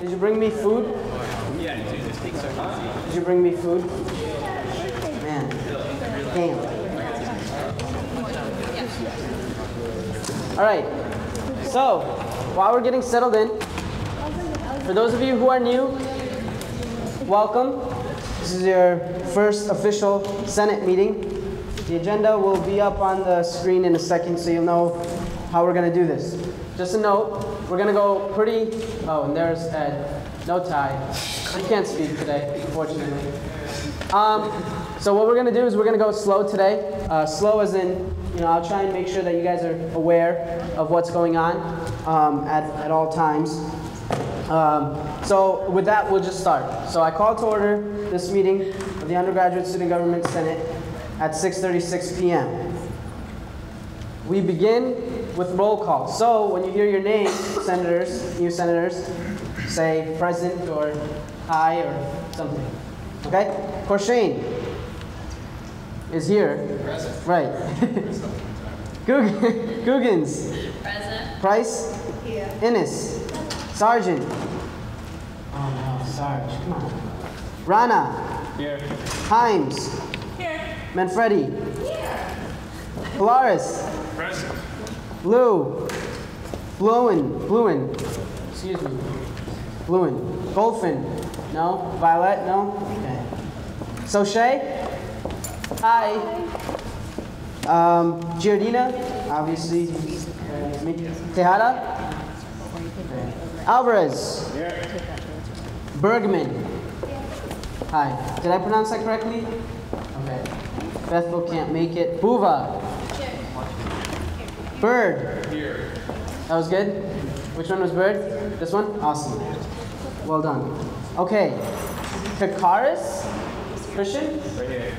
Did you bring me food? Yeah, dude, this takes so long. Did you bring me food? Man, damn. All right, so while we're getting settled in, for those of you who are new, welcome. This is your first official Senate meeting. The agenda will be up on the screen in a second, so you'll know how we're going to do this. Just a note, we're going to go pretty, oh, and there's Ed, no tie. He can't speak today, unfortunately. So what we're going to do is we're going to go slow today. Slow as in, I'll try and make sure that you guys are aware of what's going on at all times. So with that, we'll just start. So I call to order this meeting of the Undergraduate Student Government Senate at 6:36 p.m. We begin with roll call. So when you hear your name, senators, new senators, say present or hi or something. Okay? Korshane is here. Present. Right. Googins. Present. Price. Here. Innes. Sargent. Oh no, Sarge, come on. Rana. Here. Himes. Here. Manfredi. Here. Polaris. Present. Blue. Bluin. Excuse me. Bluin. Golfin. No. Violet. No. Okay. Sochet. Hi. Giardina. Obviously. Tejada. Alvarez. Here. Bergman. Hi. Did I pronounce that correctly? Okay. Bethel can't make it. Buva. Bird. Here. That was good? Which one was Bird? This one? Awesome. Well done. Okay. Kakaris? Christian? Right here.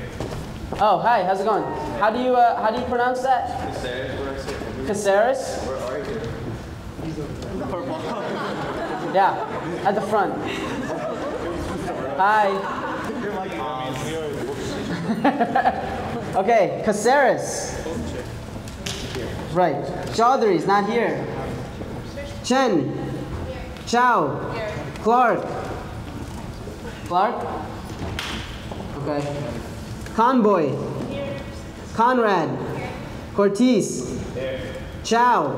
Oh, hi. How's it going? How do you pronounce that? Caceres? Where are you? Yeah, at the front. Hi. Okay, Caceres. Right. Chaudhry's not here. Chen. Chow. Clark. Okay. Conboy. Conrad. Cortez. Chow.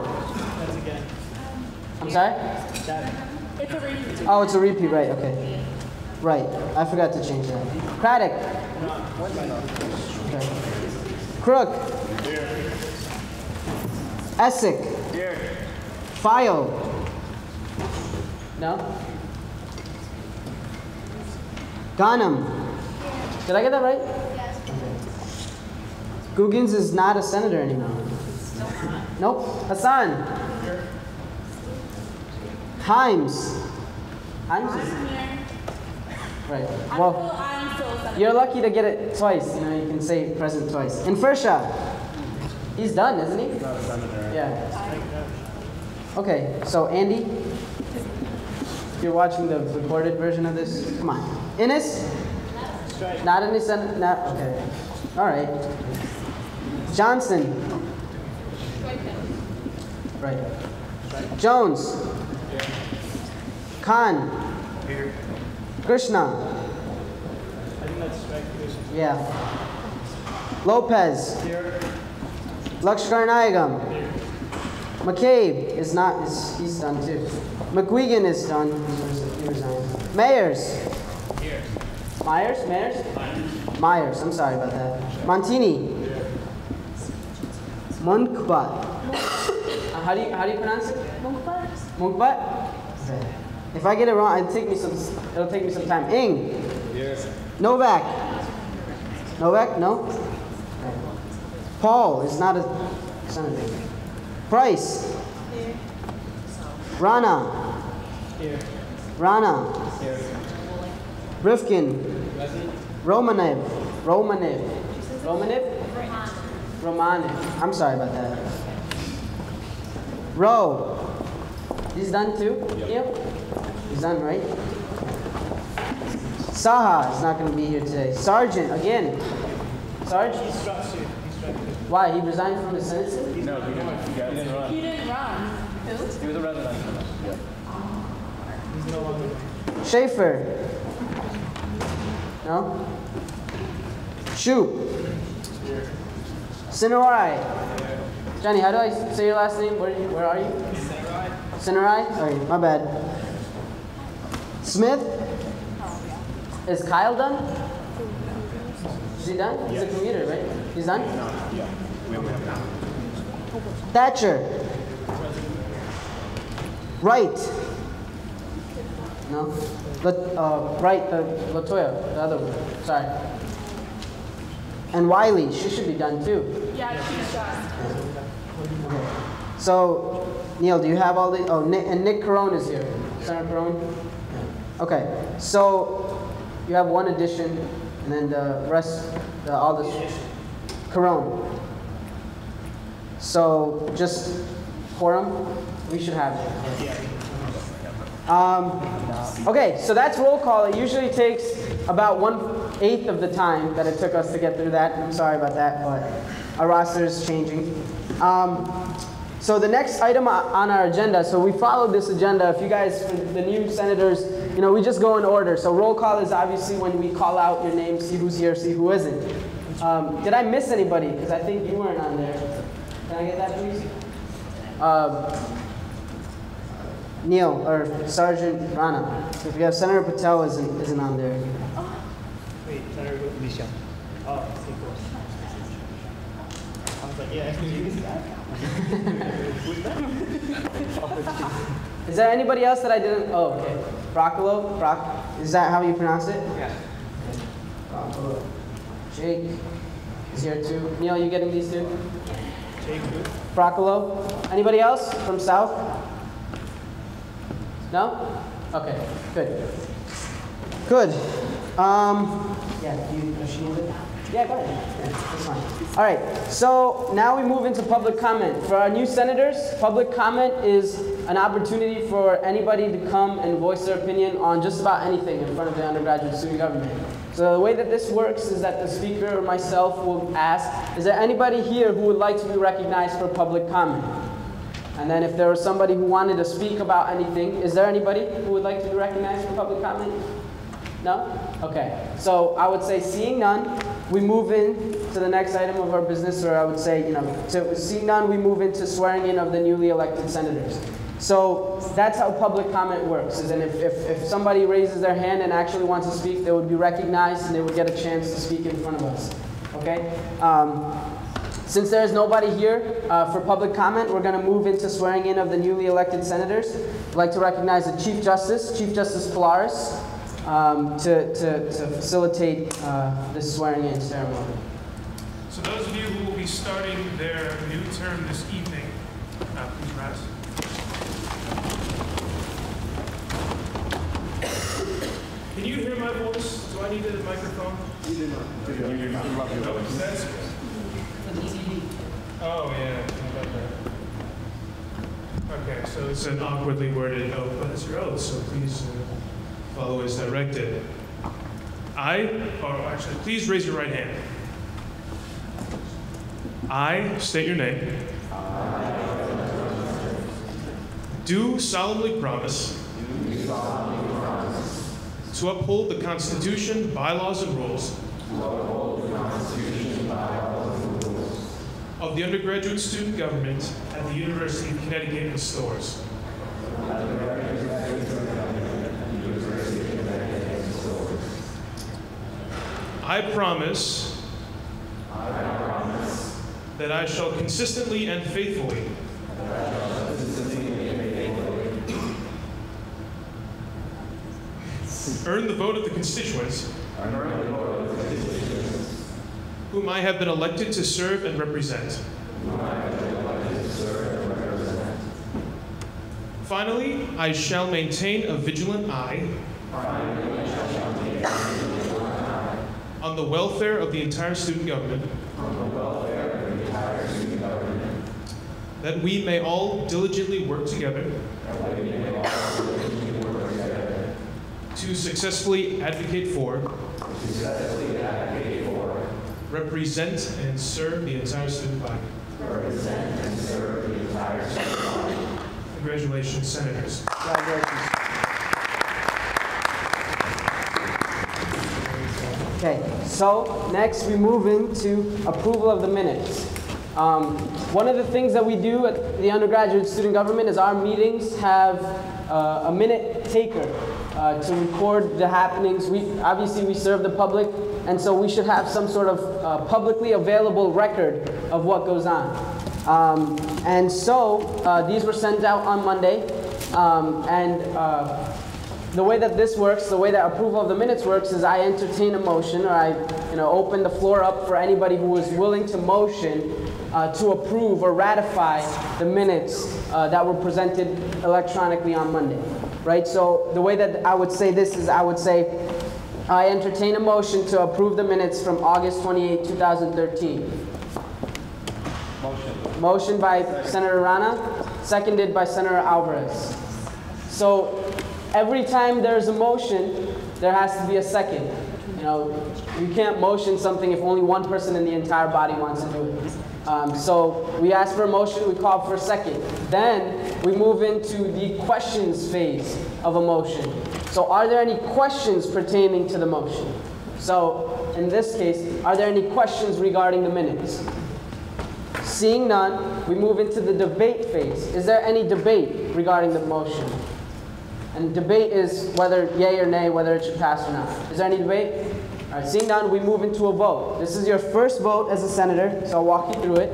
I'm sorry? It's a repeat. Oh, it's a repeat, right, okay. Right, I forgot to change that. Craddock. Okay. Crook. Essick. File. No? Ghanem. Did I get that right? Yes. Googins is not a senator anymore. Nope. Hassan. Himes. Himes is Here. right. I'm Well, still a senator. you're lucky to get it twice. You can say present twice. And Fersha. He's done, isn't he? Not a senator. Yeah. Okay, so Andy, if you're watching the recorded version of this, come on. Innes? Not in the Senate? Not, okay. All right. Johnson? Right. Jones? Khan? Here. Krishna? I think that's strike condition. Yeah. Lopez? Here. Lakshkar Naigam? McCabe is not, he's done too. McGuigan is done, he resigned. Myers? Here. Myers? Myers, I'm sorry about that. Montini? Munkbat. How do you pronounce it? Munkbat? Okay. If I get it wrong, it'll take me some time. Ing? Yes. Novak? No? Okay. Paul is not a senator. Price? Rana? Here. Rana? Here. Rifkin? Romanev? I'm sorry about that. Rowe? He's done too? Yep. He's done, right? Saha is not going to be here today. Sargent, again. Sarge? He's struck. Why? He resigned from the Senate seat? No, he didn't run. He didn't run. Who? He was a resident. Yeah. He's no longer. Schaefer. No? Shu. Sinorai. Johnny, how do I say your last name? Where are you? Sinorai? Sorry, my bad. Smith? Is Kyle done? Is he done? He's a commuter, right? He's done? Thatcher? Wright? No? Wright, Latoya, the other one. Sorry. And Wiley, she should be done too. Yeah, she's done. Okay. So, Neil, do you have all the? Oh, Nick Carone is here. Senator Carone. Okay. So you have one addition, and then the rest, all this. Carone. So just quorum, we should have it. Okay, so that's roll call. It usually takes about 1/8 of the time that it took us to get through that. I'm sorry about that, but our roster is changing. So the next item on our agenda, so we followed this agenda. If you guys, for the new senators, you know, we just go in order. So roll call is obviously when we call out your name, see who's here, see who isn't. Did I miss anybody? Because I think you weren't on there. Can I get that, please? Neil, or Sergeant Rana. If we have Senator Patel isn't on there. Wait, Senator Misha. Oh, Seiko. I was like, yeah, who's that? Who's that? Is there anybody else that I didn't? Oh, okay. Broccolo? Is that how you pronounce it? Yeah. Broccolo. Jake is here too. Neil, you getting these two? Jake who? Broccolo. Anybody else from South? No? Okay, good. Good. Yeah, she need it? Yeah, go ahead. Yeah, that's fine. All right, so now we move into public comment. For our new senators, public comment is an opportunity for anybody to come and voice their opinion on just about anything in front of the undergraduate student government. So the way that this works is that the speaker or myself will ask, is there anybody here who would like to be recognized for public comment? And then if there was somebody who wanted to speak about anything, is there anybody who would like to be recognized for public comment? No? Okay. So I would say seeing none, we move in to the next item of our business, or I would say, seeing none, we move into swearing in of the newly elected senators. So that's how public comment works. Is that if somebody raises their hand and actually wants to speak, they would be recognized and they would get a chance to speak in front of us. Okay? Since there is nobody here for public comment, we're going to move into swearing in of the newly elected senators. I'd like to recognize the Chief Justice Polaris, to facilitate this swearing in ceremony. So those of you who will be starting their new term this evening, please rise. Can you hear my voice? Do I need a microphone? You do not. No, that's good. Oh, yeah. Okay, so it's an awkwardly worded oath, but it's your oath, so please follow as directed. Please raise your right hand. I state your name. Do solemnly promise to uphold the Constitution, bylaws, and rules of the undergraduate student government at the University of Connecticut in Storrs. I promise that I shall consistently and faithfully earn the vote of the constituents whom I have been elected to serve and represent. Finally, I shall maintain a vigilant eye on the welfare of the entire student government, that we may all diligently work together to successfully advocate for, represent and serve the entire student body. Congratulations, Senators. Congratulations. Okay, so next we move into approval of the minutes. One of the things that we do at the undergraduate student government is our meetings have a minute taker to record the happenings. Obviously we serve the public, and so we should have some sort of publicly available record of what goes on. And so these were sent out on Monday, the way that this works, the way that approval of the minutes works, is I entertain a motion, or I open the floor up for anybody who is willing to motion to approve or ratify the minutes that were presented electronically on Monday. Right? So the way that I would say this is I would say, I entertain a motion to approve the minutes from August 28, 2013. Motion by Senator Rana, seconded by Senator Alvarez. So every time there's a motion, there has to be a second. You can't motion something if only one person in the entire body wants to do it. So we ask for a motion, we call for a second. Then we move into the questions phase of a motion. So are there any questions pertaining to the motion? So in this case, are there any questions regarding the minutes? Seeing none, we move into the debate phase. Is there any debate regarding the motion? And debate is whether yay or nay, whether it should pass or not. Is there any debate? All right, seeing none, we move into a vote. This is your first vote as a senator, so I'll walk you through it.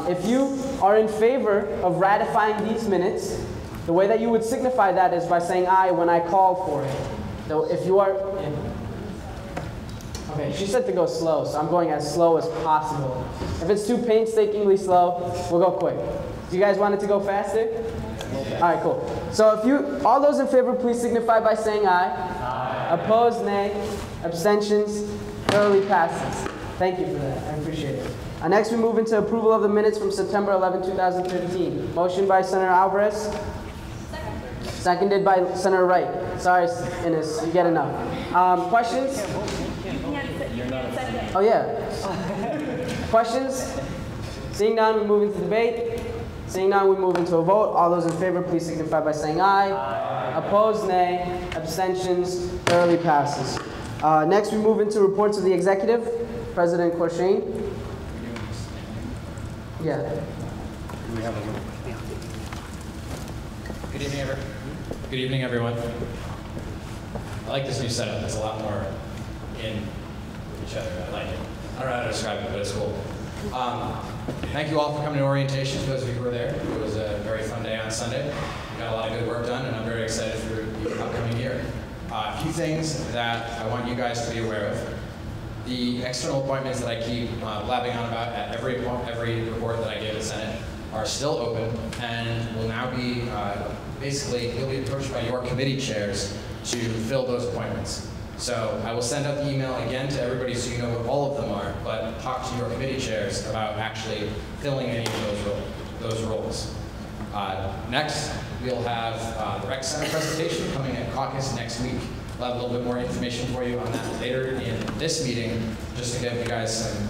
If you are in favor of ratifying these minutes, the way that you would signify that is by saying aye when I call for it. So if you are... Okay, she said to go slow, so I'm going as slow as possible. If it's too painstakingly slow, we'll go quick. Do you guys want it to go faster? All right, cool. So if all those in favor, please signify by saying aye. Aye. Opposed, nay. Abstentions, thoroughly passes. Thank you for that. I appreciate it. Next, we move into approval of the minutes from September 11, 2015. Motion by Senator Alvarez. Seconded by Senator Wright. Sorry, Ines, you get enough. Questions? Oh, yeah. Questions? Seeing none, we move into debate. Seeing none, we move into a vote. All those in favor, please signify by saying aye. Aye. Opposed, nay. Abstentions, thoroughly passes. Next, we move into reports of the executive. President Courchain. Yeah. We have a little. Good evening, everyone. I like this new setup. It's a lot more in each other. I like it. I don't know how to describe it, but it's cool. Thank you all for coming to orientation, those of you who were there. It was a very fun day on Sunday. We got a lot of good work done, and I'm very excited for the upcoming year. A few things that I want you guys to be aware of. The external appointments that I keep blabbing on about at every report that I give the Senate are still open, and will now be, basically, you'll be approached by your committee chairs to fill those appointments. So I will send out the email again to everybody so you know what all of them are, but talk to your committee chairs about actually filling any of those roles. Next, we'll have the Rec Center presentation coming at caucus next week. We'll have a little bit more information for you on that later in this meeting, just to give you guys some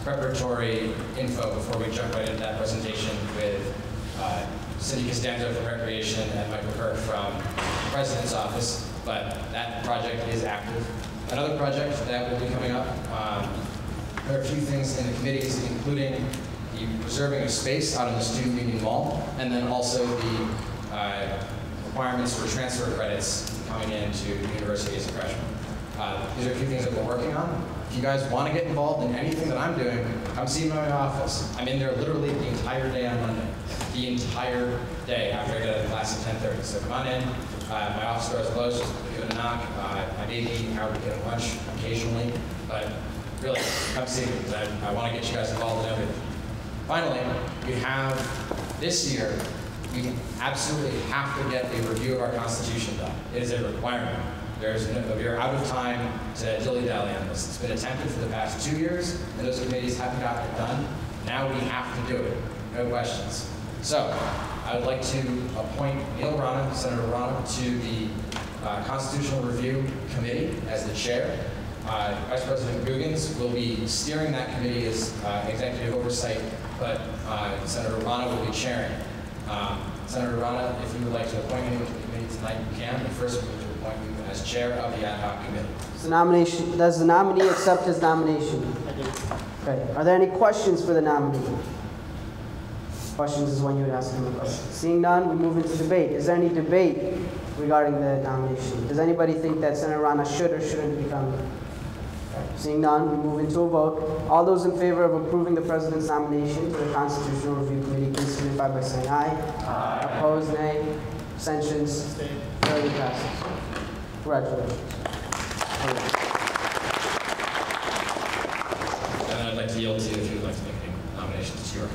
preparatory info before we jump right into that presentation with Cindy Costanzo from Recreation and Michael Kirk from the President's Office. But that project is active. Another project that will be coming up, there are a few things in the committees, including the reserving of space out in the Student Union Mall, and then also the requirements for transfer credits coming into the university as a freshman. These are a few things that we're working on. If you guys want to get involved in anything that I'm doing, come see me in my office. I'm in there literally the entire day on Monday. The entire day after I get out of class at 10:30. So come on in. My office door is closed, just give it a knock. I may be out to get lunch occasionally, but really, come see me, because I want to get you guys involved in everything. Finally, we have this year, we absolutely have to get a review of our Constitution done. It is a requirement. We're out of time to dilly-dally on this. It's been attempted for the past 2 years, and those committees haven't gotten it done. Now we have to do it. No questions. So, I would like to appoint Neil Rana, Senator Rana, to the Constitutional Review Committee as the chair. Vice President Googins will be steering that committee as executive oversight, but Senator Rana will be chairing. Senator Rana, if you would like to appoint me to the committee tonight, you can. But first, we need to appoint you as chair of the ad hoc committee. Does the nominee accept his nomination? Okay. Are there any questions for the nominee? Questions is when you would ask him a question. Seeing none, we move into debate. Is there any debate regarding the nomination? Does anybody think that Senator Rana should or shouldn't become? Seeing none, we move into a vote. All those in favor of approving the President's nomination to the Constitutional Review Committee, please signify by saying aye. Aye. Opposed, nay. Abstentions? Carried, passes. Congratulations. And I'd like to yield to you if you would like to make any nominations. Sure.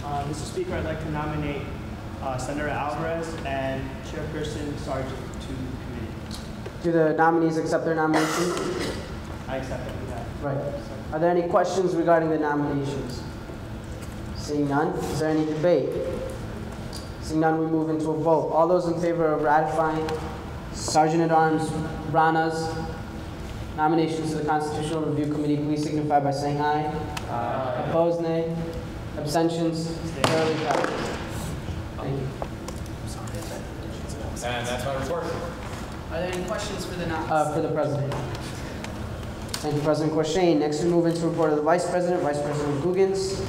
Mr. Speaker, I'd like to nominate Senator Alvarez and Chairperson Sargent to the committee. Do the nominees accept their nomination? I accept that we have. Right. Are there any questions regarding the nominations? Seeing none, is there any debate? Seeing none, we move into a vote. All those in favor of ratifying Sergeant-at-Arms Rana's nominations to the Constitutional Review Committee, please signify by saying aye. Aye. Opposed, nay. Abstentions? Carried, passes. Thank you. And that's my report. Are there any questions for the President? Thank you, President Courchain. Next, we move into the report of the Vice President, Vice President Guggens. All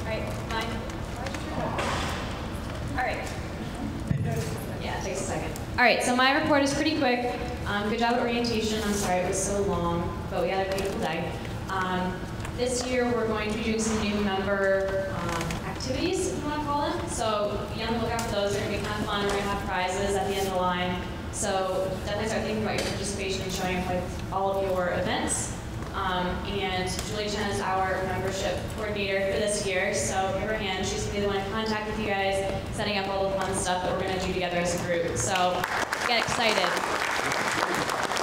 right, mine. All right. Yeah, it takes a second. All right, so my report is pretty quick. Good job at orientation. I'm sorry it was so long, but we had a beautiful day. This year, we're going to be doing some new member activities, if you want to call them. So be on the lookout for those. They're going to be kind of fun. We're going to have prizes at the end of the line. So definitely start thinking about your participation and showing up with all of your events. And Julie Chen is our membership coordinator for this year. So give her a hand. She's going to be the one in contact with you guys, setting up all the fun stuff that we're going to do together as a group. So get excited.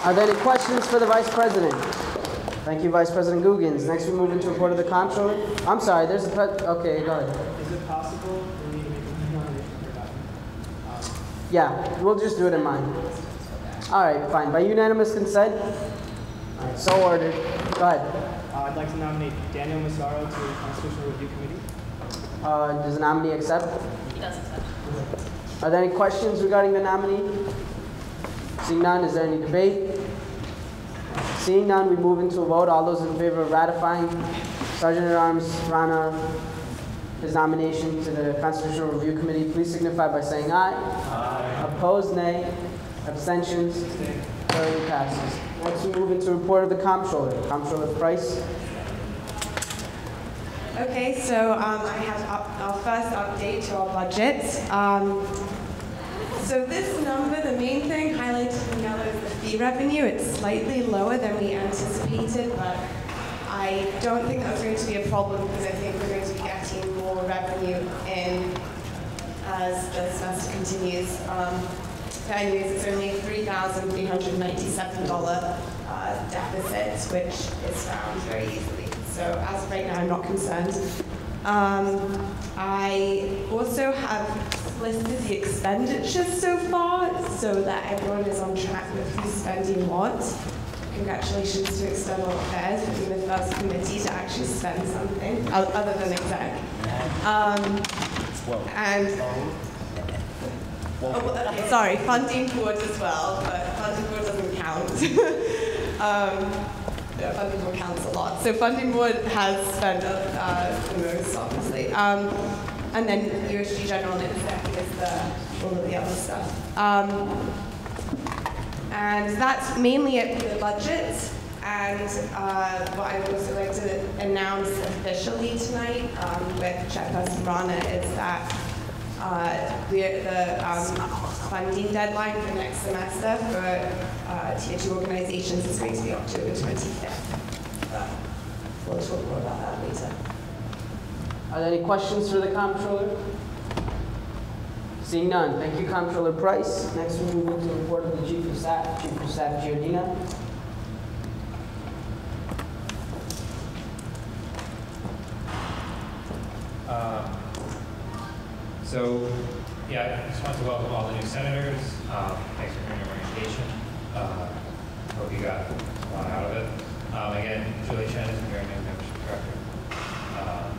Are there any questions for the Vice President? Thank you, Vice President Guggens. Next, we move into the report of the Comptroller. I'm sorry, there's a okay, go ahead. Is it possible for me to make a nomination for that? Yeah, we'll just do it in mine. All right, fine. By unanimous consent? All right, so ordered. Go ahead. I'd like to nominate Daniel Massaro to the Constitutional Review Committee. Does the nominee accept? He does accept. Are there any questions regarding the nominee? Seeing none, is there any debate? Seeing none, we move into a vote. All those in favor of ratifying Sergeant-at-Arms Rana, his nomination to the Constitutional Review Committee, please signify by saying aye. Aye. Opposed, nay. Abstentions? Carried, passes. Next, we move into a report of the Comptroller. Comptroller Price. Okay, so I have our first update to our budget. So this number, the main thing highlighted in yellow is the fee revenue. It's slightly lower than we anticipated, but I don't think that's going to be a problem because I think we're going to be getting more revenue in as the semester continues. So anyways, it's only a $3,397 deficit, which is found very easily. So as of right now, I'm not concerned. I also have listed the expenditures so far so that everyone is on track with who's spending what. Congratulations to External Affairs for being the first committee to actually spend something, other than exec. Sorry, funding board as well, but funding board doesn't count. Funding board counts a lot. So funding board has spent the most, obviously. And then USG General and Exec is all of the other stuff. And that's mainly it for the budget. And what I would also like to announce officially tonight with Chairperson Rana is that the funding deadline for next semester for Tier 2 organizations is going to be October 25th. But we'll talk more about that later. Are there any questions for the Comptroller? Seeing none, thank you, Comptroller Price. Next, we move into the report of the Chief of Staff, Chief of Staff Giordina. I just want to welcome all the new senators. Thanks for doing your orientation. Hope you got a lot out of it. Again, Julie Chen is your new membership director.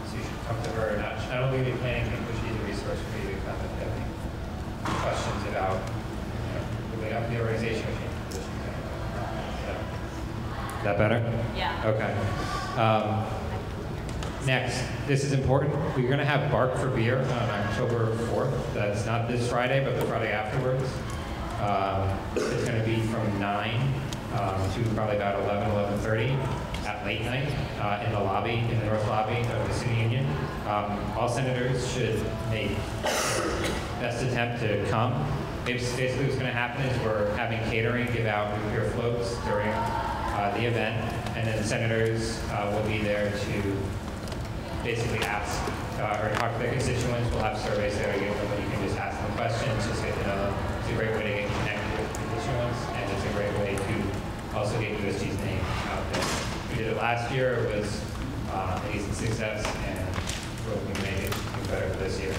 So you should come to her. Not only be planning, but she's a resource for you to come if you have any questions about moving up the organization, which Is that better? Yeah. Okay. Next, this is important. We're going to have Bark for Beer on October 4th. That's not this Friday, but the Friday afterwards. It's going to be from 9 to probably about 11:30 at late night in the lobby, in the north lobby of the City Union. All senators should make their best attempt to come. Basically what's going to happen is we're having catering give out root beer floats during the event, and then senators will be there to basically ask or talk to their constituents. We'll have surveys there but you can just ask them questions, just get to know them. It's a great way to get connected with constituents, and it's a great way to also get USG's name out there. We did it last year. It was an easy success, and we're hoping to make it even better for this year.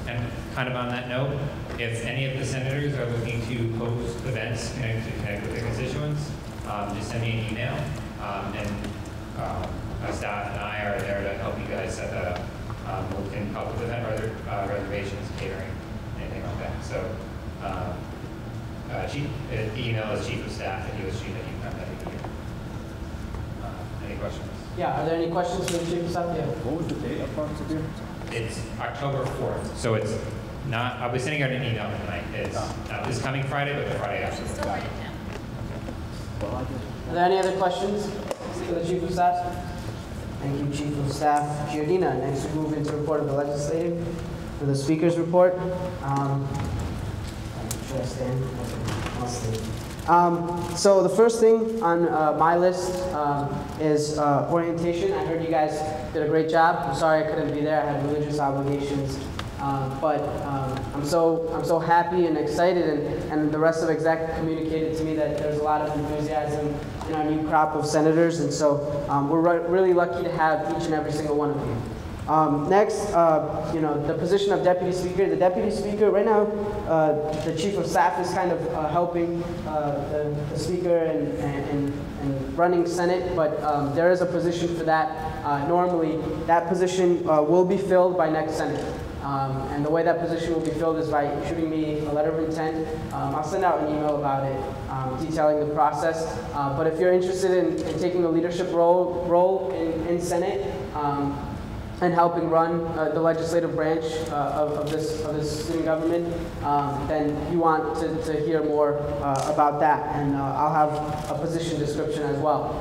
And kind of on that note, if any of the senators are looking to host events to connect with their constituents, just send me an email, and my staff and I are there to help you guys set that up. We can help with event reservations, catering, anything like that. So, the email is chiefofstaff@usg.upenn.edu. Any questions? Yeah, are there any questions for the Chief of Staff? Yeah. What was the date of Bark for Beer? It's October 4th, so it's not. I'll be sending out an email tonight. It's not this coming Friday, but the Friday after. Still write it down. Are there any other questions for the Chief of Staff? Thank you, Chief of Staff Giordina. Next, we move into report of the legislative for the Speaker's report. Should I stand? I'll stand. So the first thing on my list is orientation. I heard you guys did a great job. I'm sorry I couldn't be there. I had religious obligations. But I'm so happy and excited, and the rest of exec communicated to me that there's a lot of enthusiasm in our new crop of senators, and so we're really lucky to have each and every single one of you. Next, the position of Deputy Speaker. The Deputy Speaker, right now, the Chief of Staff is kind of helping the Speaker and running Senate, but there is a position for that. Normally, that position will be filled by next Senate. And the way that position will be filled is by shooting me a letter of intent. I'll send out an email about it, detailing the process. But if you're interested in taking a leadership role in Senate, and helping run the legislative branch of this student government, then you want to hear more about that, and I'll have a position description as well.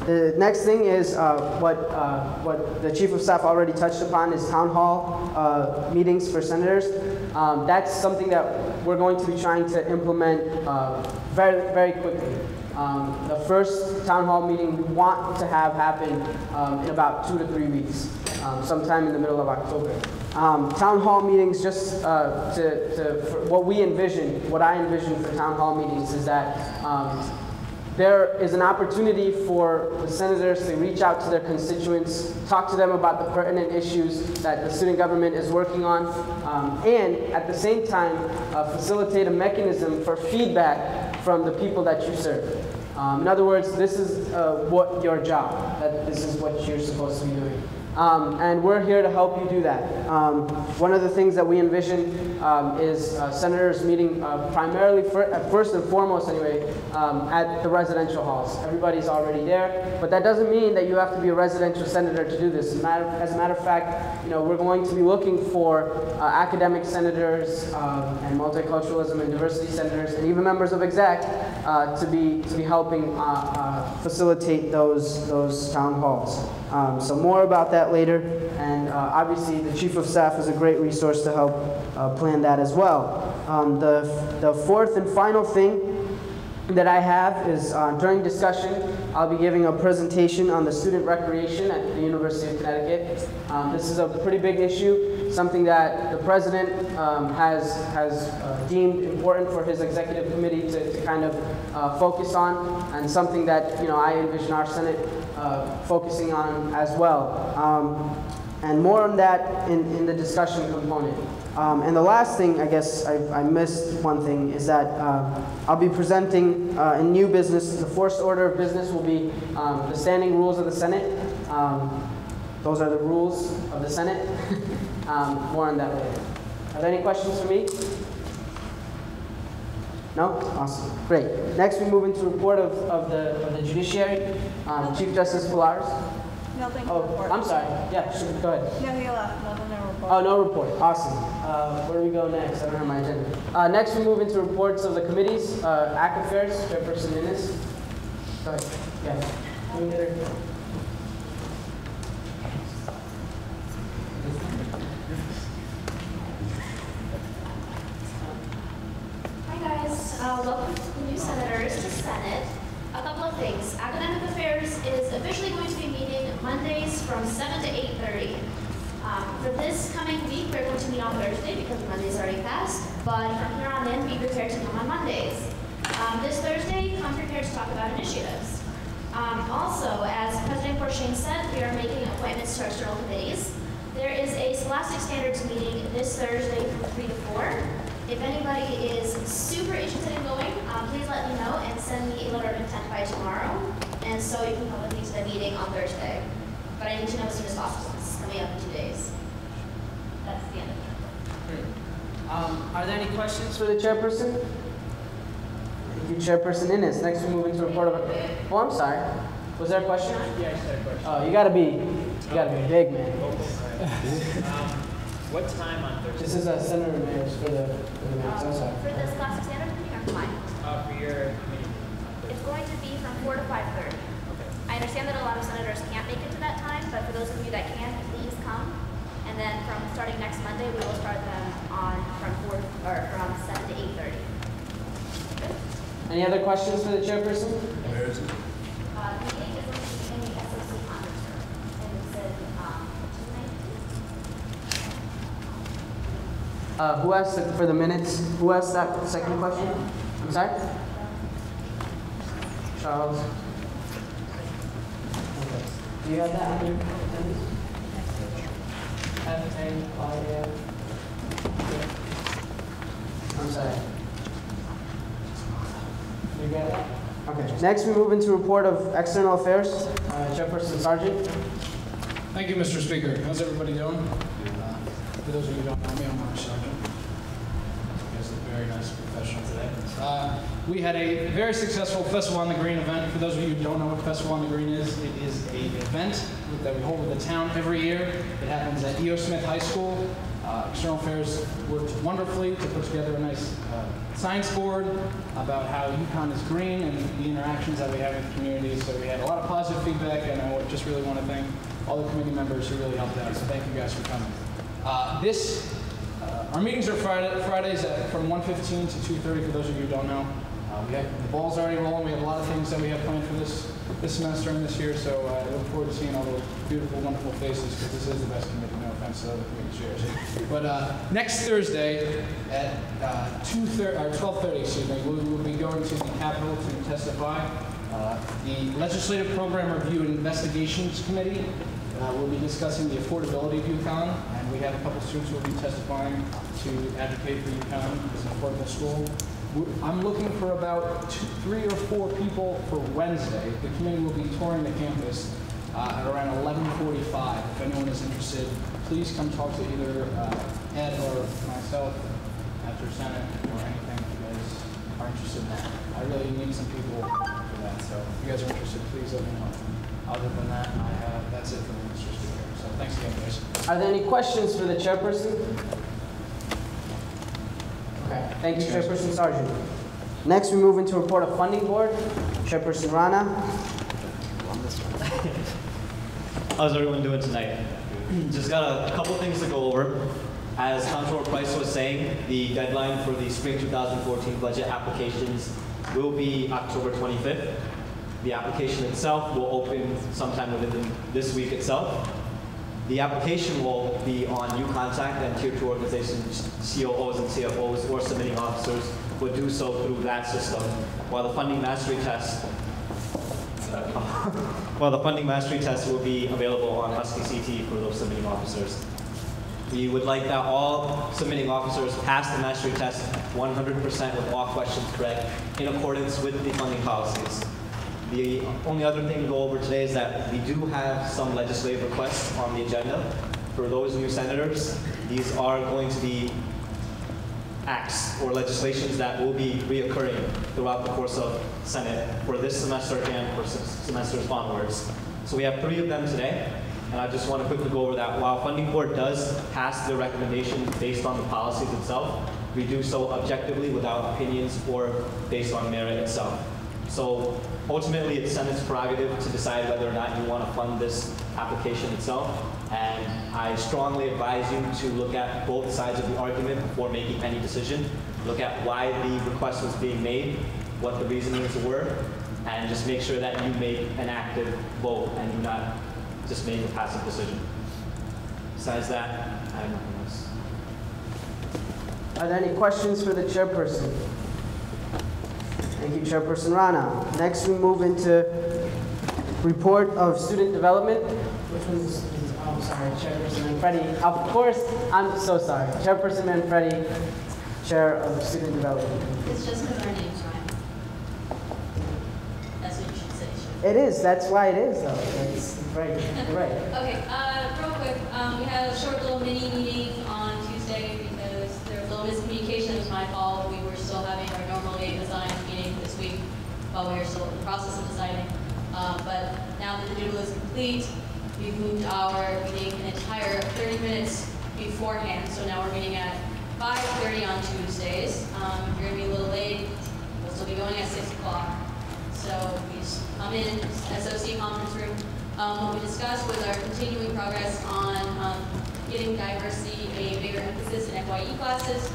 The next thing is what the Chief of Staff already touched upon is town hall meetings for senators. That's something that we're going to be trying to implement very, very quickly. The first town hall meeting we want to have happen in about 2 to 3 weeks, sometime in the middle of October. Town hall meetings, just for what I envision for town hall meetings is that there is an opportunity for the senators to reach out to their constituents, talk to them about the pertinent issues that the student government is working on, and at the same time facilitate a mechanism for feedback from the people that you serve. In other words, this is what your job, that this is what you're supposed to be doing. And we're here to help you do that. One of the things that we envision is senators meeting primarily, first and foremost anyway, at the residential halls. Everybody's already there, but that doesn't mean that you have to be a residential senator to do this. As a matter of fact, we're going to be looking for academic senators and multiculturalism and diversity senators, and even members of exec to be helping facilitate those town halls. So more about that later, and obviously the Chief of Staff is a great resource to help plan that as well. The fourth and final thing that I have is during discussion, I'll be giving a presentation on the student recreation at the University of Connecticut. This is a pretty big issue, something that the President has deemed important for his executive committee to kind of focus on, and something that I envision our Senate focusing on as well. And more on that in the discussion component. And the last thing, I guess I missed one thing, is that I'll be presenting in new business. The first order of business will be the standing rules of the Senate. Those are the rules of the Senate. More on that later. Are there any questions for me? No? Awesome. Great. Next, we move into report of the judiciary. Chief Justice Polaris. Nothing to Oh, report. I'm sorry. Yeah, sure, go ahead. No, he left. Nothing to report. Oh, no report. Awesome. Where do we go next? I don't have my agenda. Next, we move into reports of the committees. ACT Affairs, Chairperson Innes. Go ahead. Yeah. Can we get her? Hi guys, welcome to the new senators to Senate. A couple of things. Academic Affairs is officially going to be meeting Mondays from 7 to 8:30. For this coming week, we're going to meet on Thursday because Monday's already passed, but from here on in, be prepared to come on Mondays. This Thursday, come prepared to talk about initiatives. Also, as President Porshane said, we are making appointments to our external committees. There is a Scholastic Standards meeting this Thursday from 3 to 4. If anybody is super interested in going, please let me know and send me a letter of intent by tomorrow. And so you can come with me to the meeting on Thursday. But I need to know as soon as possible. It's coming up in 2 days. That's the end of the report. Are there any questions for the chairperson? Thank you, Chairperson Innes. Next, we move into report of. Oh, I'm sorry. Was there a question? Yeah, I just had a question. Oh, you gotta be big, man. What time on Thursday? This is Senator Mayor's for the minutes. I'm sorry. For the Scholastic Standards meeting or mine? For your committee. It's going to be from 4 to 5:30. Okay. I understand that a lot of senators can't make it to that time, but for those of you that can, please come. And then from starting next Monday, we will start them from 7 to 8:30. Any other questions for the chairperson? The meeting is going to be in the SOC conference room, and it's in 290. Who asked for the minutes? Who asked that second question? I'm sorry? Charles. Okay. Do you have that on your attendance? F-A, Claudia. I'm sorry. You got it? Okay. Next, we move into report of external affairs. Chairperson Sargent. Thank you, Mr. Speaker. How's everybody doing? For those of you who don't know me, I'm Mark Sargent. You guys look very nice and professional today. We had a very successful Festival on the Green event. For those of you who don't know what Festival on the Green is, it is an event that we hold with the town every year. It happens at E.O. Smith High School. External Affairs worked wonderfully to put together a nice science board about how UConn is green and the interactions that we have with the community. So we had a lot of positive feedback, and I just really want to thank all the committee members who really helped out. So thank you guys for coming. Our meetings are Fridays from 1:15 to 2:30. For those of you who don't know, the ball's already rolling. We have a lot of things that we have planned for this semester and this year. So I look forward to seeing all those beautiful, wonderful faces because this is the best committee. No offense to other committee chairs. But next Thursday at 12:30, excuse me, we will be going to the Capitol to testify. The Legislative Program Review and Investigations Committee will be discussing the affordability of UConn, and we have a couple students who will be testifying to advocate for UConn as an affordable school. I'm looking for about 3 or 4 people for Wednesday. The committee will be touring the campus at around 11:45. If anyone is interested, please come talk to either Ed or myself after Senate or anything if you guys are interested in that. I really need some people for that, so if you guys are interested, please let me know. Other than that, that's it for me, Mr. Speaker. So thanks again, guys. Are there any questions for the chairperson? Okay, thank you, Chairperson Sargent. Next, we move into report of funding board. Chairperson Rana. How's everyone doing tonight? Just got a couple things to go over. As Comptroller Price was saying, the deadline for the spring 2014 budget applications will be October 25th. The application itself will open sometime within this week itself. The application will be on UContact, and Tier 2 organizations, COOs and CFOs, or submitting officers would do so through that system, while the funding mastery test will be available on Husky CT for those submitting officers. We would like that all submitting officers pass the mastery test 100% with all questions correct in accordance with the funding policies. The only other thing to go over today is that we do have some legislative requests on the agenda. For those new senators, these are going to be acts or legislations that will be reoccurring throughout the course of Senate for this semester and for semesters onwards. So we have 3 of them today, and I just want to quickly go over that. While Funding Board does pass their recommendations based on the policies itself, we do so objectively without opinions or based on merit itself. So ultimately, it's Senate's prerogative to decide whether or not you want to fund this application itself. And I strongly advise you to look at both sides of the argument before making any decision. Look at why the request was being made, what the reasonings were, and just make sure that you make an active vote and do not just make a passive decision. Besides that, I have nothing else. Are there any questions for the chairperson? Thank you, Chairperson Rana. Next, we move into report of student development. Which one's, oh, I'm sorry, Chairperson Manfredi. Of course, I'm so sorry. Chairperson Manfredi, Chair of Student Development. It's just because our name's rhyme. That's what you should say. It is. That's why it is, though. That's right. You're right. Okay, real quick, we had a short little mini meeting on Tuesday because there was a little miscommunication. It was my fault. We were still having our normal design meeting this week while we were still in the process of designing. But now that the doodle is complete, we've moved our meeting an entire 30 minutes beforehand. So now we're meeting at 5:30 on Tuesdays. If you're going to be a little late, we'll still be going at 6 o'clock. So we just come in, SOC conference room. What we discussed was our continuing progress on getting diversity a bigger emphasis in FYE classes.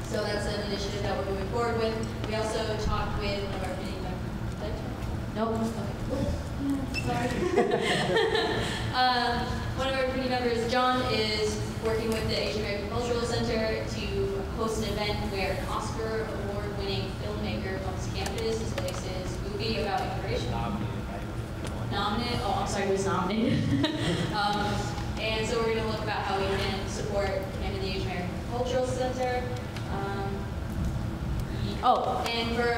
So that's an initiative that we're moving forward with. We also talked with one of our committee members. Nope. Okay. Sorry. One of our committee members, John, is working with the Asian American Cultural Center to host an event where an Oscar award-winning filmmaker comes to campus, displays his movie about immigration. Nominated? Oh, I'm sorry, who's nominated? And so we're going to look about how we can support him in the Asian American Cultural Center. And for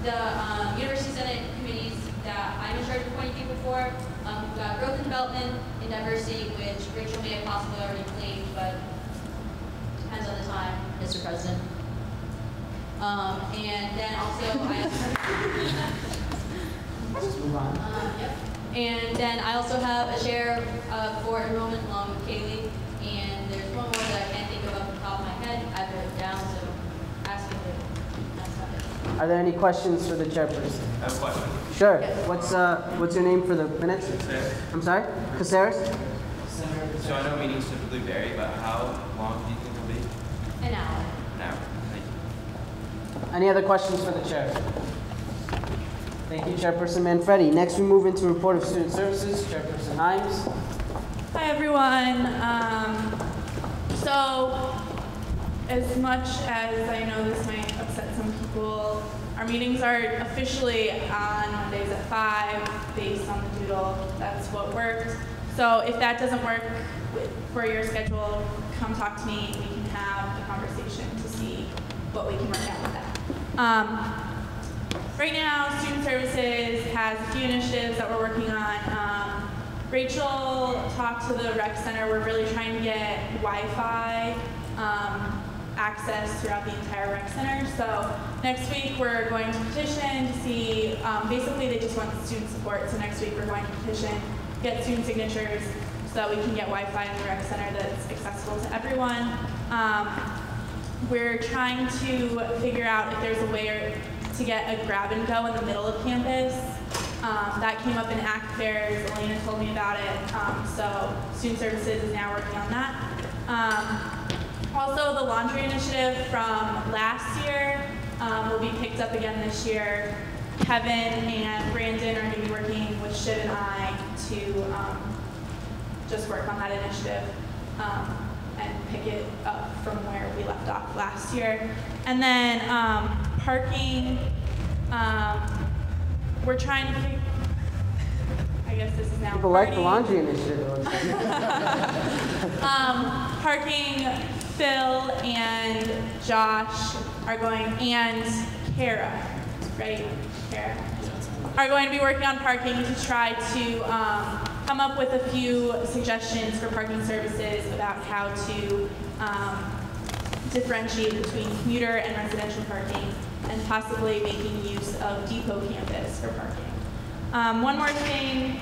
the University Senate committees that I'm in charge of appointing people for, we've got growth and development and diversity, which Rachel may have possibly already claimed, but depends on the time, Mr. President. And then also Just move on. Yep. And then I also have a chair for enrollment along with Kaylee. And there's one more that I can't think of off the top of my head. I've written it down, so ask me later. That's not it. Are there any questions for the chairperson? I have a question. Sure. What's your name for the minutes? I'm sorry? Caceres? So I know meetings typically vary, but how long do you think it'll be? An hour. An hour. Thank you. Any other questions for the chair? Thank you, Chairperson Manfredi. Next, we move into report of student services. Chairperson Himes. Hi, everyone. So, as much as I know this might upset some people, our meetings are officially on Mondays at 5 based on the doodle. That's what worked. So if that doesn't work for your schedule, come talk to me. We can have a conversation to see what we can work out with that. Right now, Student Services has a few initiatives that we're working on. Rachel talked to the rec center. We're really trying to get Wi-Fi access throughout the entire rec center. So next week we're going to petition to see, basically they just want student support. So next week we're going to petition, get student signatures so that we can get Wi-Fi in the rec center that's accessible to everyone. We're trying to figure out if there's a way to get a grab and go in the middle of campus. That came up in ACT Fairs. Elena told me about it. So Student Services is now working on that. Also, the laundry initiative from last year will be picked up again this year. Kevin and Brandon are going to be working with Shiv and I to just work on that initiative and pick it up from where we left off last year. And then parking, we're trying to pick, I guess this is now People like the laundry initiative. Parking, Phil and Josh are going, and Kara, right? Kara, are going to be working on parking to try to come up with a few suggestions for parking services about how to differentiate between commuter and residential parking, and possibly making use of Depot campus for parking. One more thing,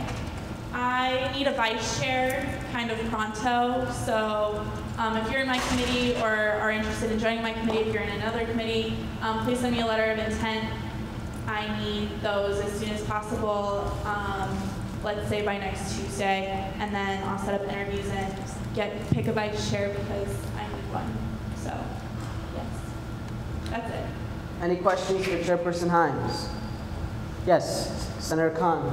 I need a vice chair kind of pronto, so if you're in my committee or are interested in joining my committee, if you're in another committee, please send me a letter of intent. I need those as soon as possible, let's say by next Tuesday, and then I'll set up interviews and pick a vice chair because I need one. So, yes, that's it. Any questions for Chairperson Himes? Yes, Senator Khan.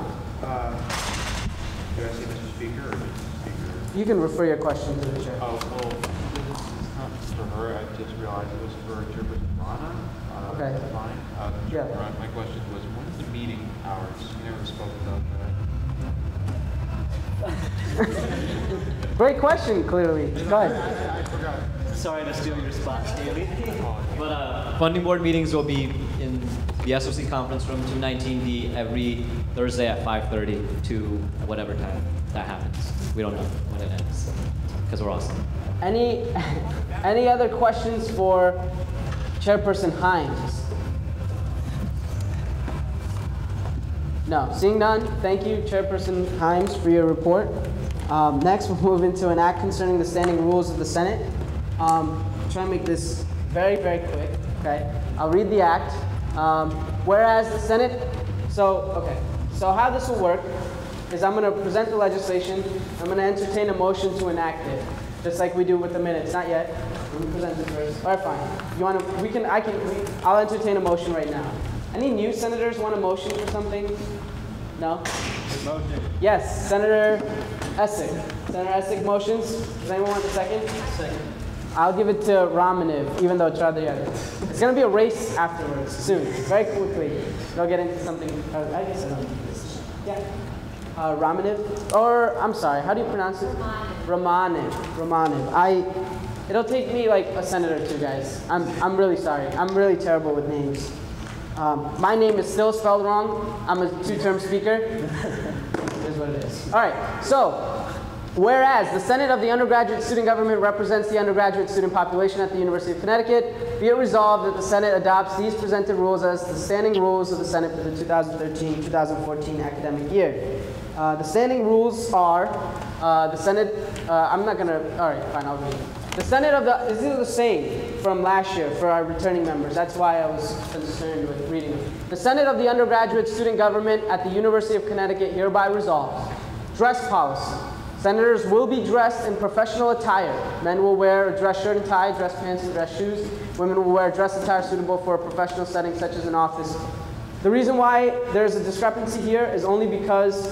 Did I say Mr. Speaker or Mr. Speaker? You can refer your question to the chair. Oh, well, this is not for her. I just realized it was for Chairperson Rana. Okay. That's fine. Yeah. My question was, when's the meeting hours? You never spoke about that. Great question, clearly. Go ahead. I forgot. Sorry to steal your spot, Haley. But funding board meetings will be in the SOC conference room 219B every Thursday at 5:30 to whatever time that happens. We don't know when it ends because we're awesome. Any other questions for Chairperson Himes? No, seeing none, thank you, Chairperson Himes, for your report. Next, we'll move into an act concerning the standing rules of the Senate. Try and make this very, very quick, okay? I'll read the act. Whereas the Senate, so how this will work is I'm gonna present the legislation, I'm gonna entertain a motion to enact it, just like we do with the minutes, not yet. Let me present it first. All right, fine. You wanna, I'll entertain a motion right now. Any new senators want a motion for something? No? Motion. Yes, Senator Essig. Senator Essig motions. Does anyone want a second? Second. I'll give it to Ramanuj, even though it's rather young. It's going to be a race afterwards, soon, very quickly. They'll get into something, I guess I don't know this. Yeah. Ramanuj, or I'm sorry, how do you pronounce it? Ramanuj. It'll take me like a minute or two, guys. I'm really sorry. I'm really terrible with names. My name is still spelled wrong. I'm a two-term speaker. It is what it is. All right, so whereas the Senate of the undergraduate student government represents the undergraduate student population at the University of Connecticut, be it resolved that the Senate adopts these presented rules as the standing rules of the Senate for the 2013-2014 academic year. The standing rules are the Senate, I'm not going to, all right, fine, I'll read it. The Senate of the, this is the same from last year for our returning members. That's why I was concerned with reading it. The Senate of the undergraduate student government at the University of Connecticut hereby resolves. Dress policy. Senators will be dressed in professional attire. Men will wear a dress shirt and tie, dress pants and dress shoes. Women will wear dress attire suitable for a professional setting such as an office. The reason why there's a discrepancy here is only because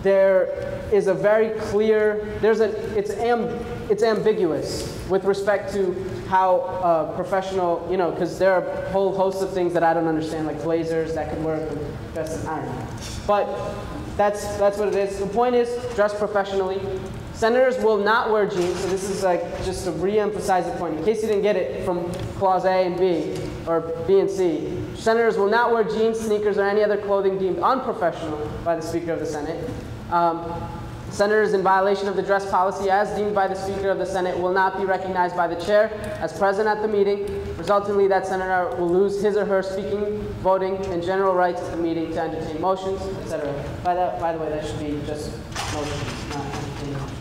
there is a very clear, it's ambiguous with respect to how professional, because there are a whole host of things that I don't understand, like blazers that could work, I don't know. But that's what it is. The point is, dress professionally. Senators will not wear jeans, so this is like just to re-emphasize the point. In case you didn't get it from clause A and B, or B and C, senators will not wear jeans, sneakers, or any other clothing deemed unprofessional by the Speaker of the Senate. Senators in violation of the dress policy as deemed by the Speaker of the Senate will not be recognized by the chair as present at the meeting. Resultingly, that senator will lose his or her speaking, voting, and general rights at the meeting to entertain motions, etc. By the way, that should be just motions, not entertaining motions.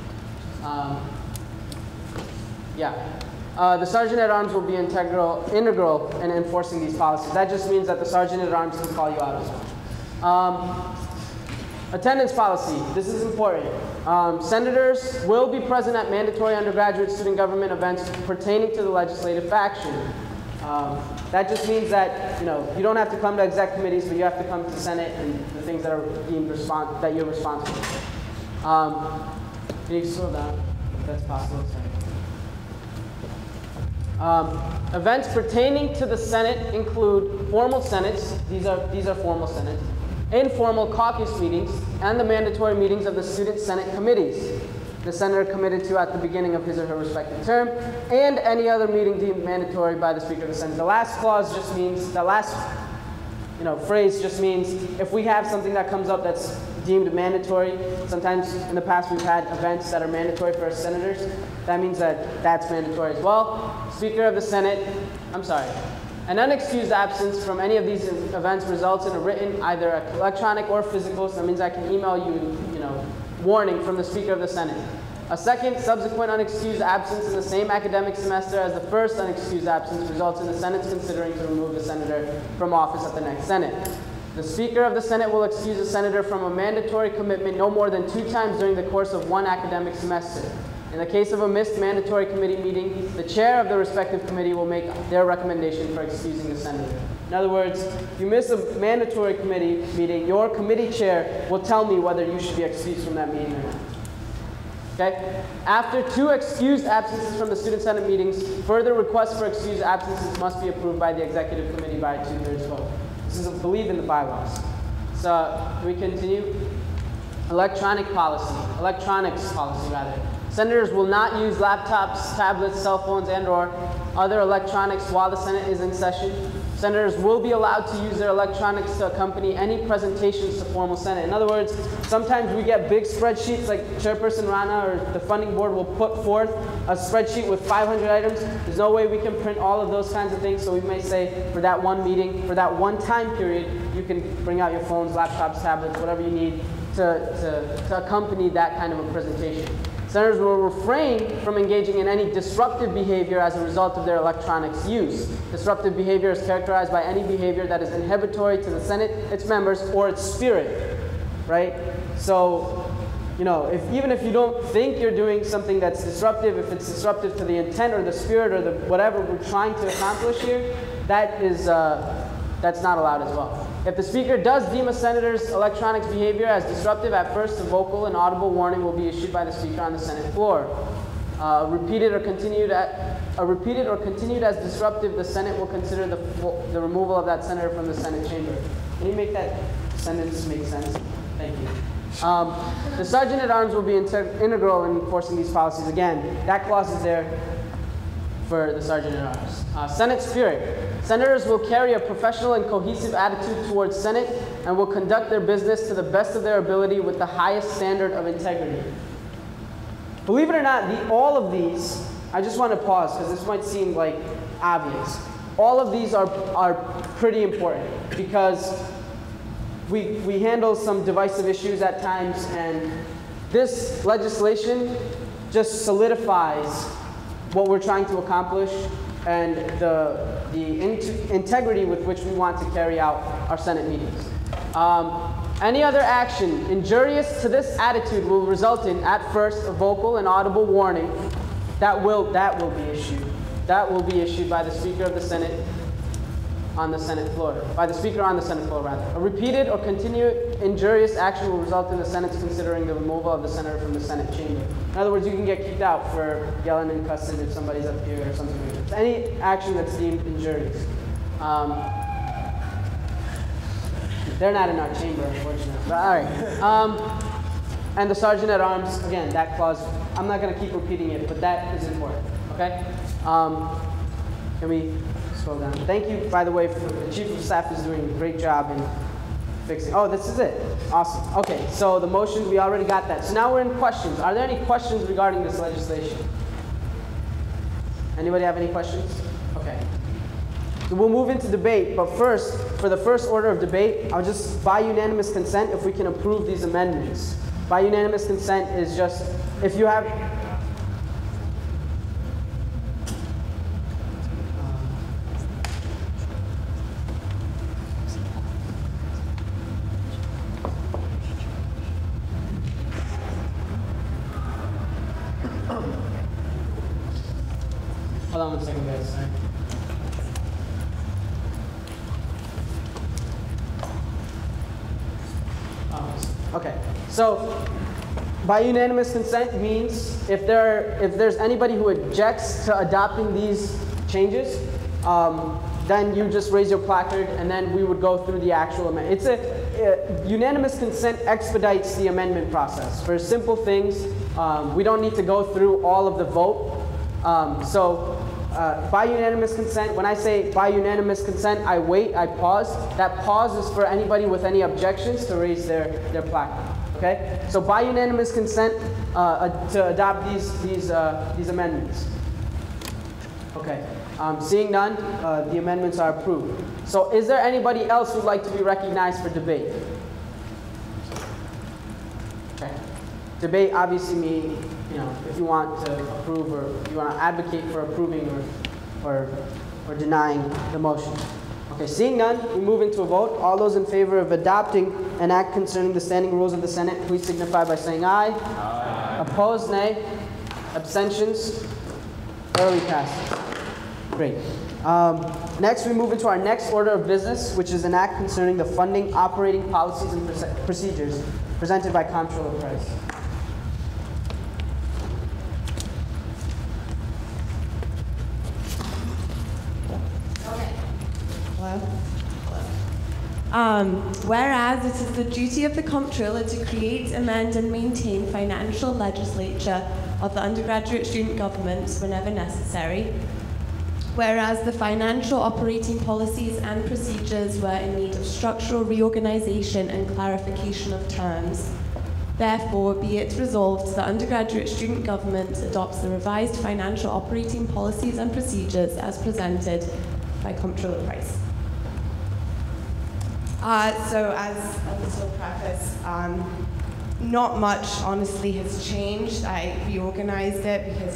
The Sergeant at Arms will be integral in enforcing these policies. That just means that the Sergeant at Arms can call you out as well. Attendance policy, this is important. Senators will be present at mandatory undergraduate student government events pertaining to the legislative faction. That just means that you don't have to come to exec committees, but you have to come to Senate and the things that are deemed that you're responsible for. Can you slow down if that's possible? Events pertaining to the Senate include formal senates. These are formal senates. Informal caucus meetings, and the mandatory meetings of the student Senate committees the senator committed to at the beginning of his or her respective term, and any other meeting deemed mandatory by the Speaker of the Senate. The last clause just means, the last phrase just means if we have something that comes up that's deemed mandatory. Sometimes in the past we've had events that are mandatory for our senators. That means that that's mandatory as well. Speaker of the Senate, I'm sorry. An unexcused absence from any of these events results in a written, either electronic or physical, so that means I can email you, warning from the Speaker of the Senate. A second subsequent unexcused absence in the same academic semester as the first unexcused absence results in the Senate's considering to remove the senator from office at the next Senate. The Speaker of the Senate will excuse a senator from a mandatory commitment no more than 2 times during the course of 1 academic semester. In the case of a missed mandatory committee meeting, the chair of the respective committee will make their recommendation for excusing the senator. In other words, if you miss a mandatory committee meeting, your committee chair will tell me whether you should be excused from that meeting or not. Okay? After 2 excused absences from the Student Senate meetings, further requests for excused absences must be approved by the Executive Committee by a 2/3 vote. This is a believe in the bylaws. So, we continue. Electronics policy, rather. Senators will not use laptops, tablets, cell phones, and/or other electronics while the Senate is in session. Senators will be allowed to use their electronics to accompany any presentations to formal Senate. In other words, sometimes we get big spreadsheets, like Chairperson Rana or the funding board will put forth a spreadsheet with 500 items. There's no way we can print all of those kinds of things, so we may say for that one meeting, for that one time period, you can bring out your phones, laptops, tablets, whatever you need to accompany that kind of a presentation. Senators will refrain from engaging in any disruptive behavior as a result of their electronics use. Disruptive behavior is characterized by any behavior that is inhibitory to the Senate, its members, or its spirit, right? So, even if you don't think you're doing something that's disruptive, if it's disruptive to the intent or the spirit or the whatever we're trying to accomplish here, that's not allowed as well. If the Speaker does deem a senator's electronics behavior as disruptive, at first a vocal and audible warning will be issued by the Speaker on the Senate floor. Repeated or continued as disruptive, the Senate will consider the removal of that senator from the Senate chamber. Can you make that sentence make sense? Thank you. The Sergeant at Arms will be integral in enforcing these policies. Again, that clause is there for the Sergeant at Arms. Senate spirit. Senators will carry a professional and cohesive attitude towards Senate and will conduct their business to the best of their ability with the highest standard of integrity. Believe it or not, all of these, I just want to pause because this might seem like obvious. All of these are pretty important because we handle some divisive issues at times, and this legislation just solidifies what we're trying to accomplish and the integrity with which we want to carry out our Senate meetings. Any other action injurious to this attitude will result in, at first, a vocal and audible warning that will be issued. That will be issued by the Speaker of the Senate on the Senate floor. By the Speaker on the Senate floor, rather. A repeated or continued injurious action will result in the Senate's considering the removal of the senator from the Senate chamber. In other words, you can get kicked out for yelling and cussing if somebody's up here or something like that. Any action that's deemed injurious. They're not in our chamber, unfortunately. But all right. And the Sergeant at Arms, again, that clause, I'm not going to keep repeating it, but that is important. Okay? Can we scroll down? Thank you, by the way, the Chief of Staff is doing a great job in fixing. Oh, this is it. Awesome. Okay, so the motion, we already got that. So now we're in questions. Are there any questions regarding this legislation? Anybody have any questions? Okay. So we'll move into debate, but first, for the first order of debate, I'll just, by unanimous consent, if we can approve these amendments. By unanimous consent is just, if you have... Hold on one second, guys. Sorry. Okay, so by unanimous consent means if there's anybody who objects to adopting these changes, then you just raise your placard and then we would go through the actual amendment. Unanimous consent expedites the amendment process. For simple things, we don't need to go through all of the vote. By unanimous consent, when I say by unanimous consent, I wait, I pause. That pause is for anybody with any objections to raise their placard. Okay? So by unanimous consent to adopt these amendments. Okay. Seeing none, the amendments are approved. So is there anybody else who'd like to be recognized for debate? Okay. Debate obviously means, if you want to approve or you want to advocate for approving or denying the motion. Okay, seeing none, we move into a vote. All those in favor of adopting an act concerning the standing rules of the Senate, please signify by saying aye. Aye. Opposed, nay. Abstentions? Thoroughly passed. Great. Next, we move into our next order of business, which is an act concerning the funding, operating policies, and procedures, presented by Comptroller Price. Whereas it is the duty of the Comptroller to create, amend, and maintain financial legislature of the undergraduate student governments whenever necessary. Whereas the financial operating policies and procedures were in need of structural reorganization and clarification of terms. Therefore, be it resolved, the undergraduate student government adopts the revised financial operating policies and procedures as presented by Comptroller Price. So as a little preface, not much honestly has changed. I reorganized it because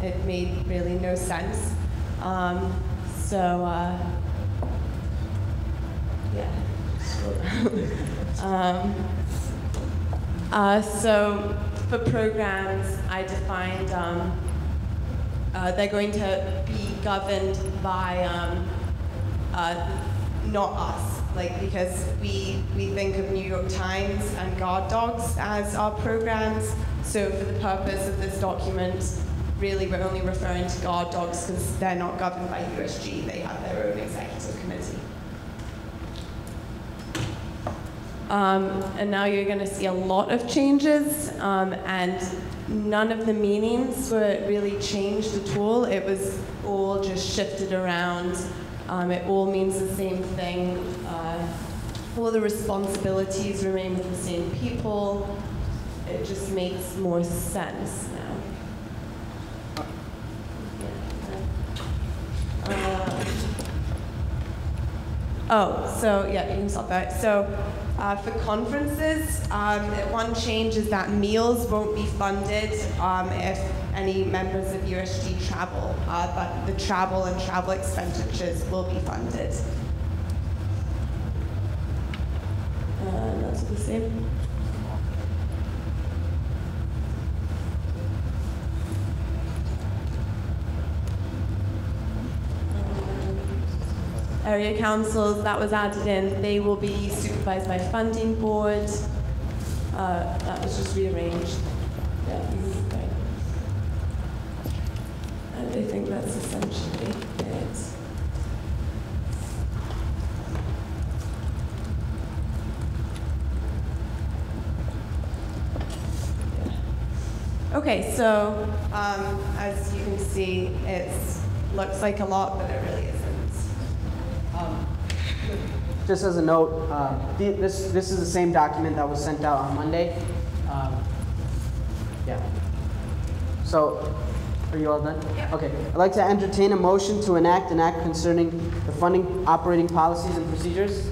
it made really no sense. So for programs, I defined they're going to be governed by not us. Because we think of New York Times and Guard Dogs as our programs. So for the purpose of this document, really we're only referring to Guard Dogs because they're not governed by USG. They have their own executive committee. And now you're going to see a lot of changes, and none of the meanings were really changed at all. It was all just shifted around. It all means the same thing. All the responsibilities remain with the same people. It just makes more sense now. You can stop that. So for conferences, one change is that meals won't be funded if any members of USG travel, but the travel and travel expenditures will be funded. That's the same. Area councils, that was added in. They will be supervised by a funding board. That was just rearranged. Yeah, and I think that's essentially it. Okay, so as you can see, it looks like a lot, but it really isn't. Just as a note, this is the same document that was sent out on Monday. So, are you all done? Yeah. Okay. I'd like to entertain a motion to enact an act concerning the funding, operating policies, and procedures.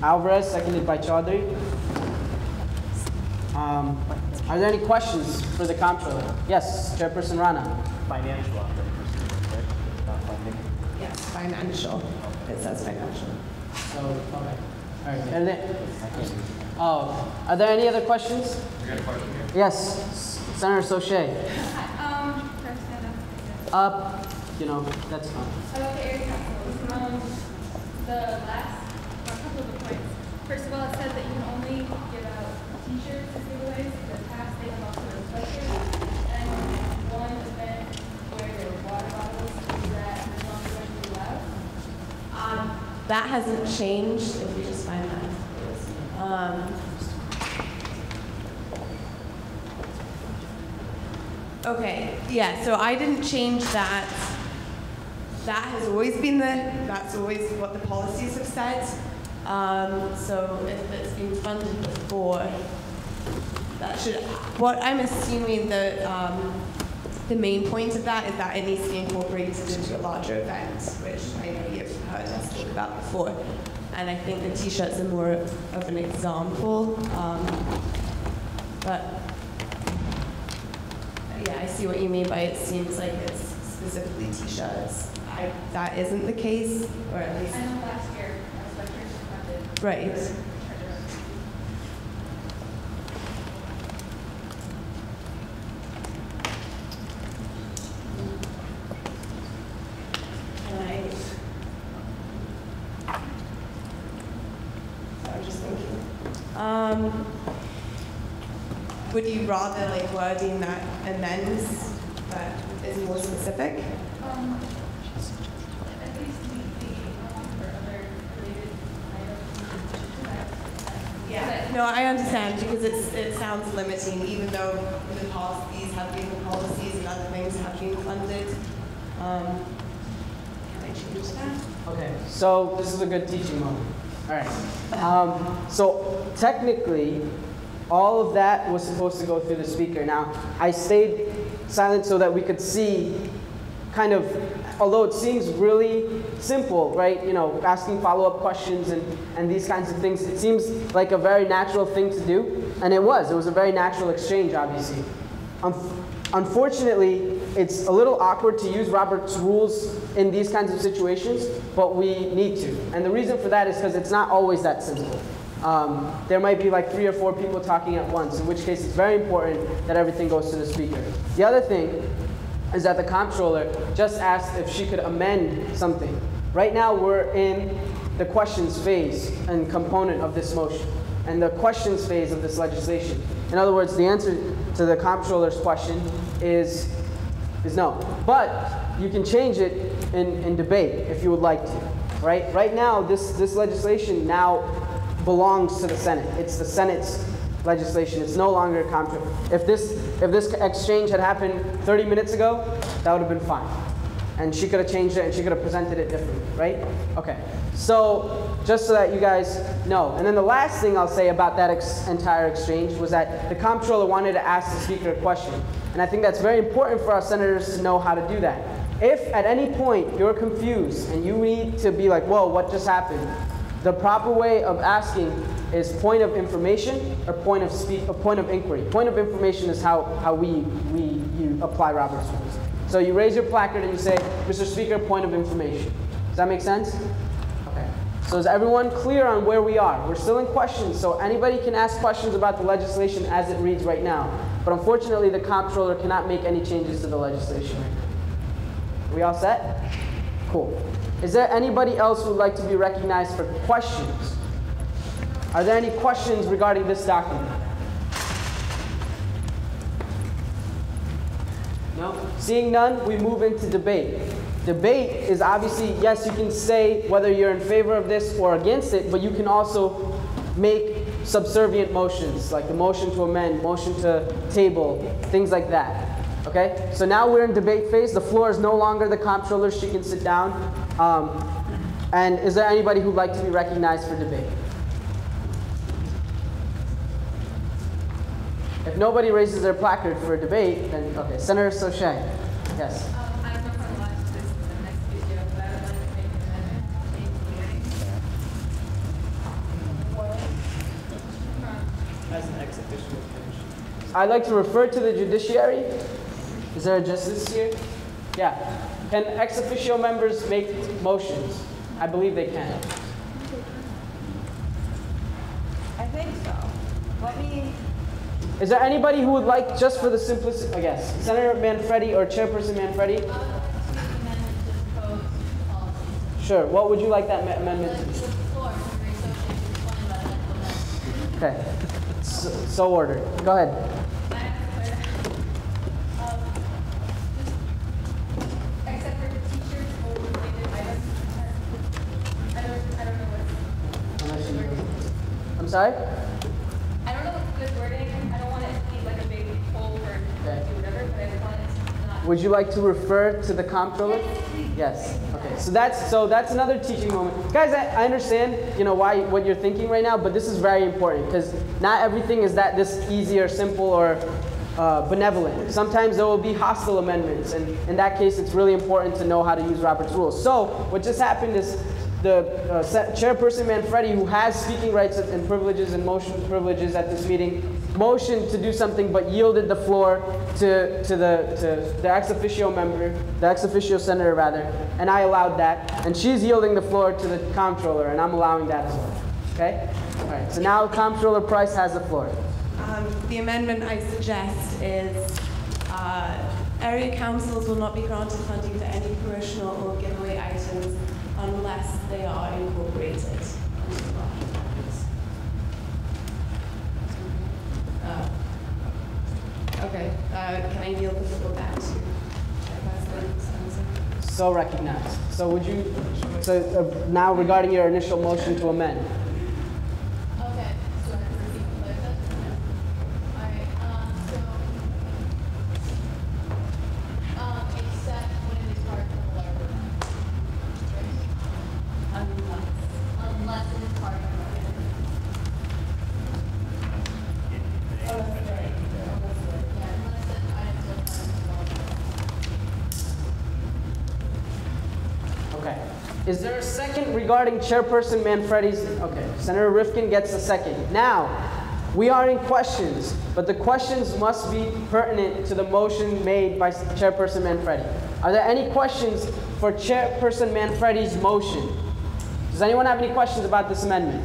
Alvarez, seconded by Chaudhry. Are there any questions for the Comptroller? Yes, Chairperson Rana. Financial operating procedures, right? Not funding. Yes, financial. It says financial. So, okay. All right. Are there any other questions? We got a question here. Yes, Senator Sauché. That's fine. About the area councils, the last, a couple of the points. First of all, it says that you can only give out t-shirts as giveaways. In the past, they have also been sweatshirts. And one event where there were water bottles, is that no longer going to be allowed? That hasn't changed, if you just find that. Okay, yeah, so I didn't change that. That has always been that's always what the policies have said. So if it's been funded before, that should, what I'm assuming the main point of that is that it needs to be incorporated into a larger event, which I know you've heard us talk about before. And I think the t-shirts are more of an example. But yeah, I see what you mean by it seems like it's specifically t-shirts. That isn't the case, or at least. I know last year, our sweatshirts funded. Right. Would you rather like wording that amends that is more specific? At least for other related items. Yeah. No, I understand because it sounds limiting, even though in the past these have been the policies and other things have been funded. Can I change that? Okay, so this is a good teaching moment. All right. So technically, all of that was supposed to go through the speaker. Now, I stayed silent so that we could see kind of, although it seems really simple, right? You know, asking follow-up questions and these kinds of things, it seems like a very natural thing to do. And it was a very natural exchange, obviously. Unfortunately, it's a little awkward to use Robert's rules in these kinds of situations, but we need to. And the reason for that is because it's not always that simple. There might be like 3 or 4 people talking at once, in which case it's very important that everything goes to the speaker. The other thing is that the comptroller just asked if she could amend something. Right now we're in the questions phase and component of this motion, and the questions phase of this legislation. In other words, the answer to the comptroller's question is no. But you can change it in debate if you would like to. Right now, this legislation now belongs to the Senate. It's the Senate's legislation. It's no longer a comptroller. If this exchange had happened 30 minutes ago, that would have been fine. And she could have changed it and she could have presented it differently, right? Okay. So just so that you guys know. And then the last thing I'll say about that entire exchange was that the comptroller wanted to ask the speaker a question. And I think that's very important for our senators to know how to do that. If at any point you're confused and you need to be like, whoa, what just happened? The proper way of asking is point of information or point of inquiry. Point of information is how you apply Robert's rules. So you raise your placard and you say, Mr. Speaker, point of information. Does that make sense? Okay. So is everyone clear on where we are? We're still in questions, so anybody can ask questions about the legislation as it reads right now. But unfortunately, the comptroller cannot make any changes to the legislation right now. Are we all set? Cool. Is there anybody else who would like to be recognized for questions? Are there any questions regarding this document? No? Seeing none, we move into debate. Debate is obviously, yes, you can say whether you're in favor of this or against it, but you can also make subservient motions, like the motion to amend, motion to table, things like that. Okay? So now we're in debate phase. The floor is no longer the comptroller. She can sit down. And is there anybody who'd like to be recognized for debate? If nobody raises their placard for a debate, then okay. Senator Sochet. Yes. I don't know if I watched this in the next video, but I would like to make an amendment to change the hearing. As an ex officio commission. I'd like to refer to the judiciary. Is there a justice here? Yeah. Can ex officio members make motions? I believe they can. I think so. Let me. Is there anybody who would like, just for the simplicity, I guess, Senator Manfredi or Chairperson Manfredi? Sure. What would you like that amendment to be? Okay. So ordered. Go ahead. Except for the teachers or related items. I don't know what's. I'm sorry? I don't know what's good wording. I don't want it to be like a big poll or do whatever, but I want it to not. Would you like to refer to the comptroller? Yes, please. Yes. Okay. Okay, so that's another teaching moment. Guys, I understand, what you're thinking right now, but this is very important because not everything is this easy or simple or benevolent. Sometimes there will be hostile amendments, and in that case, it's really important to know how to use Robert's rules. So what just happened is the Chairperson Manfredi, who has speaking rights and privileges and motion privileges at this meeting, motioned to do something but yielded the floor to the ex officio member, the ex officio senator rather, and I allowed that. And she's yielding the floor to the comptroller, and I'm allowing that as well. Okay? All right, so now Comptroller Price has the floor. The amendment I suggest is area councils will not be granted funding for any promotional or giveaway items unless they are incorporated. Okay, can I yield the floor back to Chairperson? So recognized. So would you, now regarding your initial motion to amend. Okay, so I can repeat what I said? No. Alright, except when it is part of the larger right? Unless it is part of the larger. Oh, that's right. Yeah, unless the items are part of the larger. Okay. Is there a second regarding Chairperson Manfredi's? Okay, Senator Rifkin gets a second. Now, we are in questions, but the questions must be pertinent to the motion made by Chairperson Manfredi. Are there any questions for Chairperson Manfredi's motion? Does anyone have any questions about this amendment?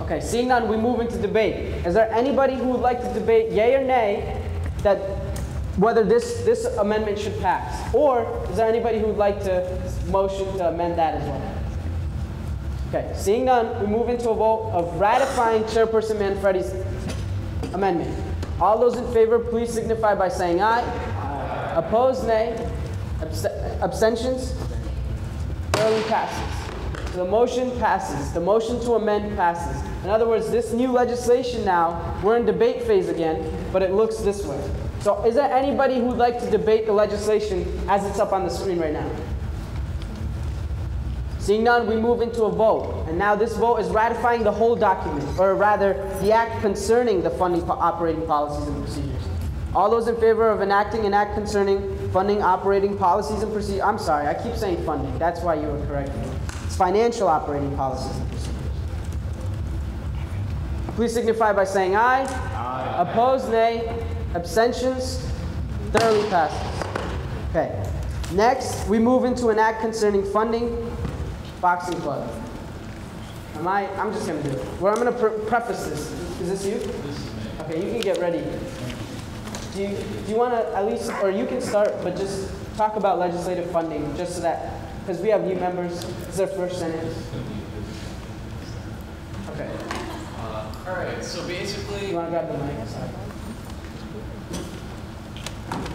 Okay, seeing none, we move into debate. Is there anybody who would like to debate yay or nay that whether this amendment should pass? Or is there anybody who would like to motion to amend that as well? Okay, seeing none, we move into a vote of ratifying Chairperson Manfredi's amendment. All those in favor, please signify by saying aye. Aye. Opposed, nay. Abstentions? Thoroughly passes. So the motion passes. The motion to amend passes. In other words, this new legislation now, we're in debate phase again, but it looks this way. So is there anybody who would like to debate the legislation as it's up on the screen right now? Seeing none, we move into a vote. And now this vote is ratifying the whole document, or rather, the act concerning the funding operating policies and procedures. All those in favor of enacting an act concerning funding operating policies and procedures. I'm sorry, I keep saying funding. That's why you were correcting me. It's financial operating policies and procedures. Please signify by saying aye. Aye. Opposed, nay. Abstentions? Thoroughly passes. Okay. Next, we move into an act concerning funding boxing club. I'm just going to do it. Well, I'm going to preface this. Is this you? Okay, you can get ready. Do you want to at least, or you can start, but just talk about legislative funding, just so that, because we have new members. It's their first sentence. Okay. All right, so basically... You want to grab the mic? Sorry.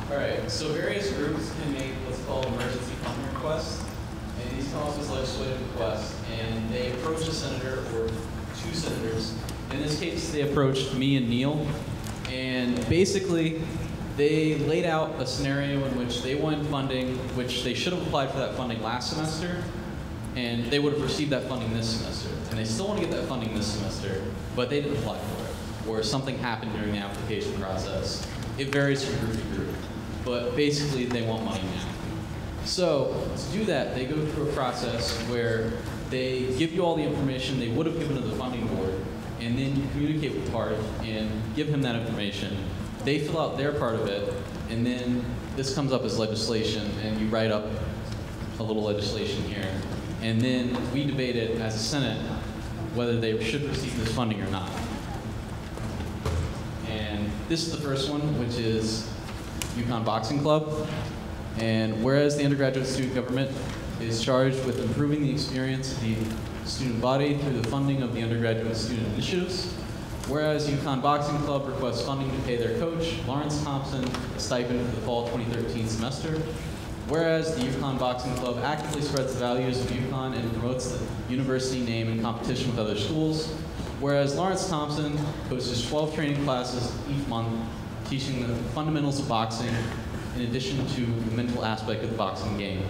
All right, so various groups can make what's called emergency funding requests. And these come off as legislative requests, and they approach a senator or two senators. In this case, they approached me and Neil, and basically, they laid out a scenario in which they wanted funding, which they should have applied for that funding last semester, and they would have received that funding this semester. And they still want to get that funding this semester, but they didn't apply for it, or something happened during the application process. It varies from group to group, but basically, they want money now. So to do that, they go through a process where they give you all the information they would have given to the funding board, and then you communicate with Park and give him that information. They fill out their part of it, and then this comes up as legislation, and you write up a little legislation here. And then we debate it as a Senate whether they should receive this funding or not. And this is the first one, which is UConn Boxing Club. And whereas the undergraduate student government is charged with improving the experience of the student body through the funding of the undergraduate student initiatives, whereas UConn Boxing Club requests funding to pay their coach, Lawrence Thompson, a stipend for the fall 2013 semester, whereas the UConn Boxing Club actively spreads the values of UConn and promotes the university name in competition with other schools, whereas Lawrence Thompson hosts 12 training classes each month teaching the fundamentals of boxing in addition to the mental aspect of the boxing game.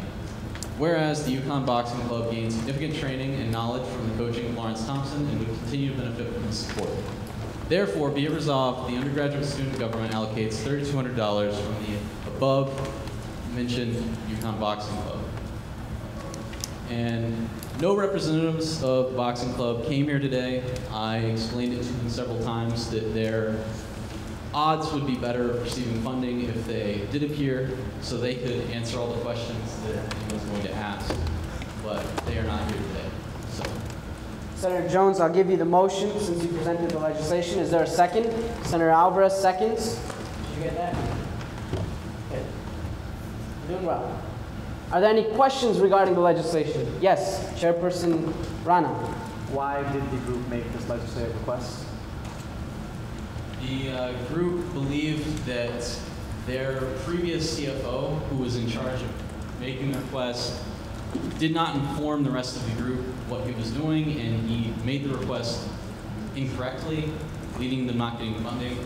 Whereas the UConn Boxing Club gained significant training and knowledge from the coaching of Lawrence Thompson and would continue to benefit from his support. Therefore, be it resolved, the undergraduate student government allocates $3,200 from the above-mentioned UConn Boxing Club. And no representatives of the Boxing Club came here today. I explained it to them several times that their odds would be better of receiving funding if they did appear, so they could answer all the questions that I was going to ask, but they are not here today. So. Senator Jones, I'll give you the motion since you presented the legislation. Is there a second? Senator Alvarez seconds. Did you get that? Okay. You're doing well. Are there any questions regarding the legislation? Yes, Chairperson Rana. Why did the group make this legislative request? The group believed that their previous CFO, who was in charge of making the request, did not inform the rest of the group what he was doing, and he made the request incorrectly, leading them not getting funding.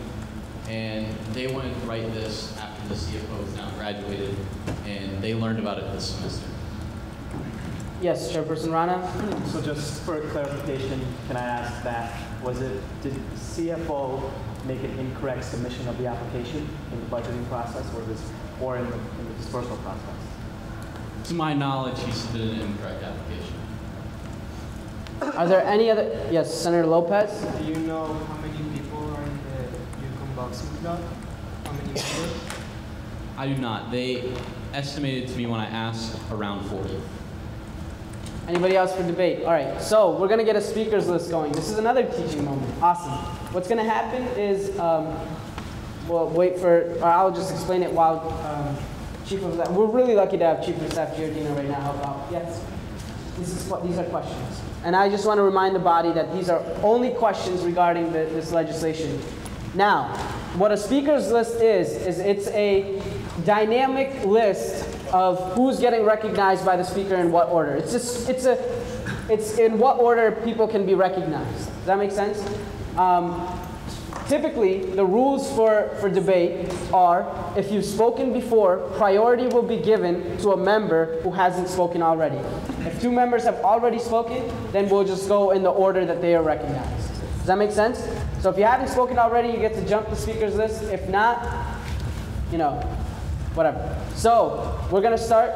And they wanted to write this after the CFO is now graduated, and they learned about it this semester. Yes, Chairperson Rana. So just for clarification, can I ask that, did the CFO make an incorrect submission of the application in the budgeting process or in the dispersal process? To my knowledge, he submitted an incorrect application. Are there any other? Yes, Senator Lopez. Do you know how many people are in the UConn Boxing Club? How many members? I do not. They estimated to me when I asked around 40. Anybody else for debate? All right, so we're going to get a speakers list going. This is another teaching moment. Awesome. What's going to happen is, we'll wait for, or I'll just explain it while Chief of Staff, we're really lucky to have Chief of Staff Giardino right now help out. Yes? These are questions. And I just want to remind the body that these are only questions regarding this legislation. Now, what a speakers list is it's a dynamic list of who's getting recognized by the speaker in what order. It's in what order people can be recognized. Does that make sense? Typically, the rules for debate are, if you've spoken before, priority will be given to a member who hasn't spoken already. If two members have already spoken, then we'll just go in the order that they are recognized. Does that make sense? So if you haven't spoken already, you get to jump the speakers list. If not, you know, whatever. So we're going to start.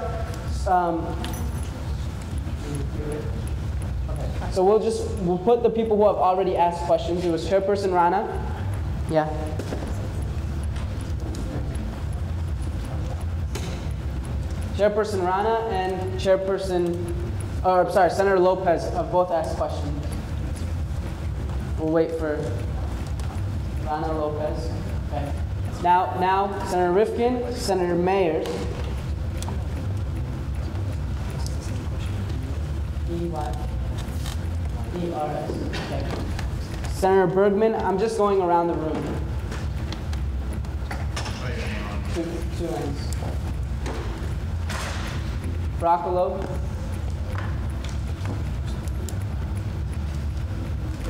So we'll put the people who have already asked questions. It was Chairperson Rana. Yeah. Chairperson Rana and Senator Lopez have both asked questions. We'll wait for Rana, Lopez. Okay. Now, Senator Rifkin, Senator Mayers. E-R-S. Okay. Senator Bergman, I'm just going around the room. Two lanes. Broccolo.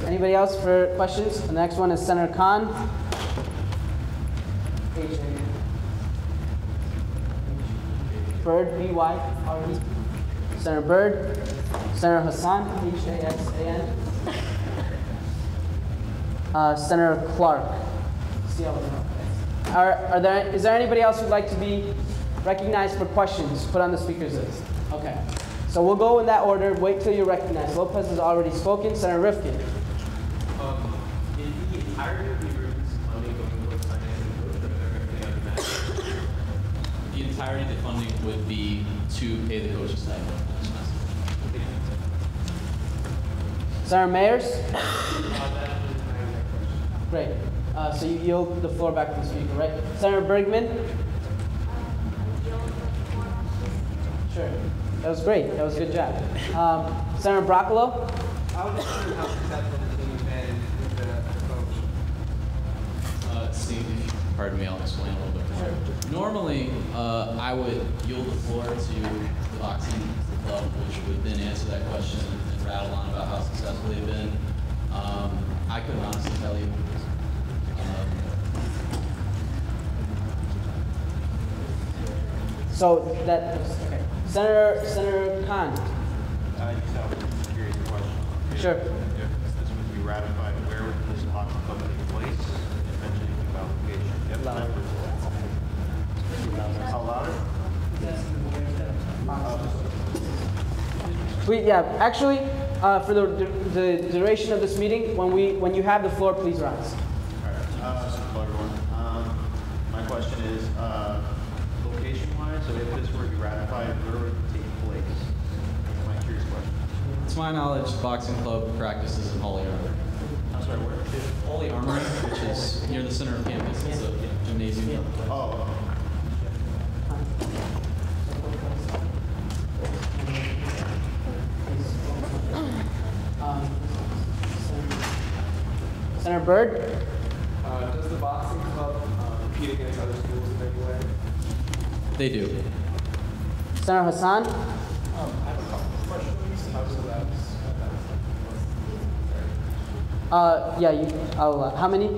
Anybody else for questions? The next one is Senator Khan. Bird, B-Y-R-D. Senator Bird. Senator Hassan, H-A-S-A-N. Senator Clark. Is there anybody else who'd like to be recognized for questions? Put on the speakers list. Okay. So we'll go in that order. Wait till you're recognized. Lopez has already spoken. Senator Rifkin. In the entirety of the agreements, money going towards financial coach, the entirety of the funding would be to pay the coach's stipend. Senator Mayers? Great. So you yield the floor back to the speaker, right? Senator Bergman? Sure. That was great. That was a good job. Senator Broccolo? I was just wondering how successful the team has been with the coach. Steve, if you pardon me, I'll explain a little bit more. Sure. Normally, I would yield the floor to the boxing club, which would then answer that question and rattle on about how successful they've been. I couldn't honestly tell you. So that, okay. Senator Khan. I just have a curious question. Sure. If this would be ratified, where would this boxing club take place? You mentioned the application. Yep. How louder? Actually, for the duration of this meeting, when you have the floor, please rise. Hello, everyone. My question is, location-wise, so if this were to be ratified, where would it take place? That's my curious question. To my knowledge, the boxing club practices in Holy Armory. I'm sorry, where? Holy Armory, which is near the center of campus. It's a gymnasium. Oh. Senator Byrd. Does the boxing club compete against other schools in any way? They do. Senator Hassan. I have a couple of questions. I'll allow. How many?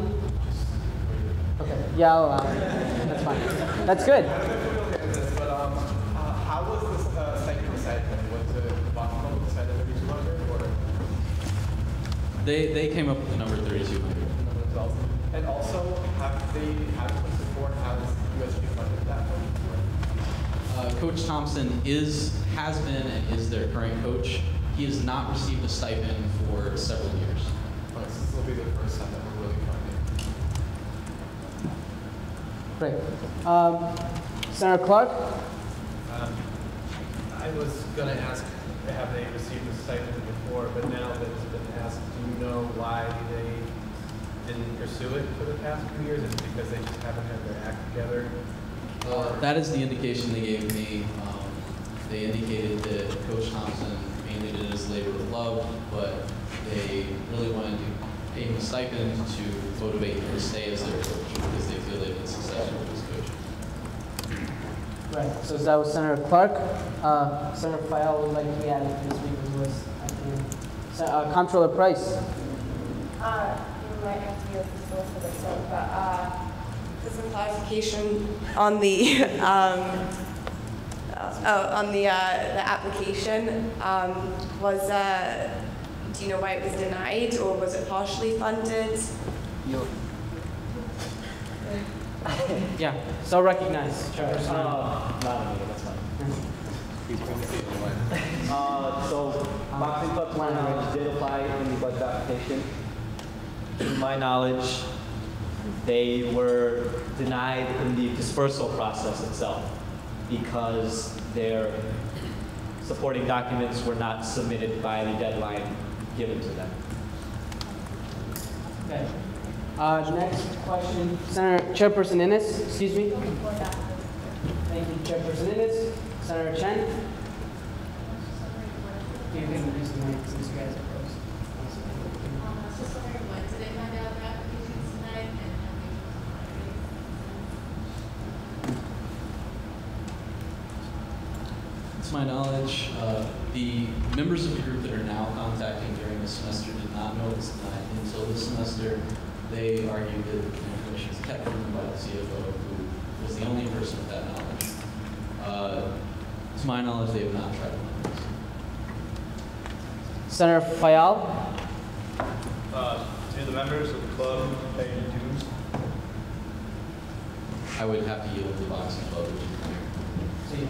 Okay. Yeah, I'll allow. That's fine. That's good. But how was this second decided? Was the boxing club decided to be 200 or? They came up with the number 3,200. And also, have they had support? Has USG funded that one? Coach Thompson has been and is their current coach. He has not received a stipend for several years. So this will be the first time that we're really funding. Great. Senator Clark. I was going to ask, have they received a stipend before, but now that it's been asked, do you know why they didn't pursue it for the past few years? Is it because they just haven't had their act together? That is the indication they gave me. They indicated that Coach Thompson mainly did it as labor of love, but they really wanted to pay him a stipend to motivate him to stay as their coach because they feel they've been successful with his coach. Right. So that was Senator Clark. Senator Fayal would like to be added to this week's list at the end. Comptroller Price. You might have to be at the store for this one, but for some clarification on the the application, do you know why it was denied, or was it partially funded? Yeah. So recognize. Chairperson. Not me, that's fine. So boxing club to my knowledge did apply in the budget application. To my knowledge, they were denied in the dispersal process itself because their supporting documents were not submitted by the deadline given to them. Okay. Next question, Senator Chairperson Innes. Excuse me. Thank you, Chairperson Innes. Senator Chen. You can use the mic since you guys are close. To my knowledge, the members of the group that are now contacting during the semester did not know it was denied until this semester. They argued that the information was kept from them by the CFO, who was the only person with that knowledge. To my knowledge, they have not tried to find this. Senator Fayal. Do the members of the club pay dues? I would have to yield to the boxing club, which is clear.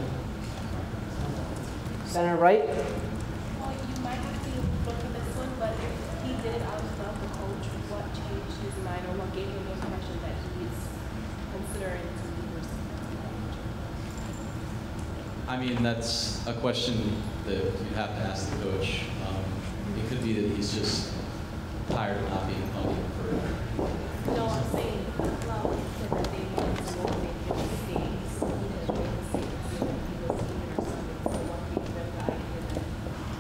Senator Wright. Well, you might have to look at this one, but if he did it out of love the coach, what changed his mind or what gave him the impression that he is considering to be I mean, that's a question that you'd have to ask the coach. It could be that he's just tired of not being funded for. No, I'm saying well, he said that they wanted to motivate him to stay. So he didn't really say that he was even or something. So what made them the idea that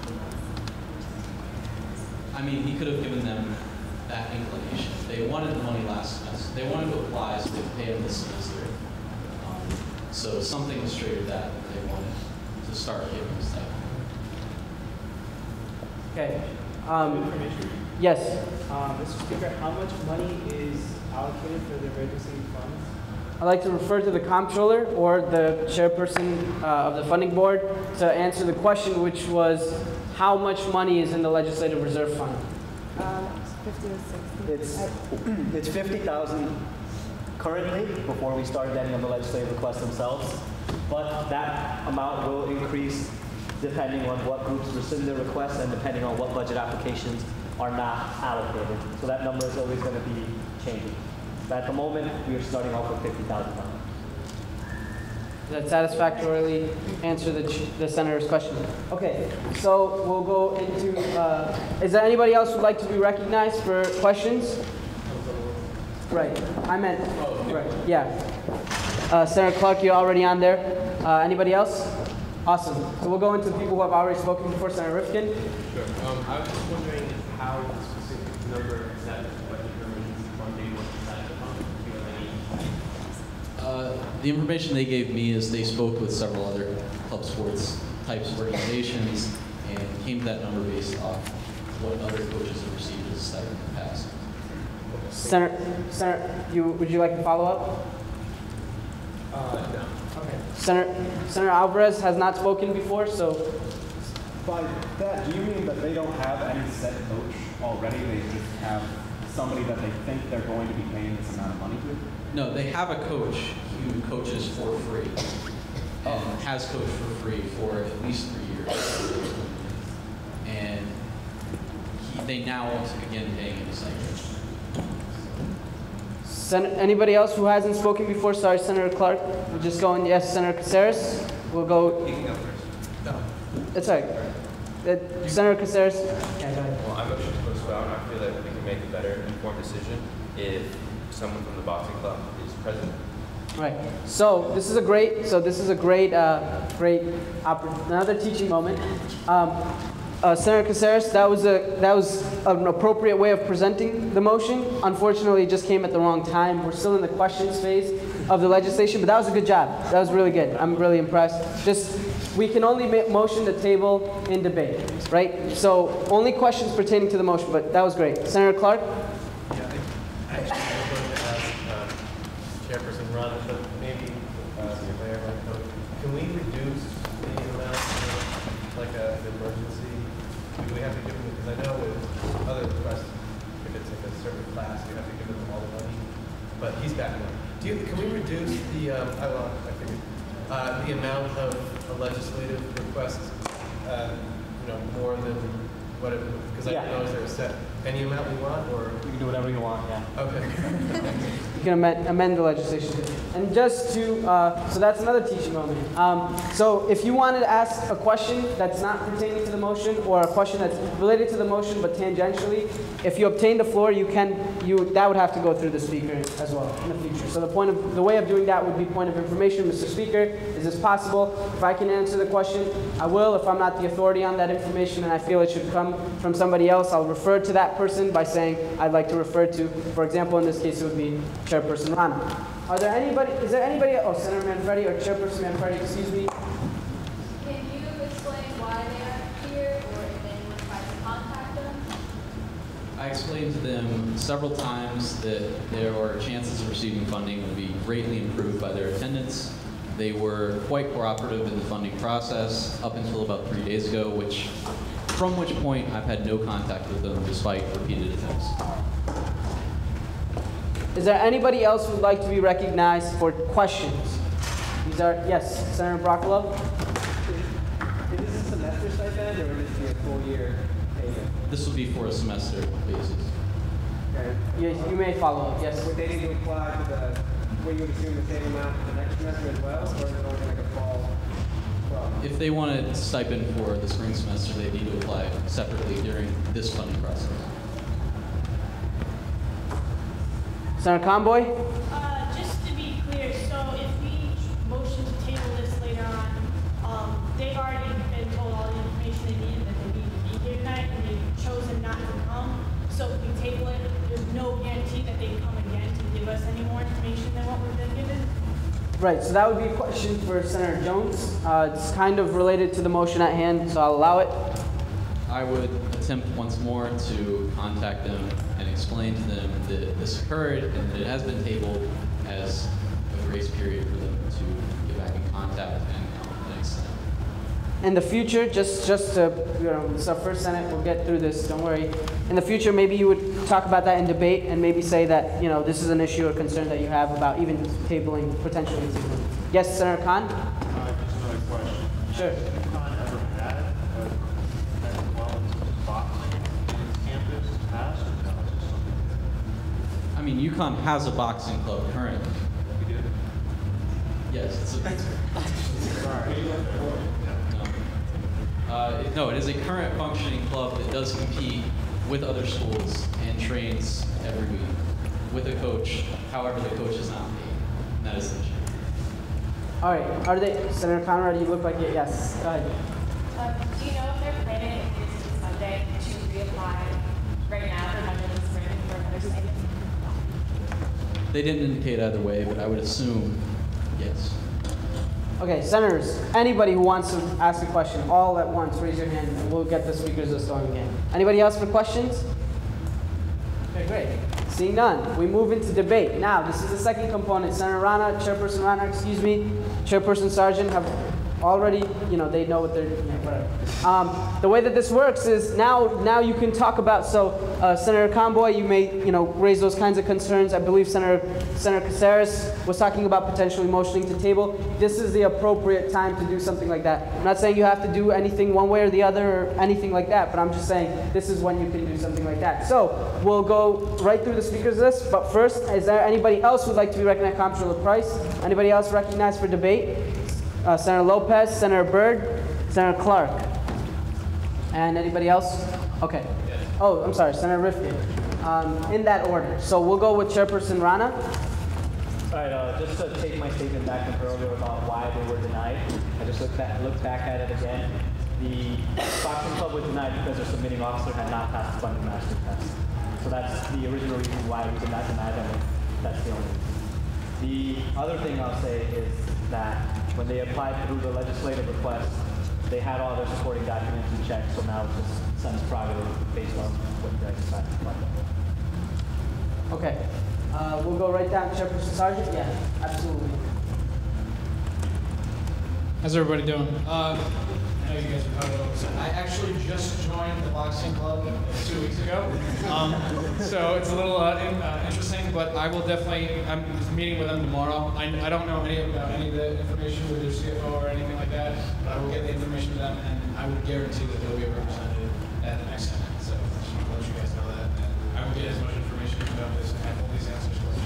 he wants to I mean, he could have given them that inclination. They wanted the money last semester. They wanted to apply, so they could pay him this semester. So something was triggered that they wanted to start giving him stipend. Okay. Yes. Mr. Speaker, how much money is allocated for the emergency funds? I'd like to refer to the comptroller or the chairperson of the funding board to answer the question, which was how much money is in the legislative reserve fund? 50 or 60. It's 50,000 currently before we started any of the legislative requests themselves, but that amount will increase depending on what groups rescind their requests and depending on what budget applications are not allocated. So that number is always going to be changing. But at the moment, we are starting off with $50,000. Does that satisfactorily answer the senator's question? Okay, so we'll go into, is there anybody else who'd like to be recognized for questions? Right, I meant, right, yeah. Senator Clark, you're already on there. Anybody else? Awesome. So we'll go into people who have already spoken before. Senator Rifkin. Sure. I was just wondering how the specific number that budget emergency funding was decided upon. Do you have any? The information they gave me is they spoke with several other club sports types of organizations and came to that number based off what other coaches have received as a stipend in the past. Senator, would you like to follow up? No. Okay. Senator Alvarez has not spoken before, so. By that, do you mean that they don't have any set coach already? They just have somebody that they think they're going to be paying this amount of money to? No, they have a coach who coaches for free and has coached for free for at least 3 years. And they now want to begin paying him a stipend. Anybody else who hasn't spoken before? Sorry, Senator Clark. We're just going, yes, Senator Caceres. We'll go. You can go first. No. It's all right. Senator Caceres. Yeah, go ahead. Well, I'm not supposed to, and I feel that we can make a better informed decision if someone from the boxing club is present. Right. So this is a great. Another teaching moment. Senator Caceres, that was an appropriate way of presenting the motion. Unfortunately, it just came at the wrong time. We're still in the questions phase of the legislation, but that was a good job. That was really good. I'm really impressed. We can only motion the table in debate, right? So only questions pertaining to the motion, but that was great. Senator Clark? Yeah, I actually was going to ask Chairperson Ron, but maybe the mayor might know. Can we reduce the amount of like an emergency? Do we have to give them, because I know with other requests, if it's like a certain class, you have to give them all the money. But he's back now. Can we reduce the, the amount of a legislative request, more than what it, because I don't know, is there a set, any amount we want, or? You can do whatever you want, yeah. Okay. You can amend the legislation. And just to, so that's another teaching moment. So if you wanted to ask a question that's not pertaining to the motion, or a question that's related to the motion but tangentially, if you obtain the floor, that would have to go through the speaker as well in the future. So the way of doing that would be point of information. Mr. Speaker, is this possible? If I can answer the question, I will. If I'm not the authority on that information and I feel it should come from somebody else, I'll refer to that person by saying I'd like to refer to, for example, in this case, it would be Chairperson Rana. Is there anybody, Senator Manfredi or Chairperson Manfredi, excuse me. Can you explain why they aren't here, or if anyone tried to contact them? I explained to them several times that their chances of receiving funding would be greatly improved by their attendance. They were quite cooperative in the funding process up until about 3 days ago, from which point I've had no contact with them despite repeated attempts. Is there anybody else who would like to be recognized for questions? Yes, Senator Broccolove. Is this a semester stipend, or would this be a full year payment? This will be for a semester basis. Okay. Yes, you may follow up, yes. Would they need to apply to what you would assume the same amount for the next semester as well, or is it only like a fall? If they wanted a stipend for the spring semester, they need to apply separately during this funding process. Senator Conboy? Just to be clear, so if we motion to table this later on, they've already been told all the information they need that they need to be here tonight, and they've chosen not to come. So if we table it, there's no guarantee that they come again to give us any more information than what we've been given. Right, so that would be a question for Senator Jones. It's kind of related to the motion at hand, so I'll allow it. I would attempt once more to contact them and explain to them that this occurred and that it has been tabled as a in the future, just to, it's our first Senate, we'll get through this, don't worry. In the future, maybe you would talk about that in debate and maybe say that, this is an issue or concern that you have about even tabling, potentially tabling. Yes, Senator Khan? Just another question. Sure. Has UConn ever had as well as boxing on its campus past, or no, it's just something? I mean, UConn has a boxing club currently. We do? Yes, it's Sorry. No, it is a current functioning club that does compete with other schools and trains every week with a coach. However, the coach is not paid. And that is the issue. All right, are they, Senator Conrad, you look like it, yes, go ahead. Do you know if they're planning this Sunday to reapply right now for Monday and spring for another stipend? They didn't indicate either way, but I would assume yes. Okay, senators, anybody who wants to ask a question all at once, raise your hand and we'll get the speakers list going again. Anybody else for questions? Okay, great. Seeing none, we move into debate. Now, this is the second component. Senator Rana, Chairperson Rana, Chairperson Sargent have already, they know what they're, whatever. The way that this works is now you can talk about, Senator Comboy, you may, raise those kinds of concerns. I believe Senator Caceres was talking about potentially motioning to table. This is the appropriate time to do something like that. I'm not saying you have to do anything one way or the other or anything like that, but I'm just saying this is when you can do something like that. So we'll go right through the speakers list, but first, is there anybody else who would like to be recognized, Comptroller Price? Anybody else recognized for debate? Senator Lopez, Senator Byrd, Senator Clark. And anybody else? Okay. Oh, I'm sorry, Senator Rifkin. In that order. So we'll go with Chairperson Rana. All right, just to take my statement back from earlier about why they were denied, I just looked back at it again. The boxing club was denied because their submitting officer had not passed the funding master test. So that's the original reason why we did not deny them. That's the only reason. The other thing I'll say is that when they applied through the legislative request, they had all their supporting documents in check, so now it's just sends prerogative based on what you guys decide to fund. Okay. We'll go right down. Chairperson Sargent? Yeah, absolutely. How's everybody doing? I know you guys are probably all upset. I actually just joined the boxing club 2 weeks ago. So it's a little interesting, but I will definitely, I'm meeting with them tomorrow. I don't know about any of the information with their CFO or anything like that, but I will get the information to them, and I would guarantee that they'll be a representative at the next Senate. So I just want to let you guys know that. And I will get as much information about this and have all these answers for you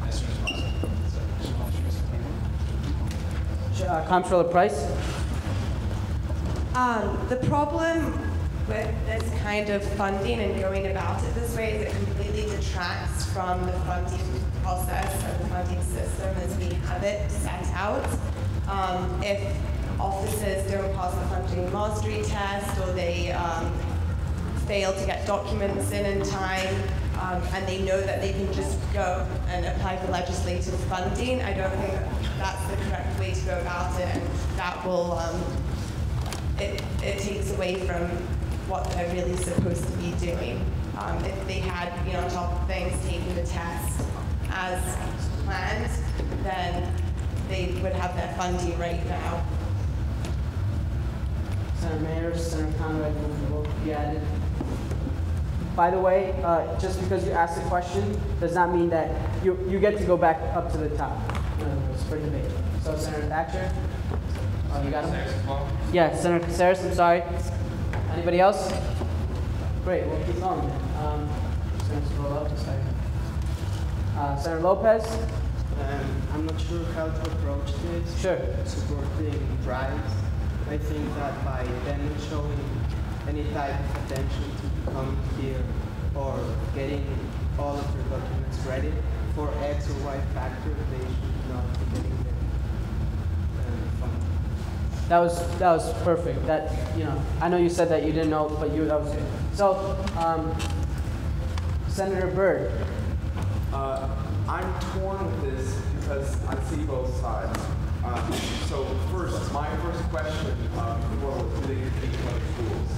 as soon as possible. So I just want to let you guys know. Comptroller Price? The problem with this kind of funding and going about it this way is it completely detracts from the funding process or the funding system as we have it set out. If officers don't pass the funding mastery test or they fail to get documents in time, and they know that they can just go and apply for legislative funding, I don't think that's the correct way to go about it, and that will it takes away from what they're really supposed to be doing. If they had, on top of things, taken the test as planned, then they would have their funding right now. Senator Mayer, Senator Conrad will be added. By the way, just because you asked a question does not mean that you get to go back up to the top. It's for debate. So Senator Thatcher, you got him? Yeah, Senator Caceres, I'm sorry. Anybody else? Great, we'll keep going. Just going to scroll up a second. Senator Lopez? I'm not sure how to approach this. Sure. Supporting drives. I think that by them showing any type of attention to come here or getting all of their documents ready for X or Y factor, they should not be getting their funding. That was perfect. That I know you said that you didn't know, but that was good. So, Senator Byrd. I'm torn with this because I see both sides. So first, my first question was, do they compete with other schools?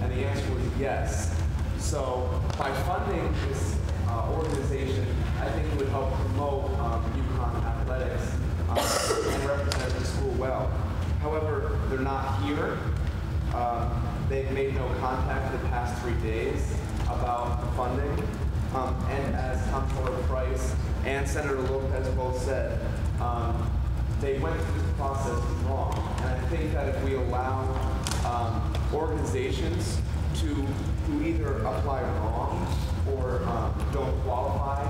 And the answer was yes. So by funding this organization, I think it would help promote UConn athletics and represent the school well. However, they're not they've made no contact for the past 3 days about the funding. And as Comptroller Price and Senator Lopez both said, they went through this process wrong. And I think that if we allow organizations who either apply wrong or don't qualify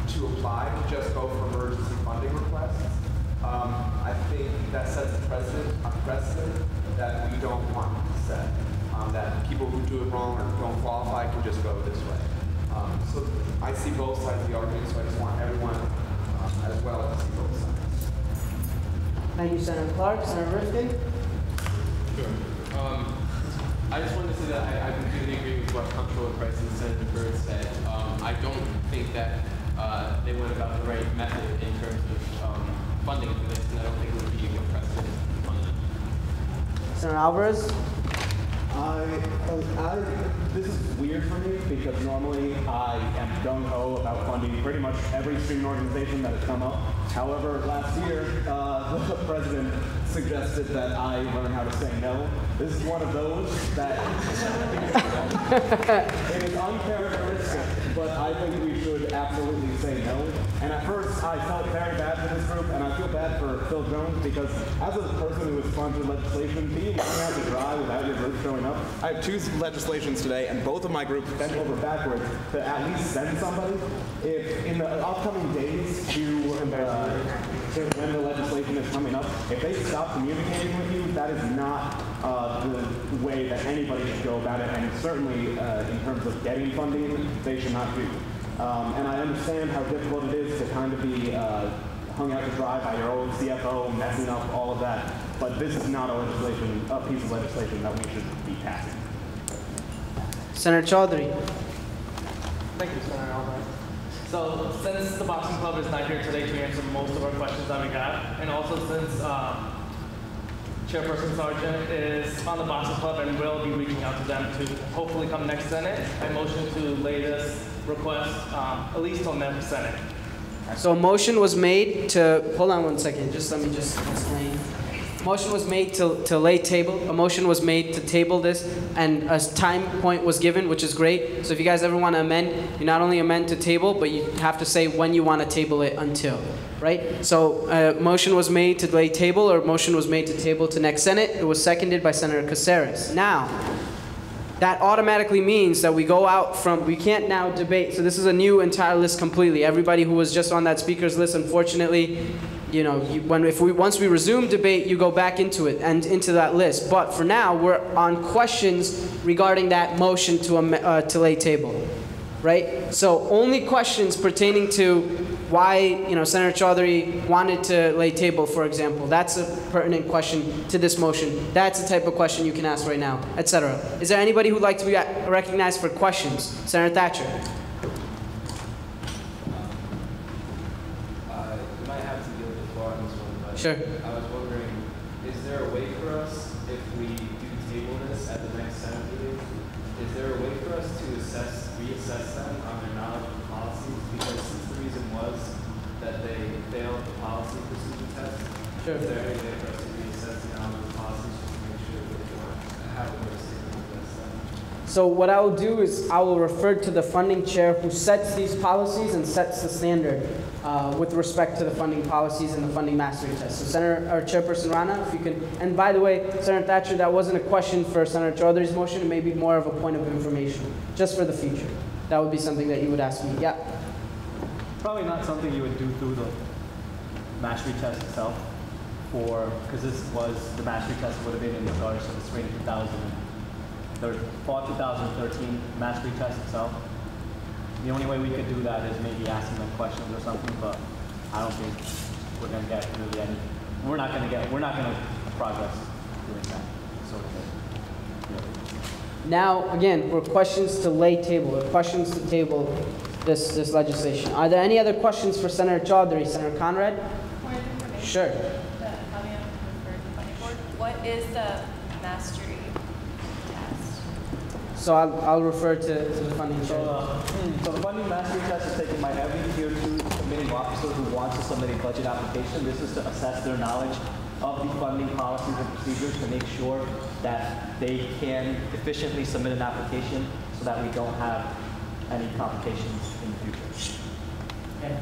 to apply to just go for emergency funding requests, I think that sets a precedent that we don't want to set. That people who do it wrong or don't qualify can just go this way. So I see both sides of the argument, so I just want everyone as well to see both sides. Thank you, Senator Clark. Senator Rifkin? Sure. I just wanted to say that I completely agree with what Comptroller Price and Senator Byrd said. I don't think that they went about the right method in terms of funding for this, and I don't think it would be a good precedent on that. Senator Alvarez? This is weird for me because normally I am gung-ho about funding pretty much every student organization that has come up. However, last year, the president suggested that I learn how to say no. This is one of those that it is uncharacteristic, but I think we should absolutely say no. And at first, I felt very bad for this group, and I feel bad for Phil Jones because as a person who has sponsored legislation, being out to dry without your group showing up, I have 2 legislations today, and both of my groups bent over backwards to at least send somebody. If in the upcoming days to when the legislation is coming up, if they stop communicating with you, that is not the way that anybody should go about it, and certainly in terms of getting funding, they should not do. And I understand how difficult it is to kind of be hung out to dry by your old CFO, messing up all of that, but this is not a piece of legislation that we should be passing. Senator Chaudhary? Thank you, Senator Albright. So since the boxing club is not here today to answer most of our questions that we got, and also since Chairperson Sargent is on the boxing club and will be reaching out to them to hopefully come next Senate, I motion to lay this request at least till next Senate. So a motion was made to, hold on one second, let me explain. Motion was made to lay table. A motion was made to table this, and a time point was given, which is great. So if you guys ever want to amend, you not only amend to table, but you have to say when you want to table it until, right? So a motion was made to lay table, or motion was made to table to next Senate. It was seconded by Senator Caceres. Now, that automatically means that we go out from, we can't now debate. So this is a new entire list completely. Everybody who was just on that speaker's list, unfortunately, you know, once we resume debate, you go back into it and into that list. But for now, we're on questions regarding that motion to lay table, right? So only questions pertaining to why, you know, Senator Chaudhary wanted to lay table, for example. That's a pertinent question to this motion. That's the type of question you can ask right now, etc. Is there anybody who'd like to be recognized for questions? Senator Thatcher. Sure. I was wondering, is there a way for us, if we do table this at the next Senate meeting, is there a way for us to reassess them on their knowledge of policies? Because since the reason was that they failed the policy procedure test, sure. Is there any way for us to reassess the knowledge of policies just to make sure that they have a way to stick with this? So what I will do is I will refer to the funding chair who sets these policies and sets the standard with respect to the funding policies and the funding mastery test. So Senator or Chairperson Rana, if you can, and by the way, Senator Thatcher, that wasn't a question for Senator Chaudhary's motion. It may be more of a point of information, just for the future. That would be something that you would ask me. Yeah. Probably not something you would do through the mastery test itself, because the mastery test would have been in regards to the spring fall 2013 mastery test itself. The only way we could do that is maybe asking them questions or something, but I don't think we're going to get really any. We're not going to progress doing that sort of thing. Really. Now, again, for questions to lay table, or questions to table this legislation. Are there any other questions for Senator Chaudhary? Senator Conrad? Sure. What is the mastery test? So I'll refer to the funding chair. So the funding mastery test is taken by every Tier 2 committing officer who wants to submit a budget application. This is to assess their knowledge of the funding policies and procedures to make sure that they can efficiently submit an application so that we don't have any complications in the future. Okay.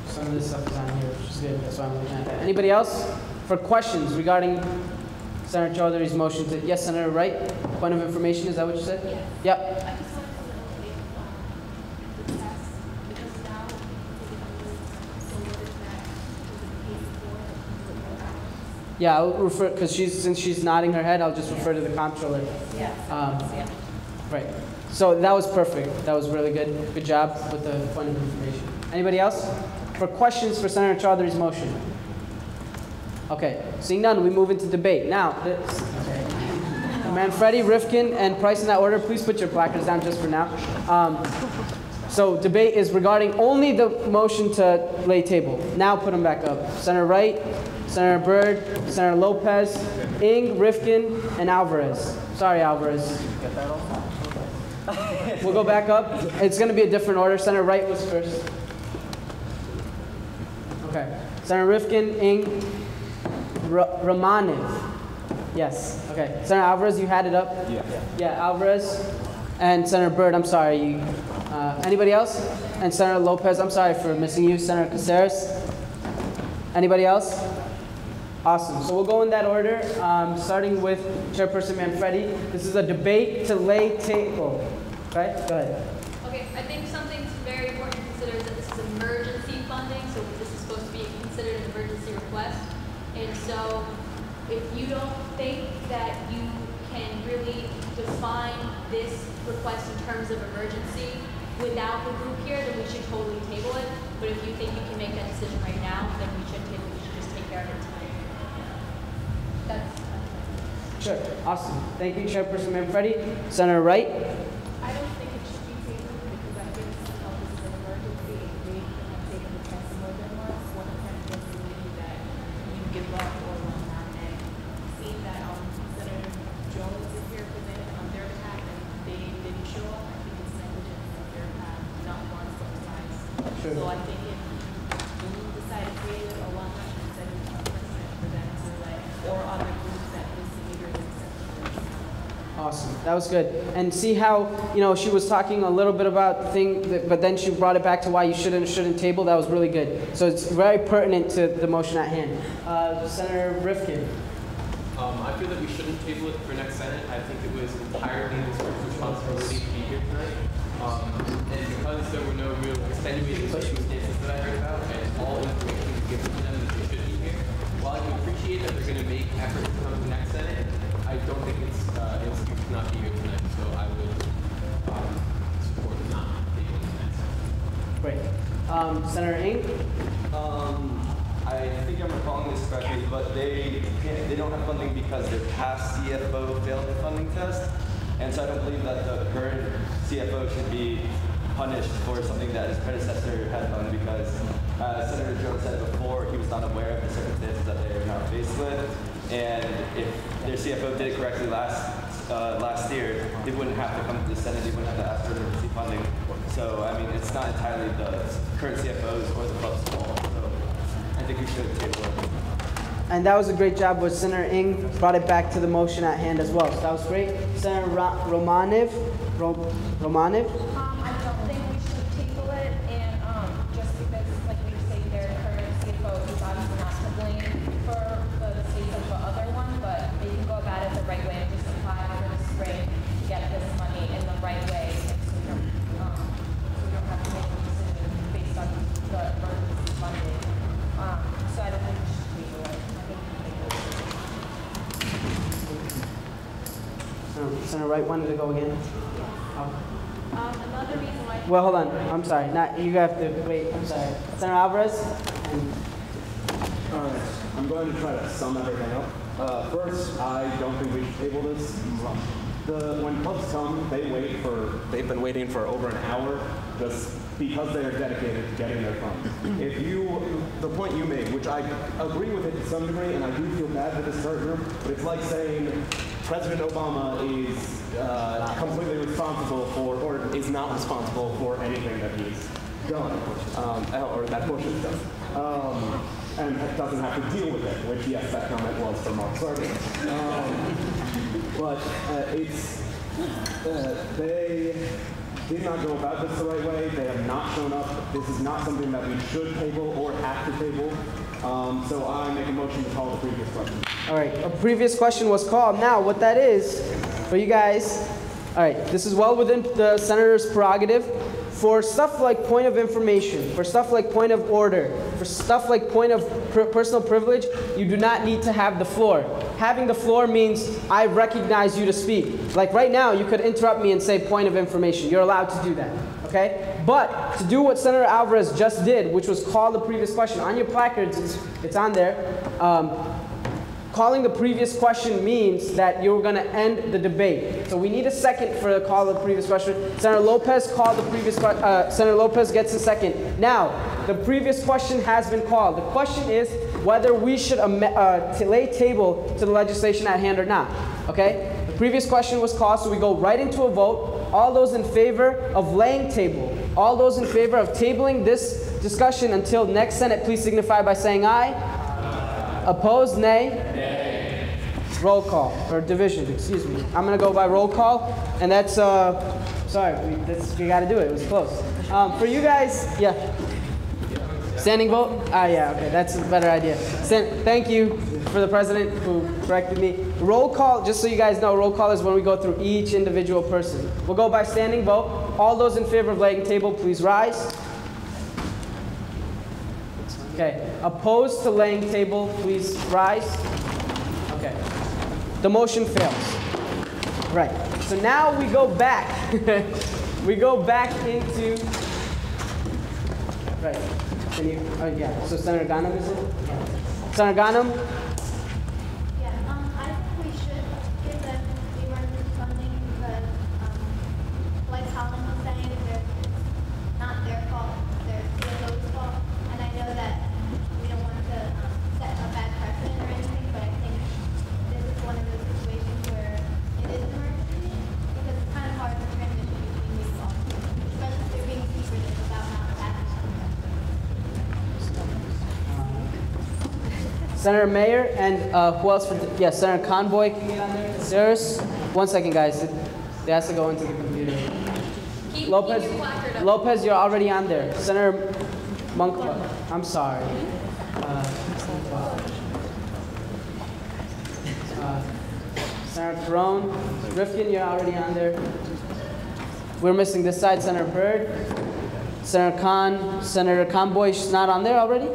Some of this stuff is on here, which is good. That's why I'm looking at that. Anybody else for questions regarding Senator Chaudhary's motion to, yes, Senator Wright, point of information, is that what you said? Yes. Yep. I just wanted to know if the test, because now so what is that? Is it paid for? Yeah, I'll refer, because since she's nodding her head, I'll just refer to the comptroller. Yeah. Right. So that was perfect. That was really good. Good job with the point of information. Anybody else? For questions for Senator Chaudhary's motion? Okay. Seeing none, we move into debate. Now, Manfredi, Rifkin, and Price in that order. Please put your placards down just for now. So debate is regarding only the motion to lay table. Now put them back up. Senator Wright, Senator Byrd, Senator Lopez, Ng, Rifkin, and Alvarez. Sorry, Alvarez. We'll go back up. It's going to be a different order. Senator Wright was first. Okay. Senator Rifkin, Ng, Romanev. Yes. Okay. Senator Alvarez, you had it up? Yeah. Yeah, Alvarez. And Senator Byrd, I'm sorry. Anybody else? And Senator Lopez, I'm sorry for missing you. Senator Caceres. Anybody else? Awesome. So we'll go in that order, starting with Chairperson Manfredi. This is a debate to lay table. Okay? Go ahead. Okay, I think something very important to consider is that this is emergency funding, so this is supposed to be considered an emergency request. And so if you don't think that you can really define this request in terms of emergency without the group here, then we should totally table it. But if you think you can make that decision right now, then we should table it. We should just take care of it tonight. Sure. Awesome. Thank you, Chairperson Manfredi. Senator Wright. I don't think it should be tabled because I think this is an emergency. We have taken the test more than once. One attempt was to believe that you give up or whatnot. And seeing that Senator Jones is here presenting on their behalf and they didn't show up, I think it's negligence on their behalf, not once but twice. Sure. So I think if you decide to table it or whatnot, then it's a precedent for them to or other groups that this behavior is acceptable. Awesome. That was good. And see how, she was talking a little bit about the thing, but then she brought it back to why you shouldn't table. That was really good. So it's very pertinent to the motion at hand. Senator Rifkin. I feel that we shouldn't table it for next Senate. I think it was entirely this group's responsibility to be here tonight. And because there were no real extenuating circumstances that I heard about, and all information was given to them that they should be here, while I can appreciate that they're going to make efforts to come to next Senate, I don't think it's an excuse to not be here tonight. So I would support not tabling tonight. Great. Senator Ng. I think I'm recalling this correctly, but they don't have funding because their past CFO failed the funding test, and so I don't believe that the current CFO should be punished for something that his predecessor had done because Senator Jones said before he was not aware of the circumstances that they are now faced with, and if their CFO did it correctly last year, they wouldn't have to come to the Senate, they wouldn't have to ask for emergency funding. So I mean, it's not entirely the current CFOs or the club's fault. So I think we should table it. And that was a great job where Senator Ng brought it back to the motion at hand as well. So that was great. Senator Romanev. Romanev. I don't think we should table it, and just because, like we say, their current CFO is obviously not to blame for the state of the other one, but they can go about it the right way and just apply for the spring to get this money in the right way, so we don't have to make a decision based on the emergency funding. So I don't think we should table it. I think we can table it. Senator Wright wanted to go again. Another reason why. Well, hold on. I'm sorry. Not you have to wait. I'm sorry. Senator Alvarez. All right. I'm going to try to sum everything up. First, I don't think we should table this. When clubs come, they've been waiting for over an hour just because they are dedicated to getting their funds. The point you made, which I agree with it to some degree, and I do feel bad for this third group, but it's like saying President Obama is completely responsible for, or is not responsible for anything that he's done, or that Bush has done. and doesn't have to deal with it, which, yes, that comment was from Mark Sargent. But they did not go about this the right way. They have not shown up. This is not something that we should table or have to table. So I make a motion to call the previous question. All right, a previous question was called. Now, what that is, for you guys, all right, this is well within the senator's prerogative. For stuff like point of information, for stuff like point of order, for stuff like point of personal privilege, you do not need to have the floor. Having the floor means I recognize you to speak. Like right now, you could interrupt me and say point of information. You're allowed to do that, okay? But to do what Senator Alvarez just did, which was call the previous question, on your placards, it's on there. Calling the previous question means that you're going to end the debate. So we need a second for the call of the previous question. Senator Lopez called the previous question. Senator Lopez gets a second. Now, the previous question has been called. The question is whether we should lay table to the legislation at hand or not. Okay? The previous question was called, so we go right into a vote. All those in favor of laying table. All those in favor of tabling this discussion until next Senate, please signify by saying aye. Opposed, nay? Nay. Roll call, or division, excuse me. I'm going to go by roll call, and that's, sorry, we got to do it. It was close. For you guys, yeah. Standing vote? Yeah, okay, that's a better idea. Thank you for the president who corrected me. Roll call, just so you guys know, roll call is when we go through each individual person. We'll go by standing vote. All those in favor of laying table, please rise. Okay, opposed to laying table, please rise. Okay, the motion fails. Right, so now we go back. We go back into, right, can you, yeah, so Senator Ghanem is it? Senator Ghanem? Yeah, I think we should give them the emergency funding because, like Colin was saying, it's not their fault, it's their CFO's fault. And I know that we don't want to set a bad precedent or anything, but I think this is one of those situations where it is an emergency because it's kind of hard to transition between these laws, especially if they're being secretive about not passing something. Senator Mayer and who else? Yeah, Senator Conboy can get on there. There's 1 second, guys. They have to go into the computer. Lopez, you're already on there. Senator Moncla, I'm sorry. Senator Carone, Rifkin, you're already on there. We're missing this side. Senator Byrd, Senator Khan, Senator Conboy, she's not on there already?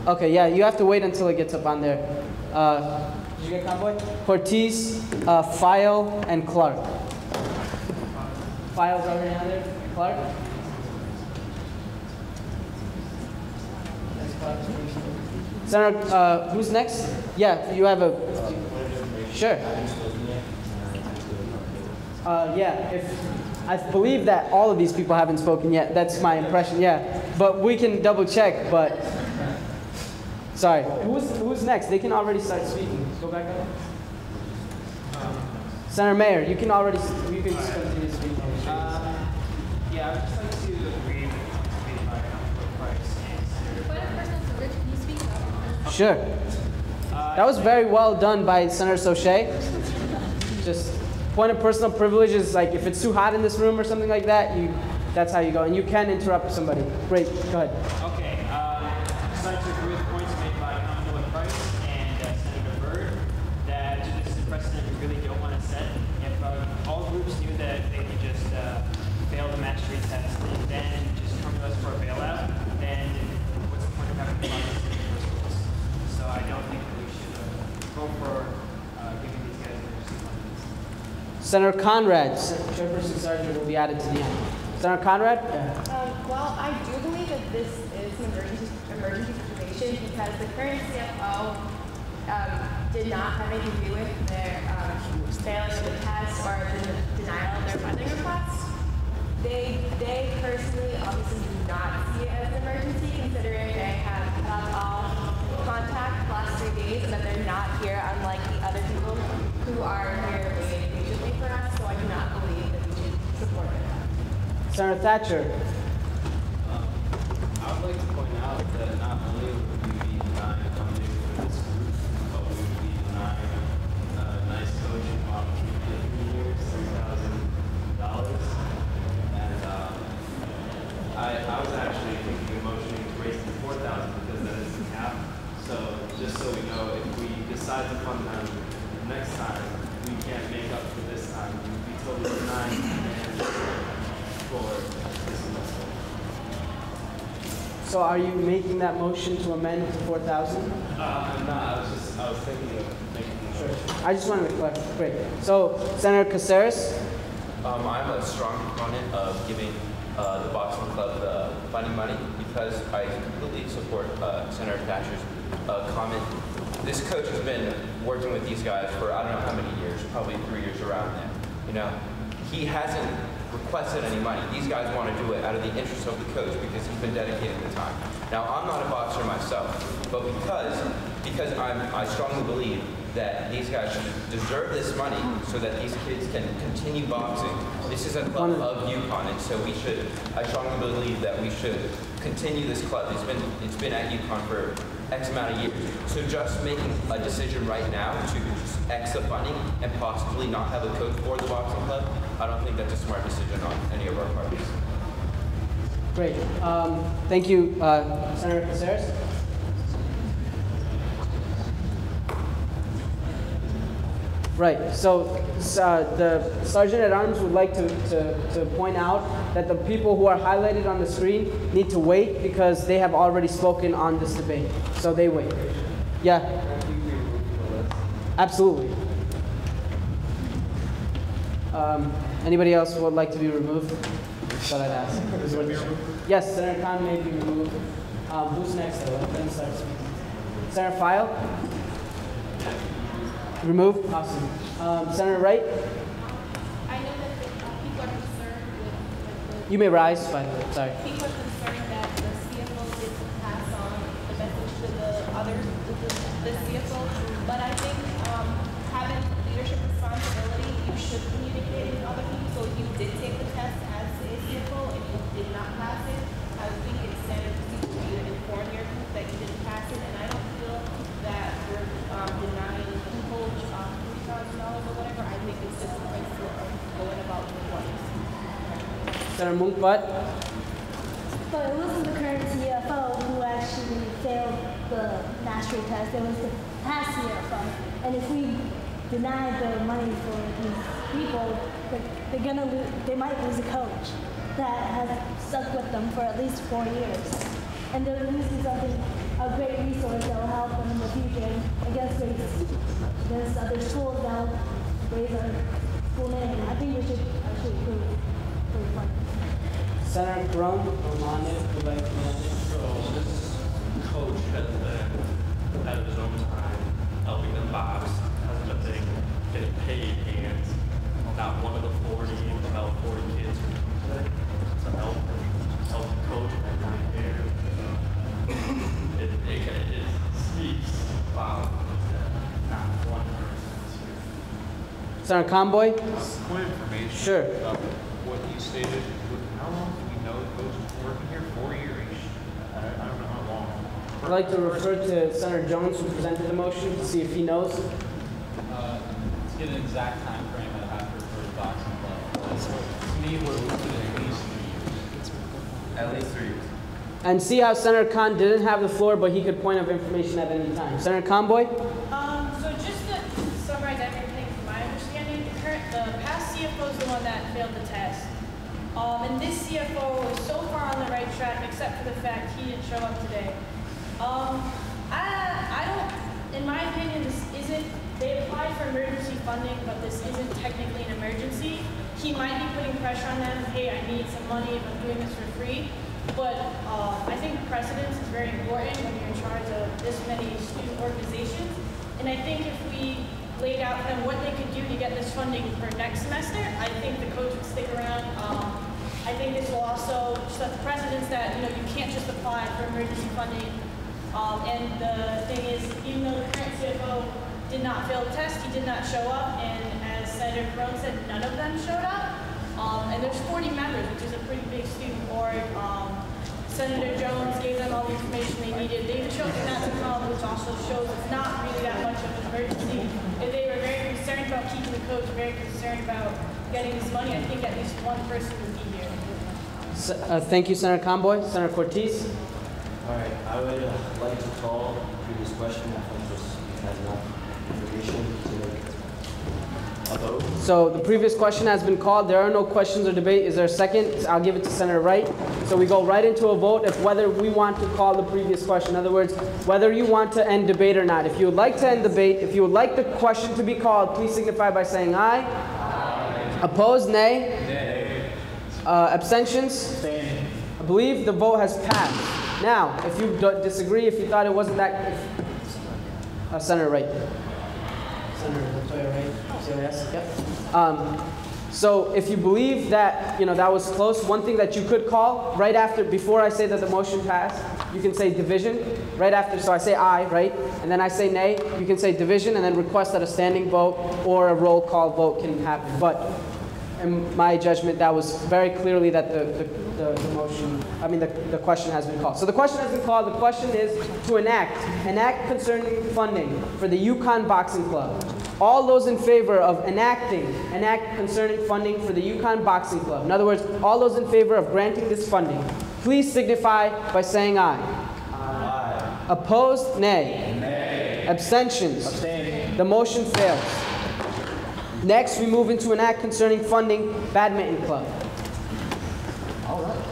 Okay, yeah, you have to wait until it gets up on there. Did you get Conboy? Ortiz, File, and Clark. File's already on there. Clark? Senator, who's next? Yeah, you have a, sure. Yeah, I believe that all of these people haven't spoken yet. That's my impression, yeah. But we can double check, but, sorry. Who's next? They can already start speaking. Go back up. Senator Mayer, you can just continue speaking. Yeah, I would just like to agree with my Price and Senator. Point of personal privilege, can you speak up? Sure. That was very well done by Senator Sauché. Just point of personal privilege is like if it's too hot in this room or something like that, that's how you go. And you can interrupt somebody. Great, go ahead. Okay, I'd like to agree with points made by Councilman Price and Senator Byrd that this is a precedent we really don't want to set. If all groups knew that they could just fail the match rate test and then just come to us for a bailout, then what's the point of having the process in the first place? So I don't think that we should go for giving these guys emergency funding. Senator Conrad, Chairperson Sargent will be added to the end. Senator Conrad? Well, I do believe that this is an emergency situation because the current CFO did not have anything to do with their failing of the test or the denial of their funding request. They personally obviously do not see it as an emergency considering they have cut off all contact the last 3 days and that they're not here unlike the other people who are here waiting patiently for us, so I do not believe that we should support it. Senator Thatcher. I would like to point out that not only would we be decide to fund them next time, we can't make up for this time. We totally denied and for this semester. So are you making that motion to amend to 4,000? I'm not. I was thinking of making a motion. I just wanted to clarify. Great. So Senator Caceres? I'm a strong proponent of giving the boxing club the funding money because I completely support Senator Thatcher's comment. This coach has been working with these guys for I don't know how many years, probably 3 years around there. You know, he hasn't requested any money. These guys want to do it out of the interest of the coach because he's been dedicating the time. Now, I'm not a boxer myself, but because I strongly believe that these guys deserve this money so that these kids can continue boxing. This is a club of UConn, and so I strongly believe that we should continue this club. It's been at UConn for X amount of years. So just making a decision right now to X the funding and possibly not have a coach for the boxing club, I don't think that's a smart decision on any of our parties. Great. Thank you, Senator Caceres. Right, so the Sergeant at Arms would like to point out that the people who are highlighted on the screen need to wait because they have already spoken on this debate. So they wait. Yeah? Absolutely. Anybody else who would like to be removed? Thought I'd ask. Yes, Senator Khan may be removed. Who's next though? Then start. Senator File? Removed? Awesome. Senator Wright? I know that people are concerned with You may rise, but sorry. People are concerned that the CFO didn't pass on the message to the others, the CFO, but I think having leadership responsibility, you should communicate with other people. So if you did take the test as a CFO and you did not pass it, I think it's standard procedure for you to inform your group that you didn't pass it, and I don't feel that we're denying the coach $3,000 or whatever. I think it's just a principle of going about performance. Senator Munkbat? But it wasn't the current CFO who actually failed the mastery test. It was the past CFO. And if we deny the money for these people, they're gonna lose. They might lose a coach that has stuck with them for at least 4 years, and they're losing something, a great resource that will help them in the future against other schools that will raise our school name. I think we should actually prove for the fun. Senator Crone or Manu would like to So this coach has been out of his own time helping them box, hasn't been getting paid, and not one of the 40, about 40 kids to help coach and prepare. It speaks about not one person. Senator Conboy? Point of information. Sure. What you stated. How long do we know the coach is working here? 4 years. I don't know how long. I'd like to refer to Senator Jones, who presented the motion, to see if he knows. To get an exact time frame, I'd have to refer to boxing club. To me, we're looking at least 3 years. At least 3 years. And see how Senator Khan didn't have the floor, but he could point of information at any time. Senator Conboy? So just to summarize everything from my understanding, the past CFO is the one that failed the test. And this CFO is so far on the right track, except for the fact he didn't show up today. I don't, in my opinion, this isn't, they applied for emergency funding, but this isn't technically an emergency. He might be putting pressure on them, hey, I need some money if I'm doing this for free. But I think precedence is very important when you're in charge of this many student organizations. And I think if we laid out for them what they could do to get this funding for next semester, I think the coach would stick around. I think this will also set the precedence that you can't just apply for emergency funding. And the thing is, even though the current CFO did not fail the test, he did not show up. And as Senator Crone said, none of them showed up. And there's 40 members, which is a pretty big student board. Senator Jones gave them all the information they needed. They chose not to come, which also shows it's not really that much of an emergency. If they were very concerned about keeping the coach, very concerned about getting this money, I think at least one person would be here. Thank you, Senator Conboy. Senator Cortez? All right, I would like to call through this question. I think this has not So the previous question has been called. There are no questions or debate. Is there a second? I'll give it to Senator Wright. So we go right into a vote of whether we want to call the previous question. In other words, whether you want to end debate or not. If you would like to end debate, if you would like the question to be called, please signify by saying aye. Aye. Opposed? Nay. Nay. Abstentions? I believe the vote has passed. Now, if you disagree, if you thought it wasn't that, Senator Wright. Senator Wright. Yes. Yep. So if you believe that that was close, one thing that you could call right after, before I say that the motion passed, you can say division right after. So I say aye, right, and then I say nay. You can say division and then request that a standing vote or a roll call vote can happen. But in my judgment, that was very clearly that the motion, the question has been called. So the question has been called. The question is to enact concerning funding for the Yukon Boxing Club. All those in favor of enact concerning funding for the Yukon Boxing Club. In other words, all those in favor of granting this funding, please signify by saying aye. Aye. Opposed? Nay. Nay. Abstentions? Abstain. The motion fails. Next, we move into an act concerning funding Badminton Club. All right.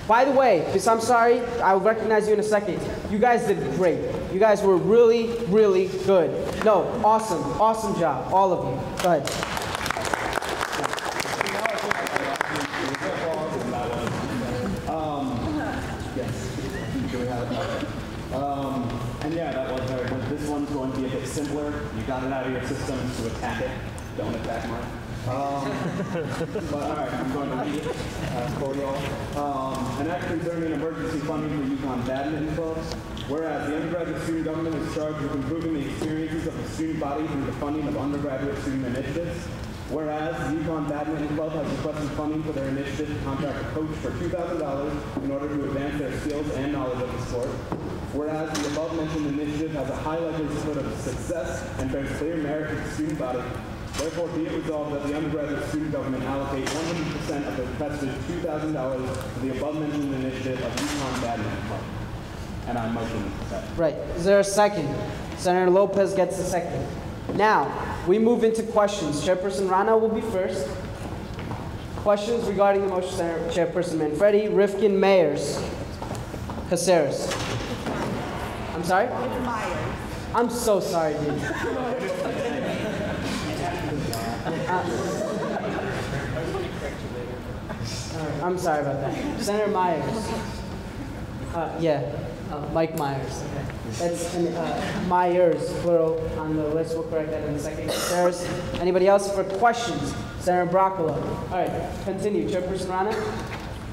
By the way, because I'm sorry, I'll recognize you in a second. You guys did great. You guys were really, really good. No, awesome. Awesome job, all of you. Go ahead. And yeah, that was very good. This one's going to be a bit simpler. You got it out of your system to attack it. Don't attack mine. But all right, I'm going to read it for y'all. An act concerning emergency funding for Yukon Badminton Club. Whereas the undergraduate student government is charged with improving the experiences of the student body through the funding of undergraduate student initiatives. Whereas the Yukon Badminton Club has requested funding for their initiative to contract a coach for $2,000 in order to advance their skills and knowledge of the sport. Whereas the above-mentioned initiative has a high likelihood of success and bears clear merit to the student body, therefore be it resolved that the undergraduate student government allocate 100% of the requested $2,000 to the above-mentioned initiative of Yukon Badminton Club. And I motion that. Right. Is there a second? Senator Lopez gets a second. Now, we move into questions. Chairperson Rana will be first. Questions regarding the motion, Senator Chairperson Manfredi, Rifkin, Mayers, Caceres. I'm sorry? Myers. I'm so sorry, dude. I'm sorry about that. Senator Myers. Mike Myers. Okay. That's Myers, plural, on the list. We'll correct that in a second. Caceres. Anybody else for questions? Senator Broccolo. All right, continue. Chairperson Rana.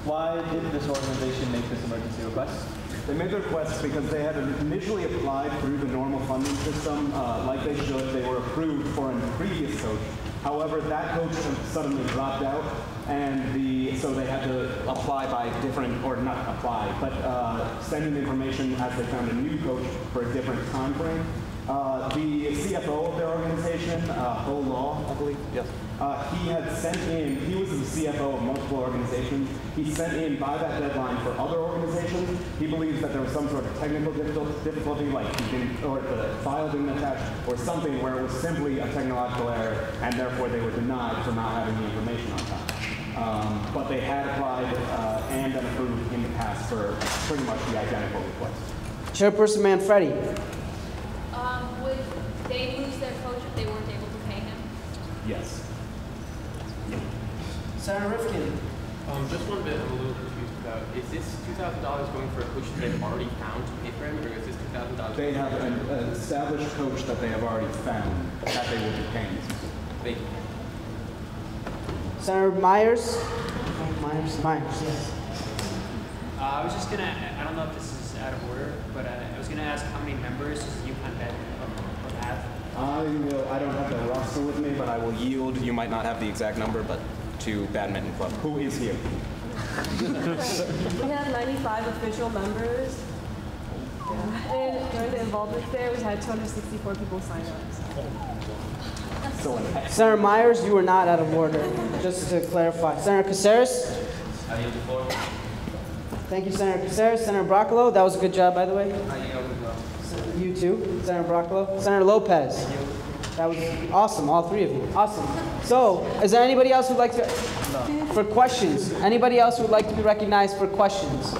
Why did this organization make this emergency request? They made the request because they had initially applied through the normal funding system like they should. They were approved for a previous coach. However, that coach suddenly dropped out, and so they had to apply by different, or not apply, but send in information as they found a new coach for a different time frame. The CFO of their organization, Bo Law, I believe, yes. He had sent in, he was the CFO of multiple organizations. He sent in by that deadline for other organizations. He believes that there was some sort of technical difficulty, like or the file didn't attach, or something where it was simply a technological error, and therefore they were denied for not having the information on time. But they had applied and been approved in the past for pretty much the identical request. Chairperson Manfredi. Would they lose their coach if they weren't able to pay him? Yes. Senator Rifkin. Just one bit I'm a little confused about. Is this $2,000 going for a coach that they've already found to pay for him, or is this $2,000? They have an established coach that they have already found that they will be paying. Thank you. Senator Myers. Myers, yes. I was just gonna, I don't know if this is out of order, but I was gonna ask how many members does the Yukon Badminton Club have? I don't have the roster with me, but I will yield, you might not have the exact number, but to Badminton Club. Who is here? We have 95 official members. Yeah. And during the involvement fair, we had 264 people sign up. Senator Myers, you were not out of order, just to clarify. Senator Caceres? I yield the floor. Thank you, Senator Caceres. Senator Broccolo, that was a good job, by the way. I yield as well. You too, Senator Broccolo. Senator Lopez. That was awesome, all three of you. Awesome. So, is there anybody else who'd like to, for questions? Anybody else who would like to be recognized for questions?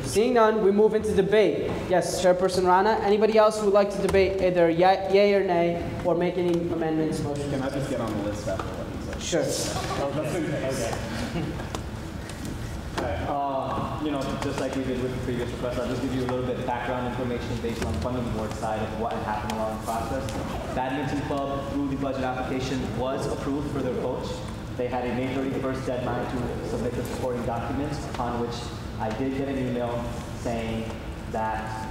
Seeing none, we move into debate. Yes, Chairperson Rana. Anybody else who would like to debate either yay or nay, or make any amendments, motion? Can I just get on the list after what he said? Sure. Okay. You know, just like we did with the previous request, I'll just give you a little bit of background information based on funding board side of what had happened along the process. Badminton Club, through the budget application, was approved for their coach. They had a May 31st deadline to submit the supporting documents, upon which I did get an email saying that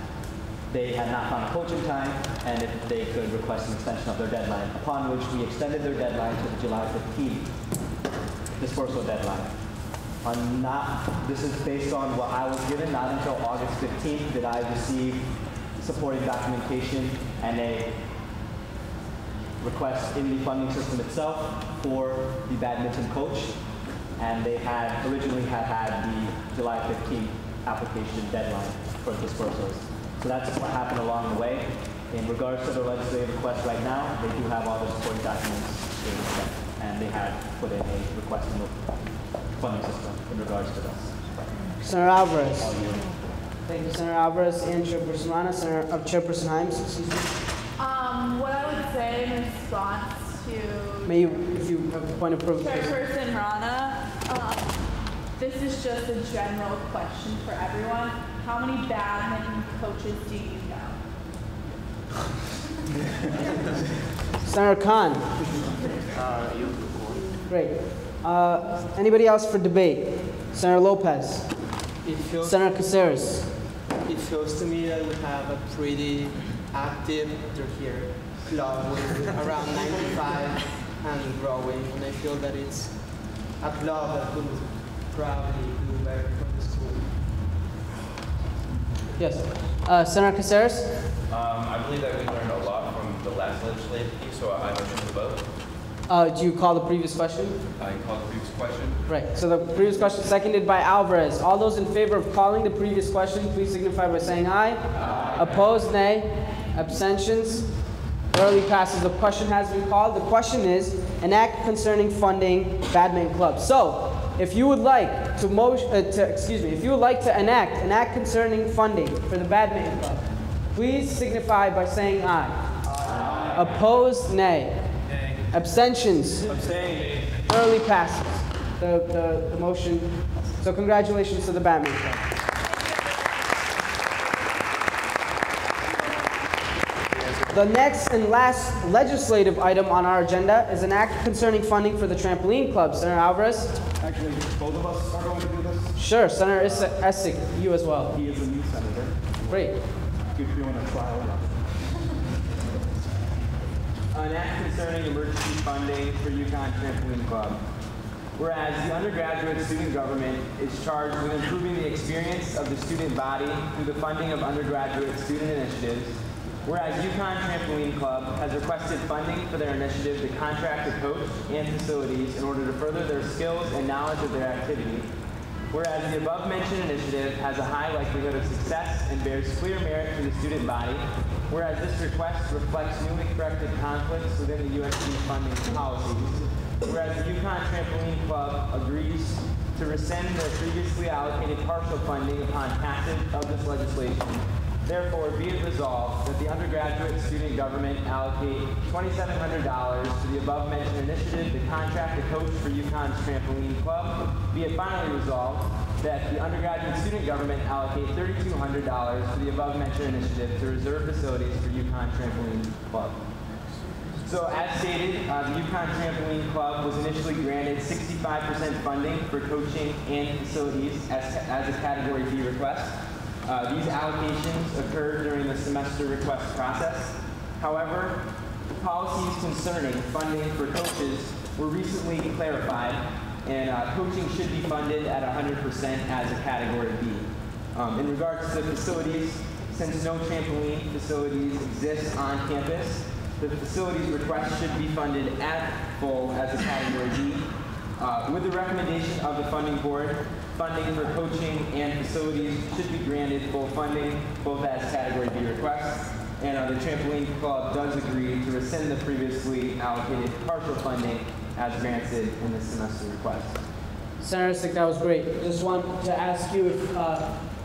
they had not found a coach in time and if they could request an extension of their deadline, upon which we extended their deadline to the July 15th dispersal deadline. This is based on what I was given. Not until August 15th did I receive supporting documentation and a request in the funding system itself for the badminton coach. And they had originally had the July 15th application deadline for dispersals. So that's what happened along the way. In regards to the legislative request right now, they do have all the supporting documents in effect, and they had put in a request in the funding system in regards to this. Senator Alvarez. Thank you, Senator Alvarez and Chairperson Rana. Chairperson Himes, excuse me. What I would say in response to May you, if you have a point of privilege. Chairperson Rana, this is just a general question for everyone. How many badminton coaches do you know? Senator Khan. Great. Anybody else for debate? Senator Lopez. Senator Caceres. It feels to me that we have a pretty active club with around 95 and growing, and I feel that it's a club that could probably do better for the school. Yes. Senator Caceres. I believe that we learned a lot from the last legislative piece, so I motion to vote. Do you call the previous question? I call the previous question. Right. So the previous question seconded by Alvarez. All those in favor of calling the previous question, please signify by saying aye. Aye. Opposed, nay. Abstentions. Early passes. The question has been called. The question is an act concerning funding badminton clubs. So, if you would like to if you would like to enact an act concerning funding for the badminton club, please signify by saying aye. Aye. Opposed, nay. Nay. Abstentions. Abstain. Early passes. The motion. So congratulations to the badminton club. The next and last legislative item on our agenda is an act concerning funding for the trampoline club. Senator Alvarez? Actually, both of us are going to do this? Sure. Senator Essig, you as well. He is a new senator. Great. Good doing a trial run. An act concerning emergency funding for UConn Trampoline Club. Whereas the undergraduate student government is charged with improving the experience of the student body through the funding of undergraduate student initiatives, whereas UConn Trampoline Club has requested funding for their initiative to contract a coach and facilities in order to further their skills and knowledge of their activity, whereas the above-mentioned initiative has a high likelihood of success and bears clear merit to the student body, whereas this request reflects newly corrected conflicts within the USD funding policies, whereas the UConn Trampoline Club agrees to rescind their previously allocated partial funding upon passage of this legislation. Therefore, be it resolved that the undergraduate student government allocate $2,700 to the above-mentioned initiative to contract a coach for UConn's Trampoline Club. Be it finally resolved that the undergraduate student government allocate $3,200 to the above-mentioned initiative to reserve facilities for UConn Trampoline Club. So as stated, the UConn Trampoline Club was initially granted 65% funding for coaching and facilities as a Category B request. These allocations occurred during the semester request process. However, policies concerning funding for coaches were recently clarified, and coaching should be funded at 100% as a Category B. In regards to facilities, since no trampoline facilities exist on campus, the facilities request should be funded at full as a Category B. With the recommendation of the funding board, funding for coaching and facilities should be granted full funding, both as Category B requests. And the trampoline club does agree to rescind the previously allocated partial funding as granted in this semester request. Senator Sick, that was great. Just want to ask you if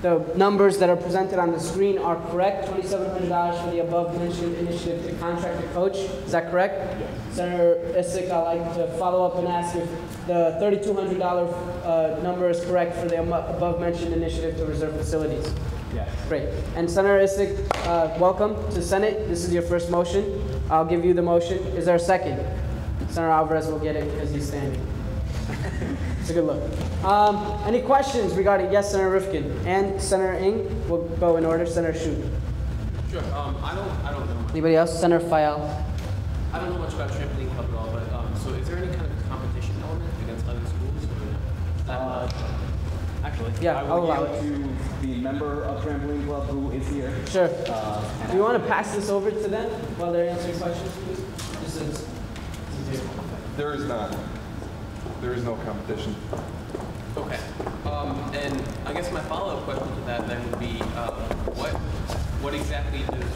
the numbers that are presented on the screen are correct. $2,700 for the above-mentioned initiative to contract a coach. Is that correct? Yes. Senator Isick, I'd like to follow up and ask if the $3,200 number is correct for the above-mentioned initiative to reserve facilities. Yes. Great. And Senator Isick, welcome to Senate. This is your first motion. I'll give you the motion. Is there a second? Senator Alvarez will get it because he's standing. It's a good look. Any questions regarding, yes, Senator Rifkin and Senator Ng? We'll go in order. Senator Shu. Sure. I don't know. Anybody else? Senator Fayal. I don't know much about trampoline club at all, but so is there any kind of competition element against other schools? Actually, yeah, I'll allow it. To the member of trampoline club who is here. Sure. Do you want to pass this over to them while they're answering questions, please? This is there is not. There is no competition. Okay. And I guess my follow-up question to that then would be, what exactly does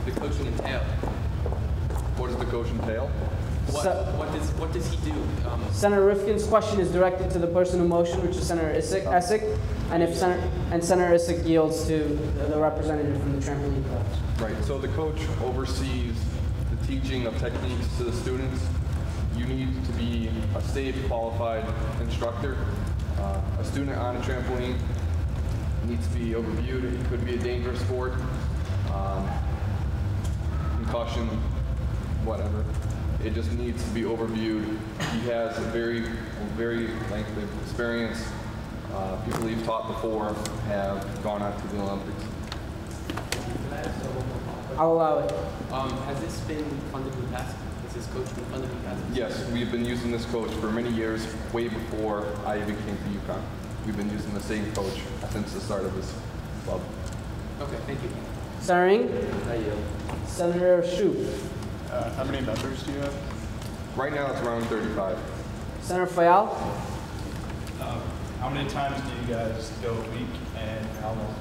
the coaching entail? What does the coach entail? What does he do? Senator Rifkin's question is directed to the person who motioned, which is Senator Isick, and if Senator Isick yields to the representative from the trampoline club. Right. So the coach oversees the teaching of techniques to the students. You need to be a safe, qualified instructor. A student on a trampoline needs to be overviewed. It could be a dangerous sport, concussion, whatever. It just needs to be overviewed. He has a very lengthy experience. People he's taught before have gone on to the Olympics. I'll allow it. Has this been funded in the past? Has this coach been funded in the past? Yes, we've been using this coach for many years, way before I even came to UConn. We've been using the same coach since the start of this club. Okay, thank you. Senator Ng? Senator Shu? How many members do you have? Right now it's around 35. Senator Fayal? How many times do you guys go a week and how long?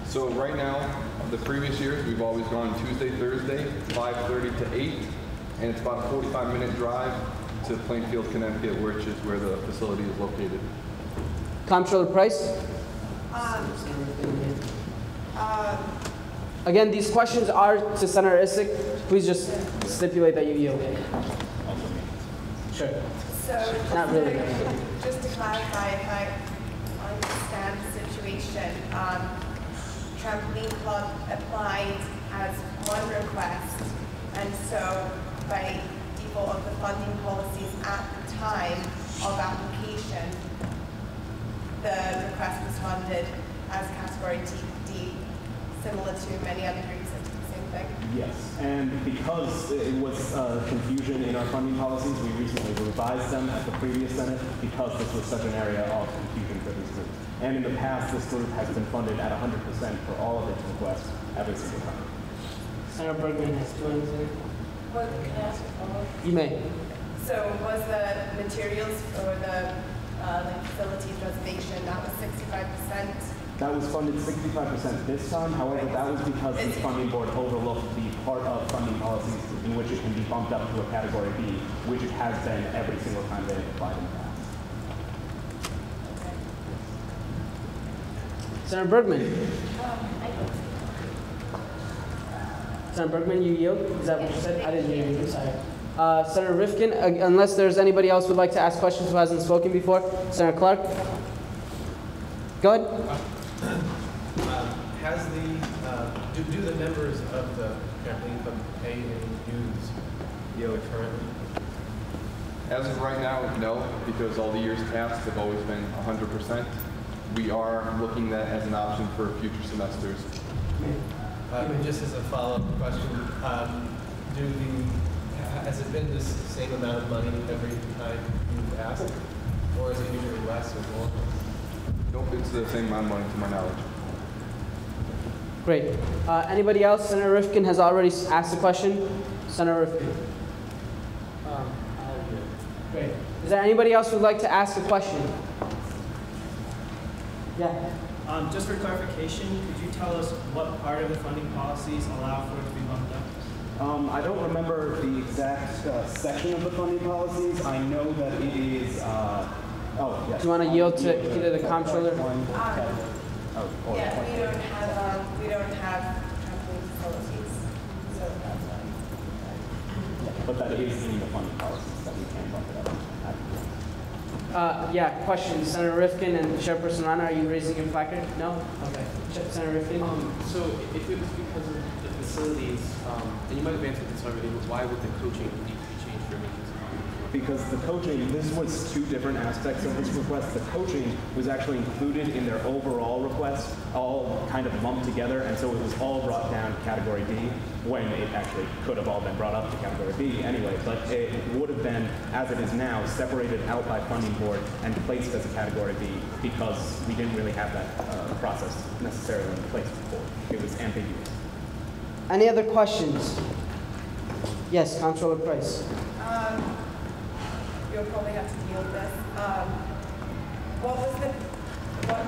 So right now, the previous years, we've always gone Tuesday, Thursday, 5:30 to 8, and it's about a 45-minute drive to Plainfield, Connecticut, which is where the facility is located. Comptroller Price? Again, these questions are to Senator Isick. Please just stipulate that you yield. Sure. So, not really. Just to clarify, if I understand the situation, Trampoline Club applied as one request, and so by default of the funding policies at the time of application, the request was funded as category D, similar to many other groups that do the same thing. Yes, and because it was confusion in our funding policies, we recently revised them at the previous Senate because this was such an area of confusion for these groups. And in the past, this group has been funded at 100% for all of its requests every single time. Senator Bergman has two hands in. What, can I ask a follow-up? You may. So was the materials for the facilities reservation, that was 65%? That was funded 65% this time. However, that was because the funding board overlooked the part of funding policies in which it can be bumped up to a category B, which it has been every single time they have applied in the past. Senator Bergman. Senator Bergman, you yield? Is that what you said? I didn't hear you. I'm sorry. Senator Rifkin, unless there's anybody else who'd like to ask questions who hasn't spoken before. Senator Clark. Go ahead. Has the do the members of the trampoline club pay any dues currently? As of right now, no, because all the years past have always been 100%. We are looking at that as an option for future semesters. Just as a follow-up question, has it been this same amount of money every time you've asked, or is it usually less or more? Nope, it's the same amount of money to my knowledge. Great. Anybody else? Senator Rifkin has already asked a question. Senator Rifkin. Great. Is there anybody else who would like to ask a question? Yeah. Just for clarification, could you tell us what part of the funding policies allow for it to be bumped up? I don't remember the exact section of the funding policies. I know that it is, oh, yes. Do you want to yield to either the comptroller? Yeah, we don't have trampoline facilities, so that's why. But that is in the funding policies that we can bump it up. Yeah, question. Senator Rifkin and Chairperson Rana, are you raising your placard? No? Okay. Senator Rifkin? So if it was because of the facilities, and you might have answered this already, but why would the coaching need to be changed for me? Because the coaching, this was two different aspects of this request. The coaching was actually included in their overall request, all kind of lumped together, and so it was all brought down to Category D, when it actually could have all been brought up to Category B anyway, but it would have been, as it is now, separated out by funding board and placed as a Category B because we didn't really have that process necessarily in place before. It was ambiguous. Any other questions? Yes, Comptroller Price. You'll probably have to deal with this. What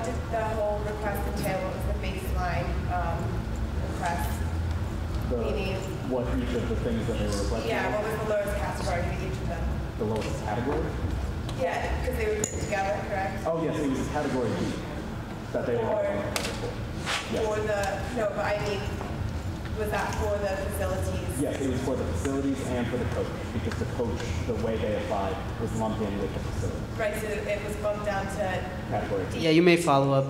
did the whole request entail? What was the baseline request? Meaning, what each of the things that they were requesting? yeah, what was the lowest category for each of them? The lowest category? Yeah, because they were grouped together, correct? Oh yes, it was Category B that they were. Yes. For the, no, but I mean, was that for the facilities? Yes, it was for the facilities and for the coach, because the coach, the way they applied, was lumped in with the facility. Right, so it was bumped down to Category B. Yeah, you may follow up.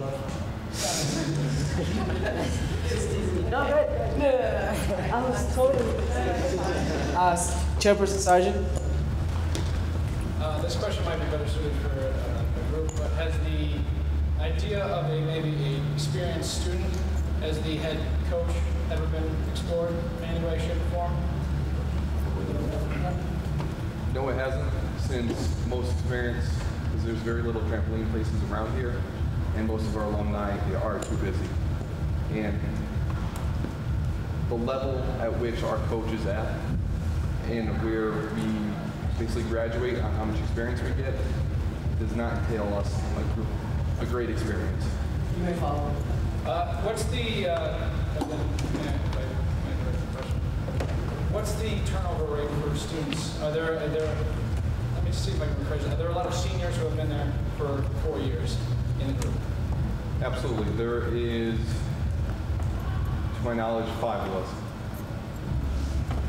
No, I was totally. Chairperson Sargent. This question might be better suited for a group, but has the idea of maybe an experienced student as the head coach ever been explored in any way, shape, or form? No, it hasn't, since most experience, because there's very little trampoline places around here, and most of our alumni are too busy. And the level at which our coach is at, and where we basically graduate on how much experience we get, does not entail us a great experience. You may follow. What's the what's the turnover rate for students? Are there? Let me see if I can rephrase it. Are there a lot of seniors who have been there for 4 years in the group? Absolutely. There is, to my knowledge, 5 of us.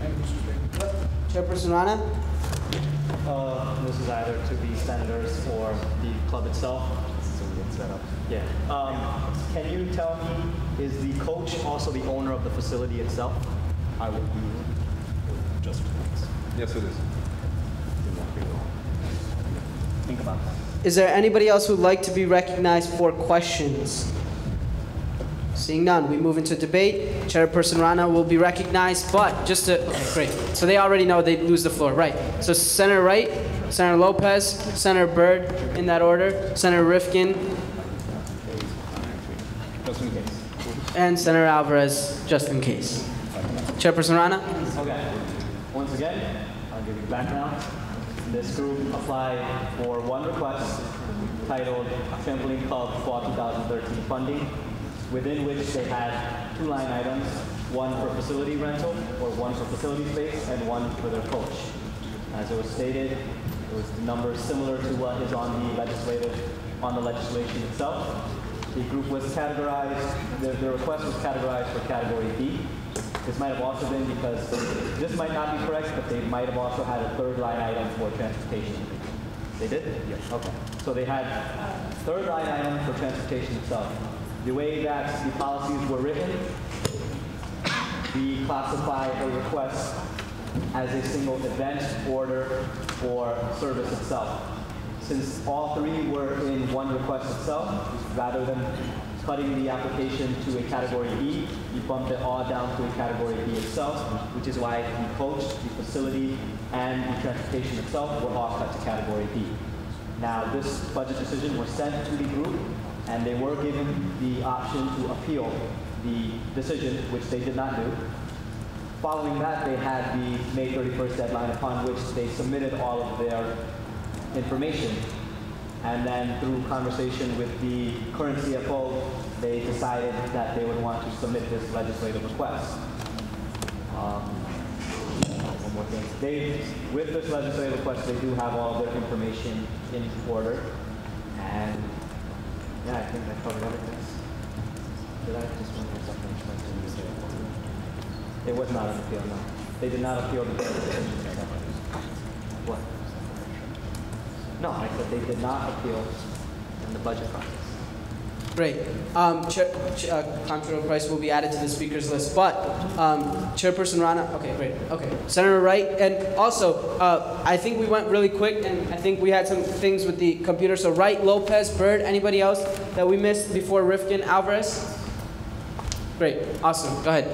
Thank you, Mr. Speaker. Chairperson Rana. This is either to the senators or the club itself. So we get set up. Yeah. Can you tell me, is the coach also the owner of the facility itself? I would be just Yes, it is. Think about that. Is there anybody else who'd like to be recognized for questions? Seeing none, we move into debate. Chairperson Rana will be recognized, but just to, okay, great. So they already know they lose the floor, right? So Senator Wright, Senator Lopez, Senator Byrd, in that order, Senator Rifkin, Just in case. and Senator Alvarez, just in case. Chairperson Rana? Okay. Once again, I'll give you background. This group applied for one request titled Trampoline Club Fall 2013 Funding, within which they had 2 line items, one for facility rental, or one for facility space, and one for their coach. As it was stated, it was numbers similar to what is on the legislation itself. The group was categorized, the request was categorized for Category B. This might have also been because, this might not be correct, but they might have also had a 3rd line item for transportation. They did? Yes. Okay. So they had 3rd line item for transportation itself. The way that the policies were written, we classify a request as a single event, order, or service itself. Since all 3 were in one request itself, rather than cutting the application to a Category E, we bumped it all down to a Category B itself, which is why the coach, the facility, and the transportation itself were all cut to Category B. Now, this budget decision was sent to the group, and they were given the option to appeal the decision, which they did not do. Following that, they had the May 31st deadline upon which they submitted all of their information. And then through conversation with the current CFO they decided that they would want to submit this legislative request. One more thing. With this legislative request, they do have all their information in order. And yeah, I think I covered everything. Did I just remember something? It was not an appeal, no. They did not appeal the decision. What? No, I said they did not appeal in the budget process. Great. Comptroller Price will be added to the speakers list, but Chairperson Rana. Okay, great. Okay, Senator Wright, and also I think we went really quick, and I think we had some things with the computer. So Wright, Lopez, Byrd. Anybody else that we missed before Rifkin, Alvarez? Great. Awesome. Go ahead.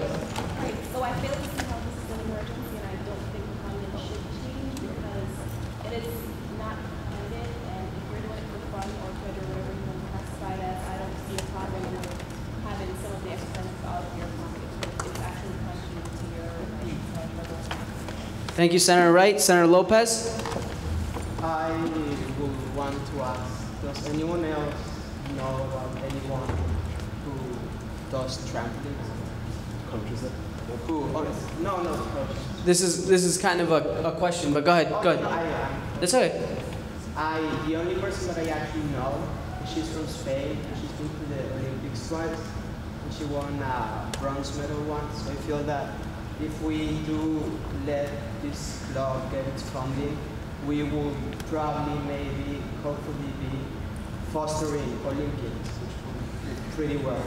Great. So I feel this is how this is an emergency, and I don't think the funding should change because it is not funded, and if we're doing it for fun or good or whatever you want to classify it as, I don't see a problem with having some of the expenses out of your pocket. It's actually contributing to your budget. Thank you, Senator Wright. Senator Lopez. I would want to ask, does anyone else know about anyone who does trampolines? Coaches it? Who? No, coaches. This is kind of a question, but go ahead. Go ahead. No, That's okay. The only person that I actually know, she's from Spain. She's been to the Olympics twice, and she won a bronze medal once. So I feel that if we do let this club get its funding, we will probably, maybe, hopefully, be fostering Olympians, which would be pretty well.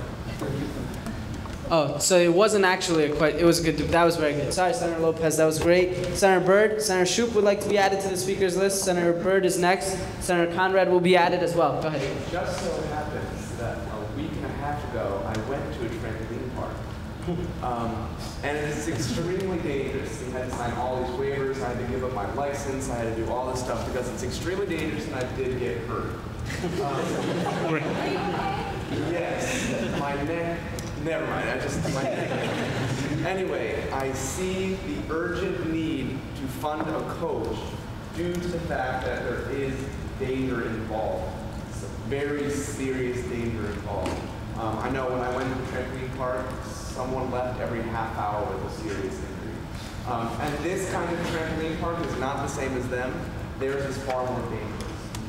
Oh, so it wasn't actually a question. It was good. That was very good. Sorry, Senator Lopez. That was great. Senator Byrd. Senator Shoup would like to be added to the speakers list. Senator Byrd is next. Senator Conrad will be added as well. Go ahead. Just so happens that a week and a half ago, I went to a trampoline park. And it's extremely dangerous. We had to sign all these waivers. I had to give up my license. I had to do all this stuff because it's extremely dangerous, and I did get hurt. Yes, my neck. Never mind. My neck. Anyway, I see the urgent need to fund a coach due to the fact that there is danger involved. It's a very serious danger involved. I know when I went to the trampoline park, someone left every half hour with a serious injury. And this kind of trampoline park is not the same as them. Theirs is far more dangerous.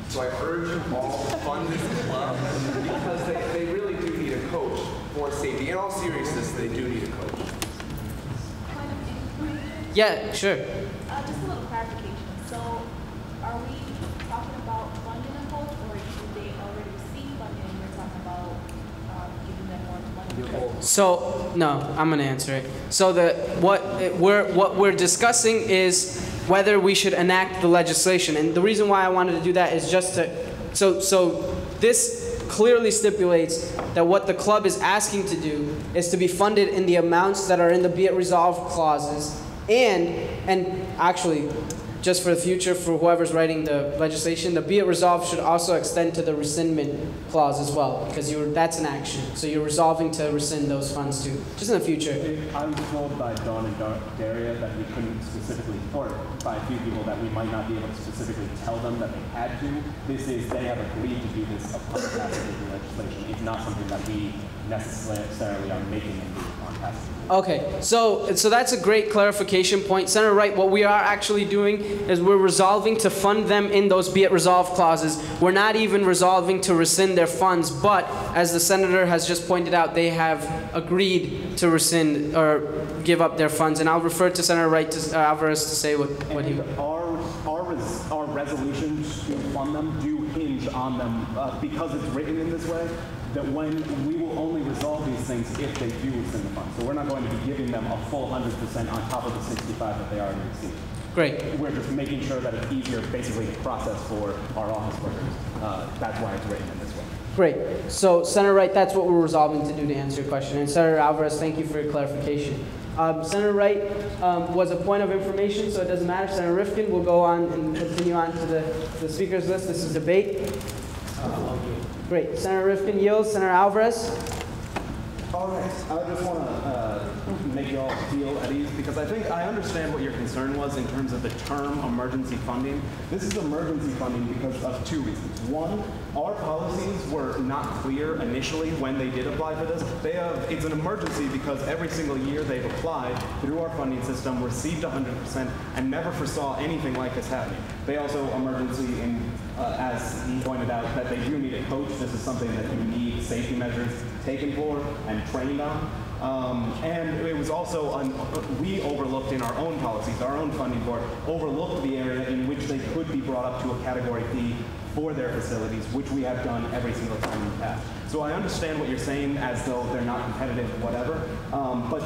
So I urge you all to fund this club because they really do need a coach for safety. In all seriousness, they do need a coach. Yeah, sure. Just a little clarification. So, are we talking about funding a coach, or do they already receive funding and we're talking about giving them more money? So no, I'm gonna answer it. So what we're discussing is whether we should enact the legislation, and the reason why I wanted to do that is just to so this clearly stipulates that what the club is asking to do is to be funded in the amounts that are in the be it resolved clauses, and actually, just for the future, for whoever's writing the legislation, the be it resolved should also extend to the rescindment clause as well, because that's an action. So you're resolving to rescind those funds too, just in the future. I was told by Dawn and Daria that we couldn't specifically, or by a few people, that we might not be able to specifically tell them that they had to. They have agreed to do this upon passage of the legislation. It's not something that we necessarily are making them do on passage. Okay, so that's a great clarification point. Senator Wright, what we are actually doing is we're resolving to fund them in those be it resolved clauses. We're not even resolving to rescind their funds, but as the senator has just pointed out, they have agreed to rescind or give up their funds. And I'll refer to Senator Wright to Alvarez to say what he... Our resolutions to fund them do hinge on them because it's written in this way, that when we will only resolve these things if they do rescind the funds. So we're not going to be giving them a full 100% on top of the 65 that they already received. Great. We're just making sure that it's easier basically to process for our office workers. That's why it's written in this way. Great. So Senator Wright, that's what we're resolving to do to answer your question. And Senator Alvarez, thank you for your clarification. Senator Wright was a point of information, so it doesn't matter. Senator Rifkin will go on and continue on to the speakers list. This is debate. Great. Senator Rifkin yields. Senator Alvarez. All right. I just want to make you all feel at ease, because I understand what your concern was in terms of the term emergency funding. This is emergency funding because of two reasons. One, our policies were not clear initially when they did apply for this. It's an emergency because every single year they've applied through our funding system, received 100%, and never foresaw anything like this happening. They also emergency in, as he pointed out, that they do need a coach. This is something that you need safety measures taken for and trained on. And it was also, we overlooked in our own policies, our own funding board, overlooked the area in which they could be brought up to a category B for their facilities, which we have done every single time in the past. So I understand what you're saying as though they're not competitive, whatever, but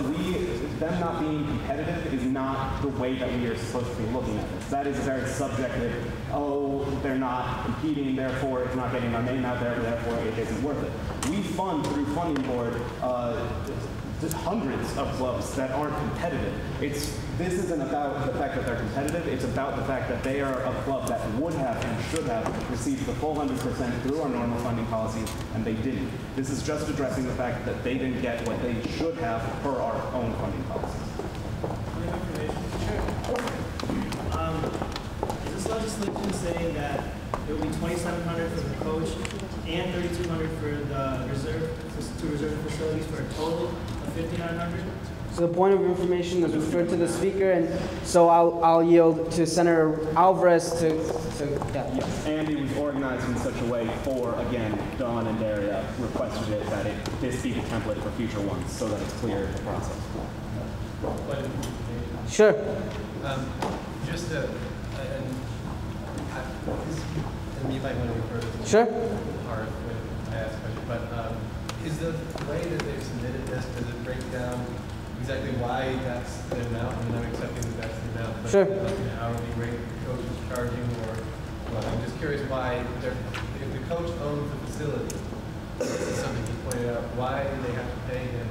them not being competitive is not the way that we are supposed to be looking at this. That is very subjective. Oh, they're not competing, therefore it's not getting our name out there, therefore it isn't worth it. We fund through Funding Board hundreds of clubs that aren't competitive. This isn't about the fact that they're competitive, it's about the fact that they are a club that would have and should have received the full 100% through our normal funding policies, and they didn't. This is just addressing the fact that they didn't get what they should have per our own funding policies. Is this legislation saying that it will be $2,700 for the coach and $3,200 for the reserve facilities for a total of $5,900? So the point of information is referred to the speaker, and so I'll yield to Senator Alvarez to yeah. Yes, and it was organized in such a way for, again, Dawn and Daria requested it that this be the template for future ones so that it's clear the process. Sure. Just to, and you might want to refer to this sure. part when I ask a question, but is the way that they've submitted this, does it break down exactly why that's the amount? I mean, I'm accepting that that's the amount, but sure. Like an hourly rate the coach is charging, or well, I'm just curious why if the coach owns the facility, this is something he pointed out, why do they have to pay him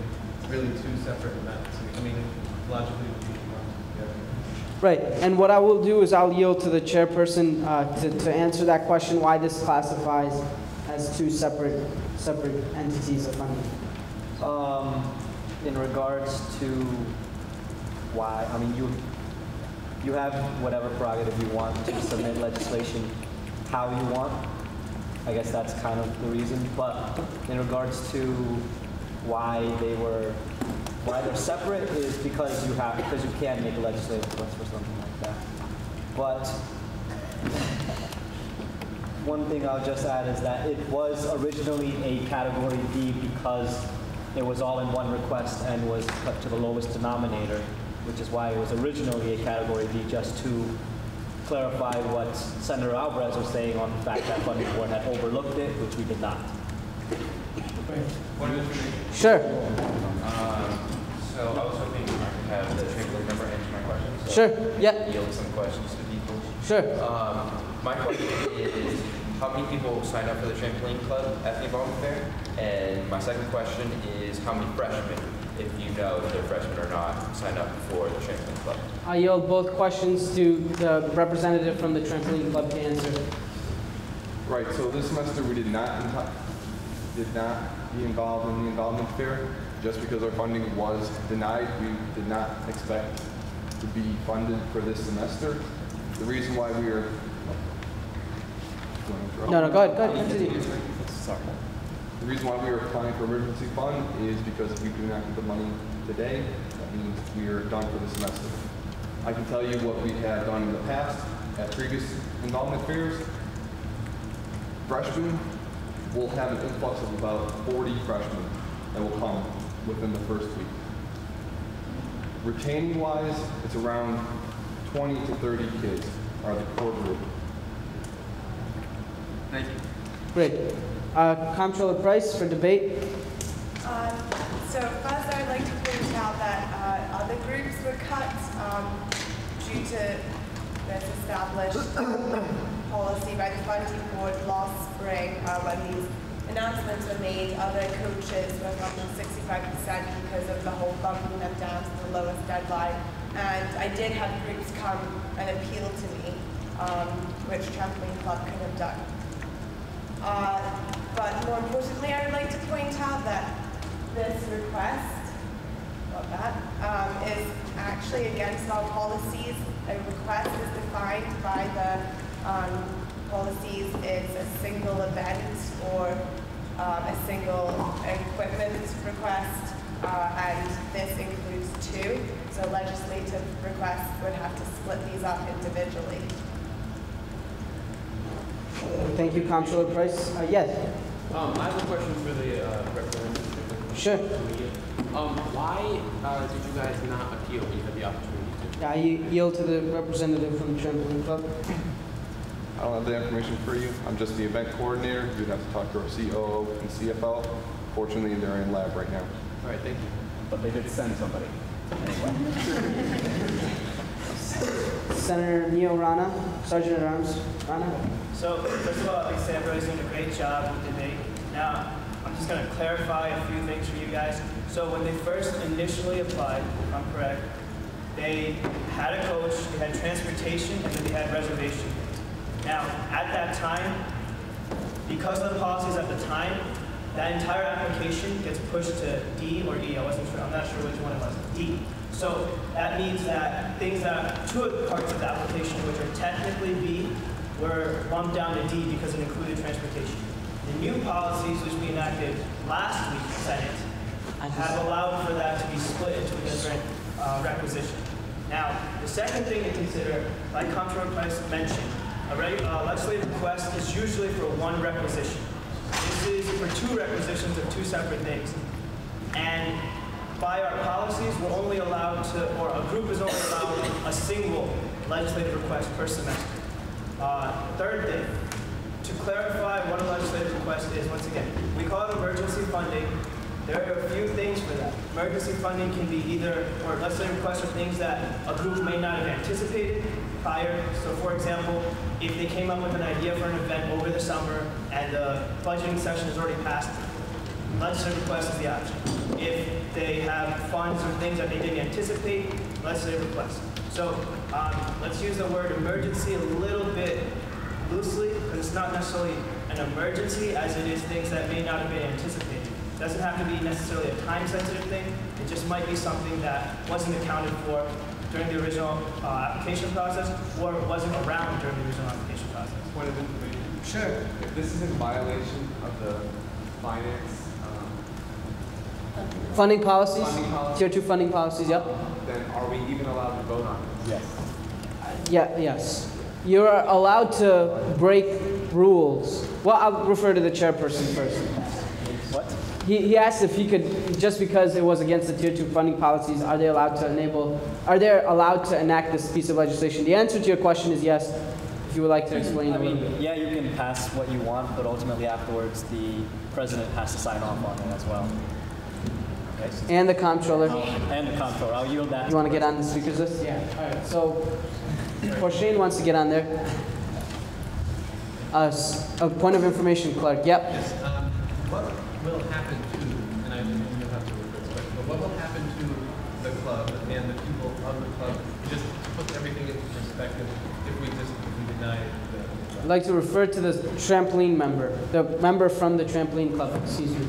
really two separate amounts? I mean, logically it would be together. Right, and what I will do is I'll yield to the chairperson to answer that question, why this classifies as two separate entities of funding. In regards to why, I mean, you have whatever prerogative you want to submit legislation how you want. I guess that's kind of the reason. But in regards to why they're separate is because you can't make a legislative request for something like that. But one thing I'll just add is that it was originally a Category B because it was all in one request and was cut to the lowest denominator, which is why it was originally a Category B, just to clarify what Senator Alvarez was saying on the fact that Funding Board had overlooked it, which we did not. Sure. So I was hoping I could have the trampoline member answer my questions. So sure, yeah. Yield some questions to people. Sure. My question is, how many people signed up for the trampoline club at the Involvement Fair? And my second question is, how many freshmen, if you know if they're freshmen or not, signed up for the trampoline club? I yield both questions to the representative from the trampoline club to answer. Right, so this semester we did not be involved in the Involvement Fair. Just because our funding was denied, we did not expect to be funded for this semester. The reason why we are... No, go ahead, continue. Sorry. The reason why we are applying for emergency fund is because if we do not get the money today, that means we are done for the semester. I can tell you what we have done in the past at previous involvement fairs. Freshmen will have an influx of about 40 freshmen that will come within the first week. Retaining wise, it's around 20 to 30 kids are the core group. Thank you. Great. Comptroller Price for debate. So first I would like to point out that other groups were cut due to this established policy by the Funding Board last spring when these announcements were made. Other coaches were funded 65% because of the whole bumping them down to the lowest deadline. And I did have groups come and appeal to me, which Trampoline Club could have done. But more importantly, I would like to point out that this request, about that, is actually against our policies. A request is defined by the policies. It's a single event or a single equipment request, and this includes two. So legislative requests would have to split these up individually. Thank you, Comptroller Price. Yes? I have a question for the representative. Sure. Why did you guys not appeal when you had the opportunity to? I yield to the representative from the Trampoline Club. I don't have the information for you. I'm just the event coordinator. You'd have to talk to our COO and CFO. Fortunately, they're in lab right now. All right, thank you. But they did send somebody. Anyway. Senator Neo Rana, Sergeant at Arms. Rana. So, first of all, I'd like to say everybody's doing a great job with the debate. Now, I'm just going to clarify a few things for you guys. So when they first initially applied, if I'm correct, they had a coach, they had transportation, and then they had reservation. Now, at that time, because of the policies at the time, that entire application gets pushed to D or E. I wasn't sure. I'm not sure which one it was. D. So that means that two parts of the application, which are technically B, were bumped down to D because it included transportation. The new policies, which we enacted last week, Senate, have allowed for that to be split into a different requisition. Now, the second thing to consider, like Comptroller Price mentioned, a legislative request is usually for one requisition. This is for two requisitions of two separate things. And by our policies, we're only allowed to, or a group is only allowed a single legislative request per semester. Third thing, to clarify what a legislative request is, once again, we call it emergency funding. There are a few things for that. Emergency funding can be either, or legislative requests are things that a group may not have anticipated prior. So for example, if they came up with an idea for an event over the summer and the budgeting session is already passed, legislative request is the option. If they have funds or things that they didn't anticipate, legislative request. So let's use the word emergency a little bit loosely, because it's not necessarily an emergency as it is things that may not have been anticipated. It doesn't have to be necessarily a time-sensitive thing. It just might be something that wasn't accounted for during the original application process, or wasn't around during the original application process. Point of information. Sure. If this is in violation of the finance Funding policies? Tier 2 funding policies, yep. then are we even allowed to vote on it? Yes. Yes. You're allowed to break rules. Well, I'll refer to the chairperson first. What? He asked if he could, just because it was against the Tier 2 funding policies, are they allowed to enact this piece of legislation? The answer to your question is yes. If you would like to explain a little bit. Yeah, you can pass what you want, but ultimately afterwards the president has to sign off on it as well. Okay. And the comptroller. And the comptroller. I'll yield that. You want to get on the speakers list? Yeah. All right. So, Shane wants to get on there. A point of information, Clark. Yep. Yes. What will happen to, and I think you'll have to refer this question, but what will happen to the club and the people of the club, just to put everything into perspective, if we deny it? I'd like to refer to the trampoline member, the member from the trampoline club. Excuse me.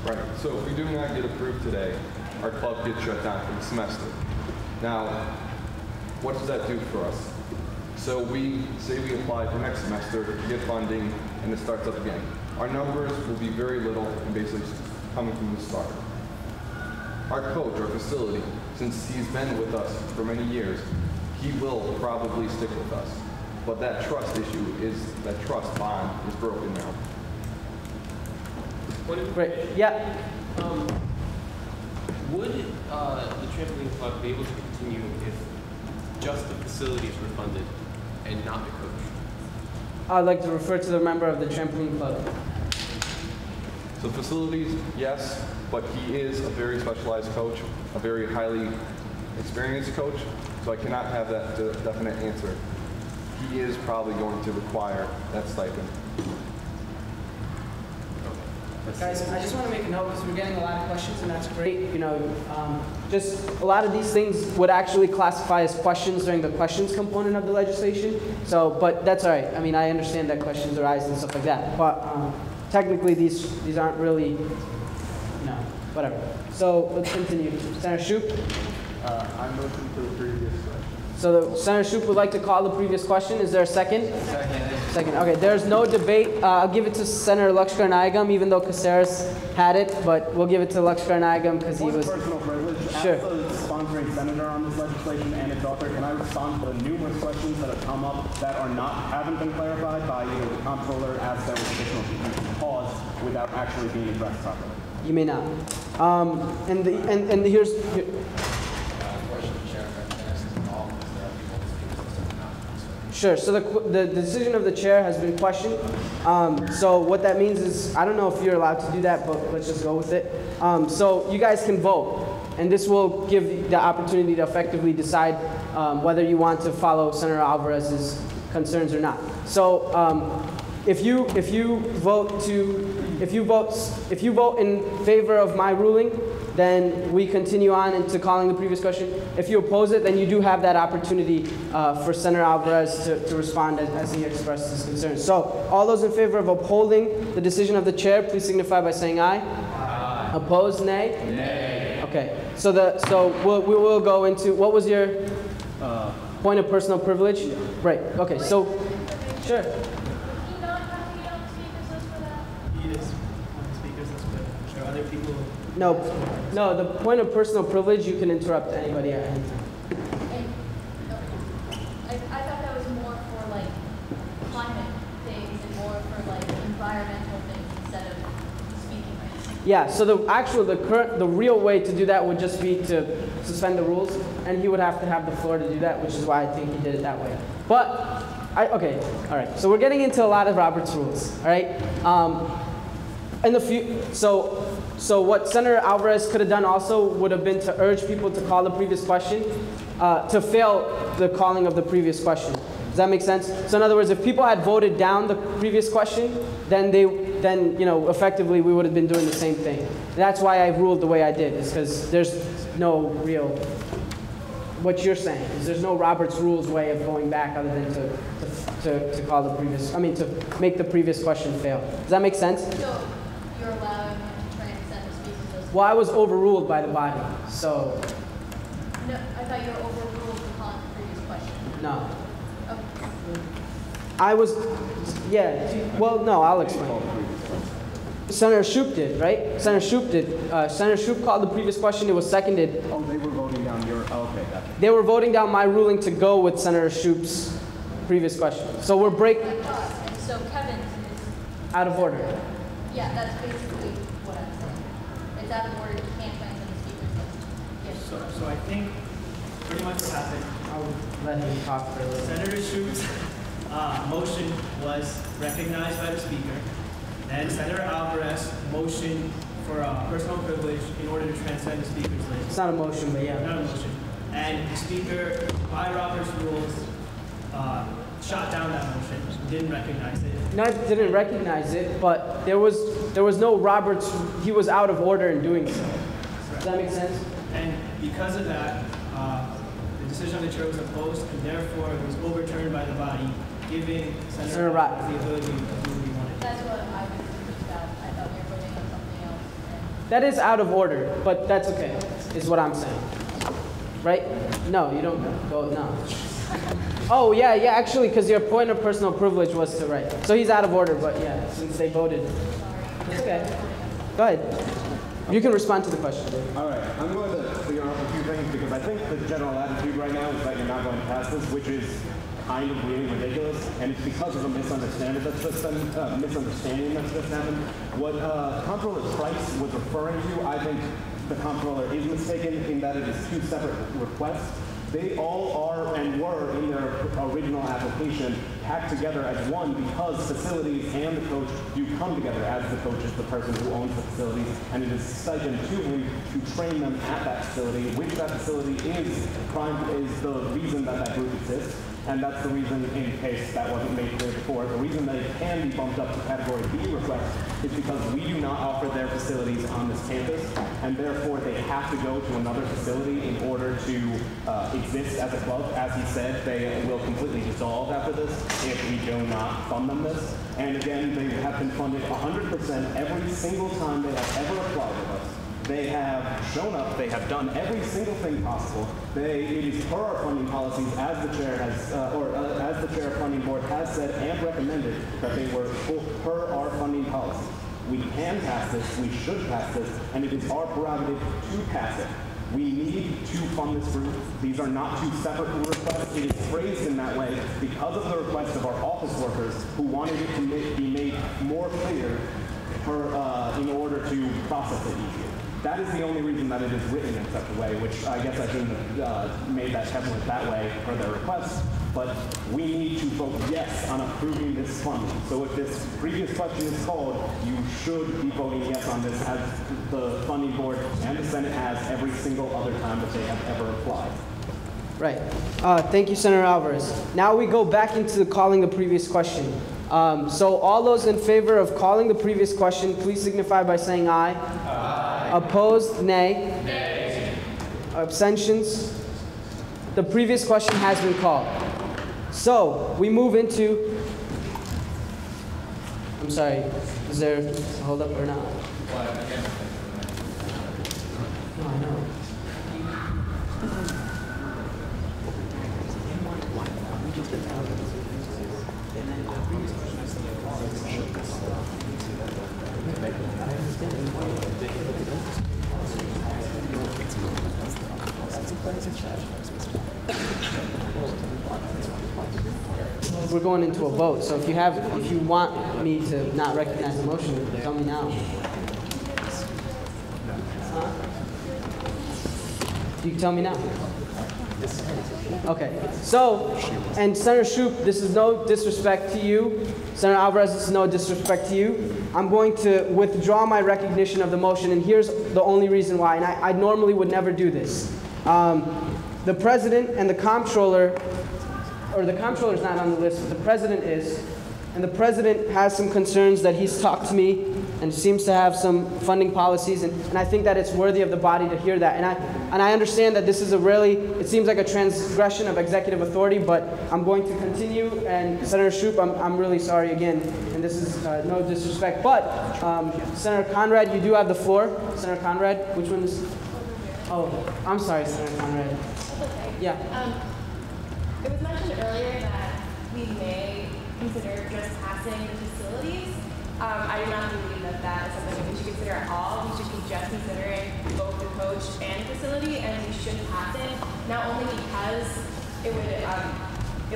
Right. So if we do not get approved today, our club gets shut down for the semester. Now, what does that do for us? So we say we apply for next semester to get funding, and it starts up again. Our numbers will be very little and basically coming from the start. Our coach, our facility, since he's been with us for many years, he will probably stick with us. But that trust issue is, that trust bond is broken now. Great. Yeah. Would the trampoline club be able to continue if just the facilities were funded and not the coach? I'd like to refer to the member of the trampoline club. So facilities, yes, but he is a very specialized coach, a very highly experienced coach, so I cannot have that definite answer. He is probably going to require that stipend. Guys, I just want to make a note because we're getting a lot of questions, and that's great. You know, just a lot of these things would actually classify as questions during the questions component of the legislation. So, but that's all right. I mean, I understand that questions arise and stuff like that. But technically, these aren't really, you know, whatever. So let's continue. Senator Shoup? I motion for the previous question. So Senator Shoup would like to call the previous question. Is there a second? Second. Okay, there's no debate. I'll give it to Senator Lakshkar Nayagam, even though Caceres had it, but we'll give it to Lakshkar Nayagam because he was... personal privilege. Sure. As the sponsoring senator on this legislation and its author, can I respond to the numerous questions that have come up that haven't been clarified by either the comptroller as there was additional pause without actually being addressed properly? You may not. And here's... Sure, so the decision of the chair has been questioned. So what that means is, I don't know if you're allowed to do that, but let's just go with it. So you guys can vote, and this will give the opportunity to effectively decide whether you want to follow Senator Alvarez's concerns or not. So if you vote in favor of my ruling, then we continue on into calling the previous question. If you oppose it, then you do have that opportunity for Senator Alvarez to respond as he expressed his concerns. So all those in favor of upholding the decision of the chair, please signify by saying aye. Aye. Opposed, nay? Nay. Okay, so we will go into, what was your point of personal privilege? Yeah. Right, okay, so, sure. Other people. No, the point of personal privilege, you can interrupt anybody at any time. I thought that was more for like climate things and more for like environmental things instead of speaking rights. Yeah, so the real way to do that would just be to suspend the rules, and he would have to have the floor to do that, which is why I think he did it that way. But, okay, all right, so we're getting into a lot of Robert's rules, all right? So what Senator Alvarez could have done also would have been to urge people to call the previous question, to fail the calling of the previous question. Does that make sense? So in other words, if people had voted down the previous question, then effectively we would have been doing the same thing. And that's why I ruled the way I did, is because there's no real, what you're saying, is there's no Robert's Rules way of going back other than to call the previous, to make the previous question fail. Does that make sense? So you're allowing him to try and send the speakers. Well, I was overruled by the body, so. No, I thought you were overruled for calling the previous question. No. Okay. I was, yeah, well, no, I'll explain. Senator Shoup did, right? Senator Shoup did. Senator Shoup called the previous question, it was seconded. Oh, they were voting down your, okay, gotcha. They were voting down my ruling to go with Senator Shoup's previous question. So we're breaking. And so Kevin's is out of order. Yeah, that's basically what I'm saying. It's out of order, you can't try and send the speakers list. Yes. So I think pretty much what happened. I'll let him talk for a little. Senator Shoup's motion was recognized by the speaker. Then Senator Alvarez motioned for personal privilege in order to transcend the speaker's list. It's not a motion, but yeah. Not a motion. And the speaker, by Robert's rules, shot down that motion. Didn't recognize it. No, I didn't recognize it, but there was no Roberts. He was out of order in doing so. Does that make sense? And because of that, the decision of the chair was opposed, and therefore it was overturned by the body, giving Senator Roberts the ability to do what he wanted. That's what I was confused about. I thought we were voting on something else. That is out of order, but that's okay, is what I'm saying. Right? No, you don't go, no. Oh, yeah, actually, because your point of personal privilege was to, right. So he's out of order, but yeah, since they voted. It's okay. Go ahead. You can respond to the question. All right, I'm going to clear up a few things because I think the general attitude right now is that you're not going to pass this, which is kind of really ridiculous, and it's because of a misunderstanding that's just happened. What Comptroller Price was referring to, I think the Comptroller is mistaken in that it is two separate requests. They all are and were in their original application packed together as one because facilities and the coach do come together, as the coach is the person who owns the facilities, and it is stipend to him to train them at that facility, which that facility is the reason that group exists. And that's the reason, in case that wasn't made clear before, the reason they can be bumped up to Category B requests is because we do not offer their facilities on this campus, and therefore they have to go to another facility in order to exist as a club. As he said, they will completely dissolve after this if we do not fund them this. And again, they have been funded 100% every single time they have ever applied with us. They have shown up, they have done every single thing possible. It is per our funding policies, as the chair has, as the chair of funding board has said and recommended, that they were per our funding policies. We can pass this, we should pass this, and it is our prerogative to pass it. We need to fund this group. These are not two separate requests. It is phrased in that way because of the request of our office workers who wanted it to be made more clear in order to process it easier. That is the only reason that it is written in such a way, which I guess I shouldn't have made that template that way for their request, but we need to vote yes on approving this funding. So if this previous question is called, you should be voting yes on this, as the funding board and the Senate has every single other time that they have ever applied. Right. Thank you, Senator Alvarez. Now we go back into calling the previous question. So all those in favor of calling the previous question, please signify by saying aye. Aye. Opposed, nay. Nay. Abstentions? The previous question has been called. So we move into, I'm sorry, is there a hold up or not? No, I know. We're going into a vote, so if you want me to not recognize the motion, tell me now. You can tell me now. Okay, so, and Senator Shoup, this is no disrespect to you. Senator Alvarez, this is no disrespect to you. I'm going to withdraw my recognition of the motion, and here's the only reason why, and I normally would never do this. The president and the comptroller, or the comptroller is not on the list, but the president is, and the president has some concerns that he's talked to me and seems to have some funding policies, and I think that it's worthy of the body to hear that. And I understand that this is it seems like a transgression of executive authority, but I'm going to continue, and Senator Shoup, I'm really sorry again, and this is no disrespect, but Senator Conrad, you do have the floor. Senator Conrad, which one is? Oh, I'm sorry, Senator Conrad. Yeah. It was mentioned earlier that we may consider just passing the facilities. I do not believe that that is something that we should consider at all. We should be just considering both the coach and facility, and we should pass it, not only because it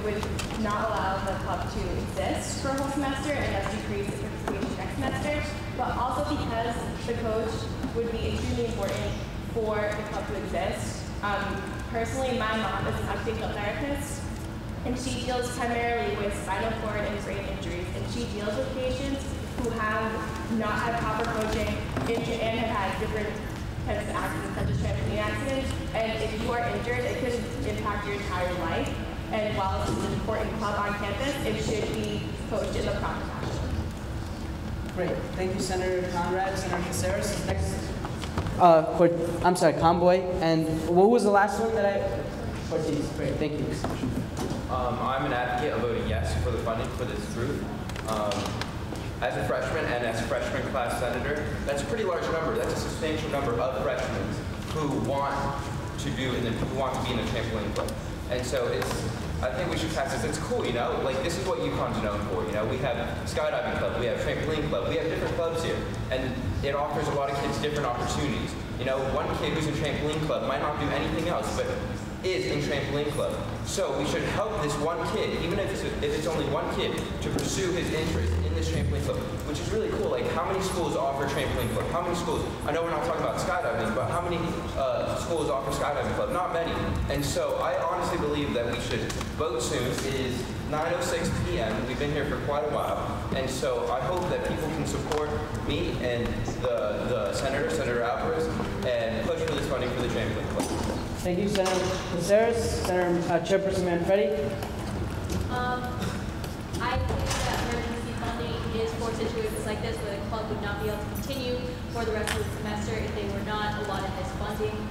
would not allow the club to exist for a whole semester and thus decrease its participation next semester, but also because the coach would be extremely important for the club to exist. Personally, my mom is an occupational therapist, and she deals primarily with spinal cord and brain injuries, and she deals with patients who have not had proper coaching and have had different types of accidents, such as trampoline accidents. And if you are injured, it could impact your entire life. And while it's an important club on campus, it should be coached in the proper fashion. Great. Thank you, Senator Conrad. Senator Caceres. Next. I'm sorry, Conboy. And what was the last one that I? Ortiz. Great. Thank you. I'm an advocate of voting yes for the funding for this group. As a freshman and as a freshman class senator, that's a pretty large number. That's a substantial number of freshmen who want to be in the trampoline club. And so I think we should pass this. It's cool, you know? Like, this is what UConn's known for, you know? We have skydiving club, we have trampoline club, we have different clubs here. And it offers a lot of kids different opportunities. You know, one kid who's in trampoline club might not do anything else, but is in trampoline club. So we should help this one kid, even if it's only one kid, to pursue his interest in this trampoline club, which is really cool. Like, how many schools offer trampoline club? How many schools? I know we're not talking about skydiving, but how many schools offer skydiving club? Not many. And so I honestly believe that we should vote soon. It is 9:06 p.m. We've been here for quite a while. And so I hope that people can support me and the Senator Alvarez, and push for this funding for the trampoline club. Thank you, Senator Caceres. Senator Chairperson Manfredi. I think that emergency funding is for situations like this where the club would not be able to continue for the rest of the semester if they were not allotted this funding.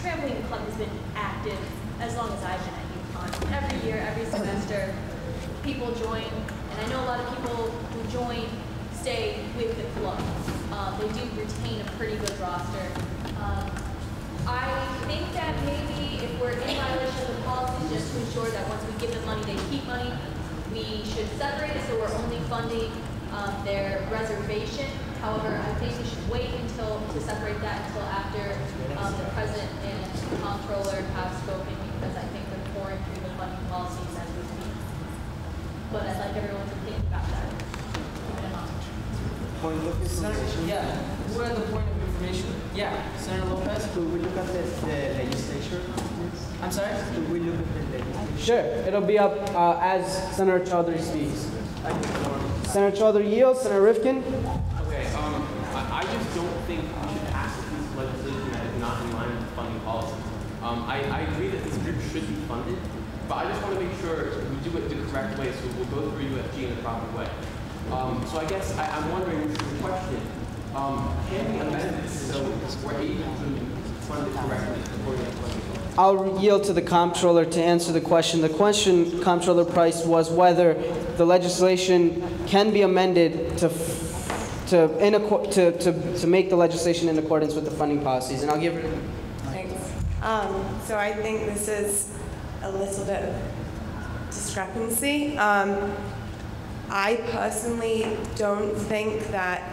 Trampoline club has been active as long as I've been at UConn. Every year, every semester, people join, and I know a lot of people who join stay with the club. They do retain a pretty good roster. I think that maybe if we're in violation of the policy, just to ensure that once we give them money, they keep money, we should separate it so we're only funding their reservation. However, I think we should wait to separate that until after the president and comptroller have spoken, because I think they're pouring through the funding policies as we speak. But I'd like everyone to think about that. Point of information. Yeah. What are the point of information? Yeah. Senator Lopez. Could we look at the legislature? I'm sorry? Could we look at the legislature? Sure. It'll be up as Senator Chaudhary speaks. Senator Chaudhary yields. Senator Rifkin. Okay. I just don't think we should pass a piece of legislation that is not in line with funding policy. I agree that this group should be funded, but I just want to make sure we do it the correct way, so we'll go through UFG in the proper way. So I guess I'm wondering, this is the question, can we amend this so we're able to fund it correctly according to funding? I'll yield to the comptroller to answer the question. The question, Comptroller Price, was whether the legislation can be amended to make the legislation in accordance with the funding policies. And I'll give her. Thanks. So I think this is a little bit of discrepancy. I personally don't think that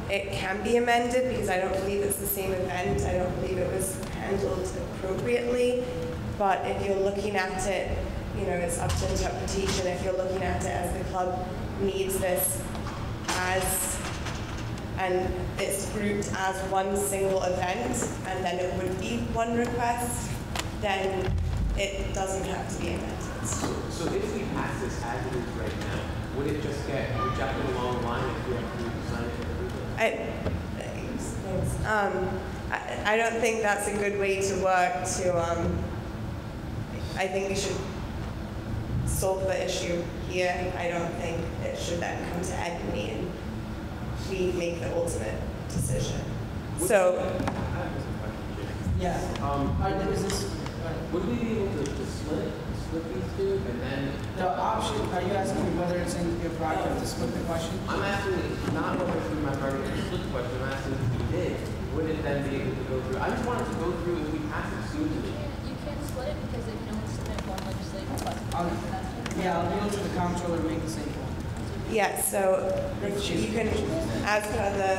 it can be amended because I don't believe it's the same event. I don't believe it was handled appropriately. But if you're looking at it, you know, it's up to interpretation. If you're looking at it as the club needs this and it's grouped as one single event, and then it would be one request, then it doesn't have to be amended. So if we pass this as it is right now, would it just get rejected along the line if we have to sign it or approve it? I don't think that's a good way to work I think we should solve the issue here. I don't think it should then come to Ed and me and we make the ultimate decision. Yeah. Would we be able to split these two and then... The option, are you asking whether it's in your prerogative to split the question? I'm asking not whether it's in my prerogative to split the question, I'm asking if we did, would it then be able to go through? I just wanted to go through if we pass it smoothly. You can't split it because they can only submit one legislative request. I'll yield to the comptroller to make the same point. Yeah, so you can, as per the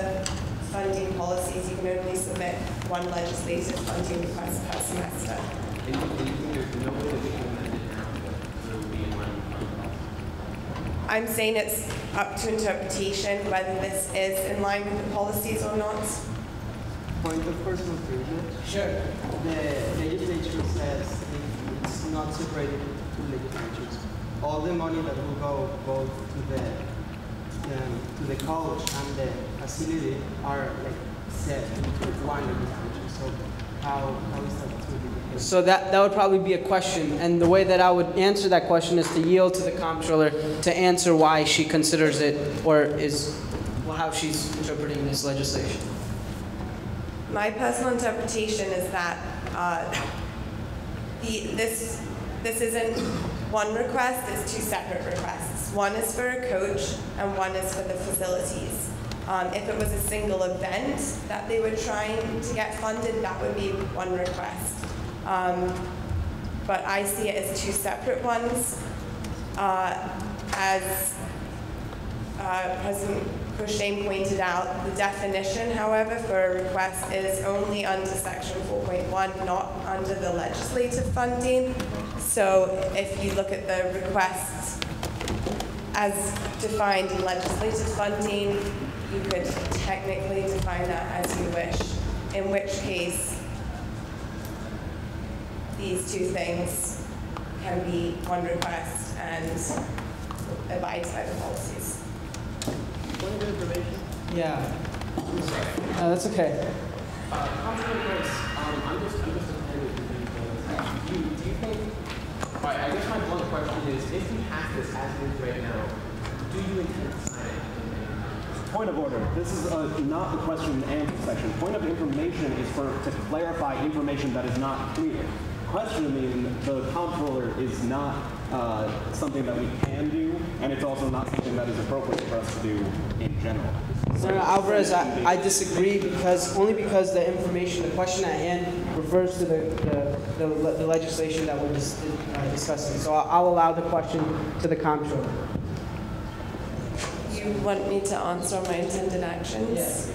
funding policies, you can only submit one legislative funding request per semester. And you think there's no way that we can amend it now so it would be in line with funding policy? I'm saying it's up to interpretation whether this is in line with the policies or not. Point of personal privilege. Sure. The legislature says it's not separated into two legislatures. All the money that will go both to the college and the facility are like set into one legislature. So how is that to be the case? So that would probably be a question, and the way that I would answer that question is to yield to the comptroller to answer why she considers it or how she's interpreting this legislation. My personal interpretation is that this isn't one request, it's two separate requests. One is for a coach and one is for the facilities. If it was a single event that they were trying to get funded, that would be one request. But I see it as two separate ones. As President Cushing pointed out, the definition, however, for a request is only under Section 4.1, not under the legislative funding. So if you look at the requests as defined in legislative funding, you could technically define that as you wish, in which case these two things can be one request and abides by the policies. Point of information? Yeah. That's okay. Comptroller Price, I'm just offended with you. Do you think, I guess my blunt question is, if we pass this as it is right now, do you intend to sign it? Point of order. This is not the question and answer section. Point of information is to clarify information that is not clear. question, I mean, the comptroller is not something that we can do, and it's also not something that is appropriate for us to do in general. Senator Alvarez, I disagree only because the information, the question at hand refers to the legislation that we're discussing. So I'll allow the question to the comptroller. You want me to answer on my intended actions? Yes.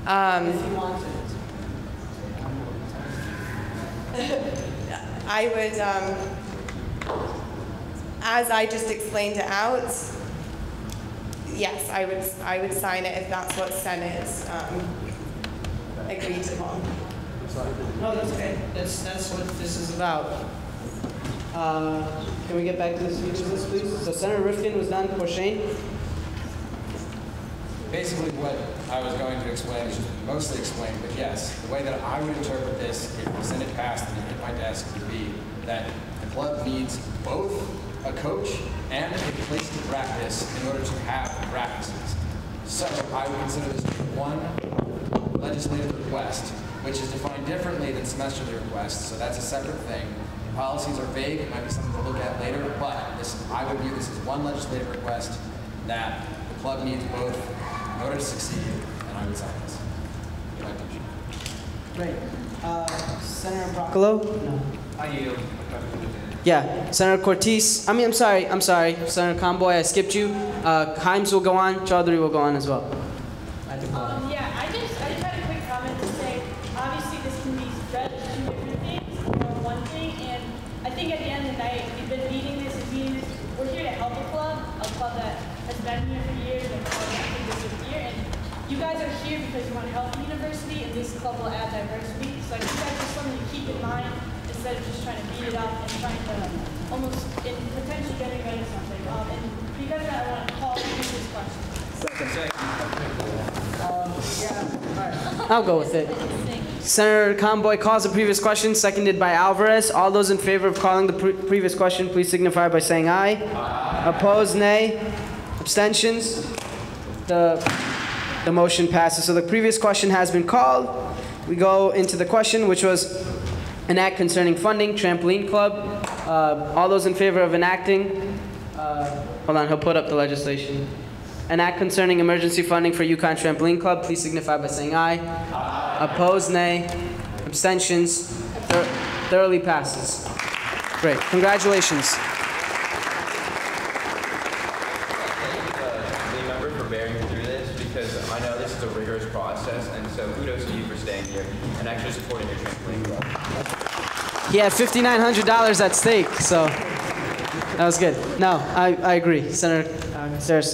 If you want to. I would, as I just explained it out, yes, I would sign it if that's what Senate agreed upon. No, that's okay. That's what this is about. Can we get back to the speeches, please? So Senator Rifkin was done. Porshane. Basically what I was going to explain is just mostly explained, but yes, the way that I would interpret this, if the Senate passed and it hit my desk, would be that the club needs both a coach and a place to practice in order to have practices. So I would consider this one legislative request, which is defined differently than semesterly requests, so that's a separate thing. Policies are vague, it might be something to look at later, but I would view this as one legislative request that the club needs both in order to succeed, and I would sign this. Great. Senator Broccolo? No. I yield. Yeah, Senator Cortez. I'm sorry. Senator Comboy, I skipped you. Himes will go on. Chaudhary will go on as well. Yeah, I just had a quick comment to say, obviously this can be read as two different things or one thing, and I think at the end of the night, we've been meeting this. We're here to help a club that has been here for years and actually this is here, and you guys are here because you want to help the university, and this club will add diversity. So I think that's just something to keep in mind instead of just trying to beat it up and trying to almost potentially getting rid of something. And because of that, I want to call this question. I'll go with it. Senator Comboy calls the previous question, seconded by Alvarez. All those in favor of calling the previous question, please signify by saying aye. Aye. Opposed, nay. Abstentions? The motion passes. So the previous question has been called. We go into the question, which was an act concerning funding, trampoline club. All those in favor of enacting, hold on, he'll put up the legislation. An act concerning emergency funding for UConn Trampoline Club, please signify by saying aye. Aye. Opposed, nay. Abstentions? Thoroughly passes. Great. Congratulations. Thank the member for bearing through this, because I know this is a rigorous process, and so kudos to you for staying here and actually supporting your trampoline club. He had $5,900 at stake, so that was good. No, I agree, Senator Saris.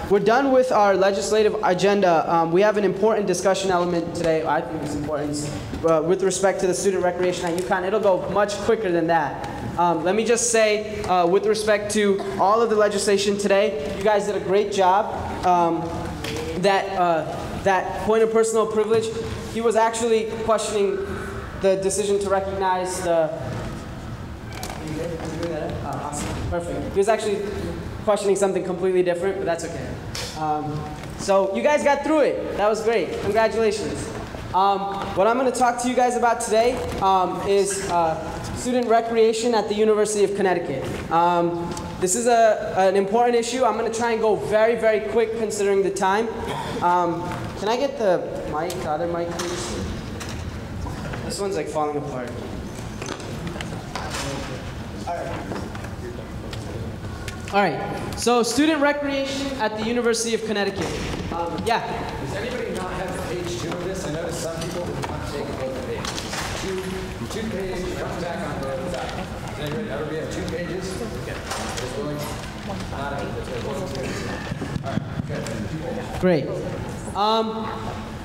We're done with our legislative agenda. We have an important discussion element today. I think it's important with respect to the student recreation at UConn. It'll go much quicker than that. Let me just say, with respect to all of the legislation today, you guys did a great job. That point of personal privilege, he was actually questioning the decision to recognize the. Awesome. Perfect. He was actually questioning something completely different, but that's okay. So you guys got through it. That was great. Congratulations. What I'm going to talk to you guys about today is student recreation at the University of Connecticut. This is an important issue. I'm going to try and go very, very quick considering the time. Can I get the mic, the other mic, please? This one's like falling apart. All right. So student recreation at the University of Connecticut. Yeah. Does anybody not have page 2 of this? I noticed some people would not take both the pages. Two pages, come back on both sides. Does anybody ever be at 2 pages? Okay. Just willing? Not at all right, good. Great.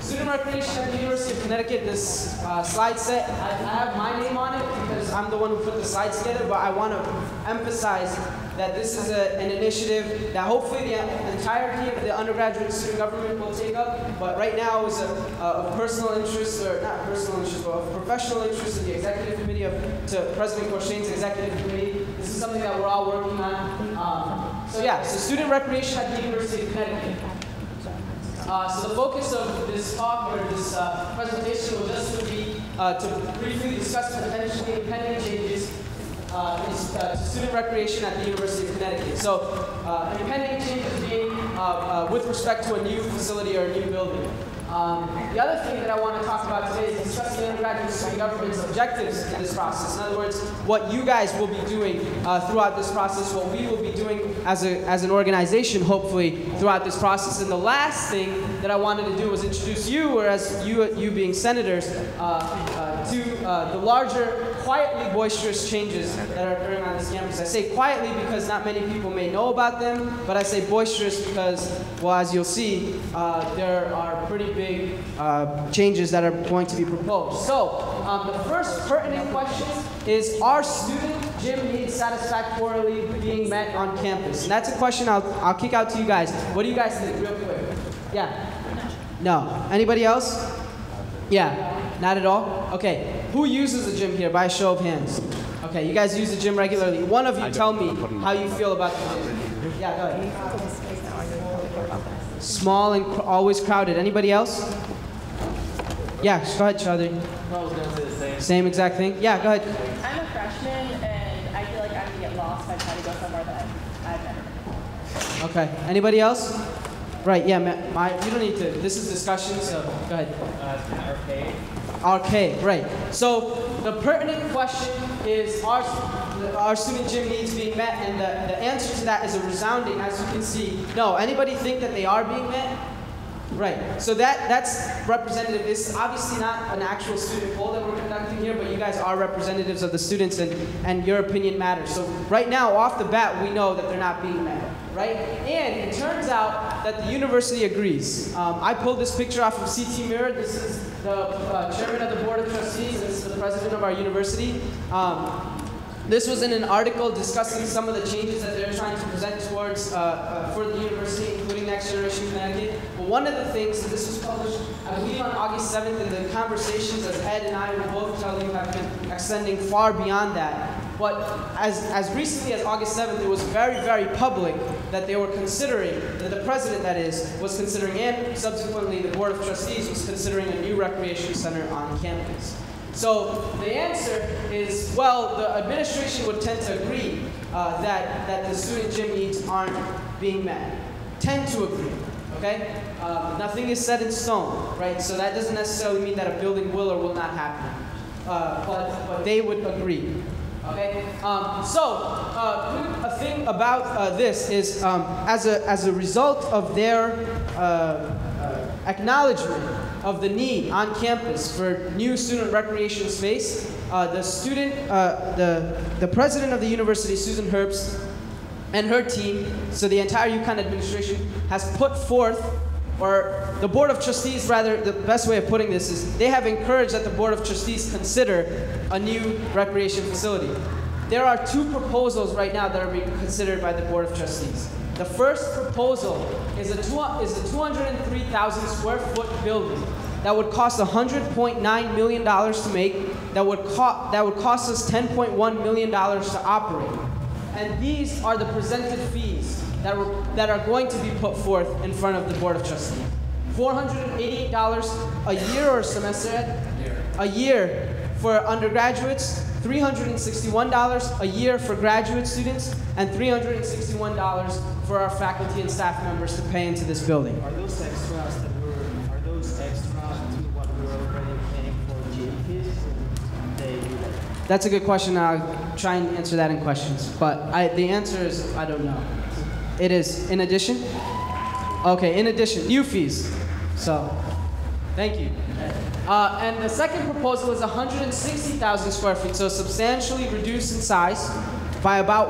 Student recreation at the University of Connecticut, this slide set, I have my name on it because I'm the one who put the slides together, but I want to emphasize that this is an initiative that hopefully the entirety of the undergraduate student government will take up, but right now is of personal interest, or not personal interest, but of professional interest in the executive committee to President Corshane's executive committee. This is something that we're all working on. So student recreation at the University of Connecticut. So the focus of this talk or this presentation will just be to briefly discuss potentially impending changes to student recreation at the University of Connecticut. So, impending changes being with respect to a new facility or a new building. The other thing that I want to talk about today is discussing the undergraduate student government's objectives in this process. In other words, what you guys will be doing throughout this process, what we will be doing as an organization, hopefully, throughout this process. And the last thing that I wanted to do was introduce you, or as you being senators, to the larger, quietly boisterous changes that are occurring on this campus. I say quietly because not many people may know about them, but I say boisterous because, well, as you'll see, there are pretty big changes that are going to be proposed. So, the first pertinent question is, are student gym needs satisfactorily being met on campus? And that's a question I'll kick out to you guys. What do you guys think, real quick? Yeah? No. Anybody else? Yeah. Not at all? Okay. Who uses the gym here by a show of hands? Okay, you guys use the gym regularly. One of you tell me how you feel about the gym. Yeah, go ahead. Small and always crowded. Anybody else? Yeah, go ahead, Chaudhry. I was going to say the same. Same exact thing? Yeah, go ahead. I'm a freshman, and I feel like I'm going to get lost if I try to go somewhere that I've never been. Okay. Anybody else? Right, yeah, you don't need to. This is discussion, so go ahead. Arcade. Arcade, right. So the pertinent question is, are student gym needs being met? And the answer to that is a resounding, as you can see, no. Anybody think that they are being met? Right. So that's representative. It's obviously not an actual student poll that we're conducting here, but you guys are representatives of the students, and your opinion matters. So right now, off the bat, we know that they're not being met. Right? And it turns out that the university agrees. I pulled this picture off of CT Mirror. This is the chairman of the board of trustees. This is the president of our university. This was in an article discussing some of the changes that they're trying to present towards for the university, including Next Generation Connecticut. But one of the things, and this was published, I believe, on August 7th, and the conversations, as Ed and I will both tell you, have been extending far beyond that. But as recently as August 7th, it was very, very public that they were considering, that the president, that is, was considering, and subsequently the board of trustees was considering a new recreation center on campus. So the answer is, well, the administration would tend to agree that the student gym needs aren't being met. Tend to agree, okay? Nothing is set in stone, right? So that doesn't necessarily mean that a building will or will not happen. But they would agree. Okay. A thing about this is, as a result of their acknowledgement of the need on campus for new student recreation space, the president of the university, Susan Herbst, and her team, so the entire UConn administration, has put forth, or the Board of Trustees, rather, the best way of putting this is, they have encouraged that the Board of Trustees consider a new recreation facility. There are two proposals right now that are being considered by the Board of Trustees. The first proposal is a 203,000 square foot building that would cost $100.9 million to make, that would cost us $10.1 million to operate. And these are the presented fees that are going to be put forth in front of the Board of Trustees. $488 a year or semester, a year for undergraduates, $361 a year for graduate students, and $361 for our faculty and staff members to pay into this building. Are those extras to what we're already paying for gym fees? That's a good question. I'll try and answer that in questions. But the answer is, I don't know. It is in addition? Okay, in addition, new fees. So, thank you. And the second proposal is 160,000 square feet, so substantially reduced in size by about,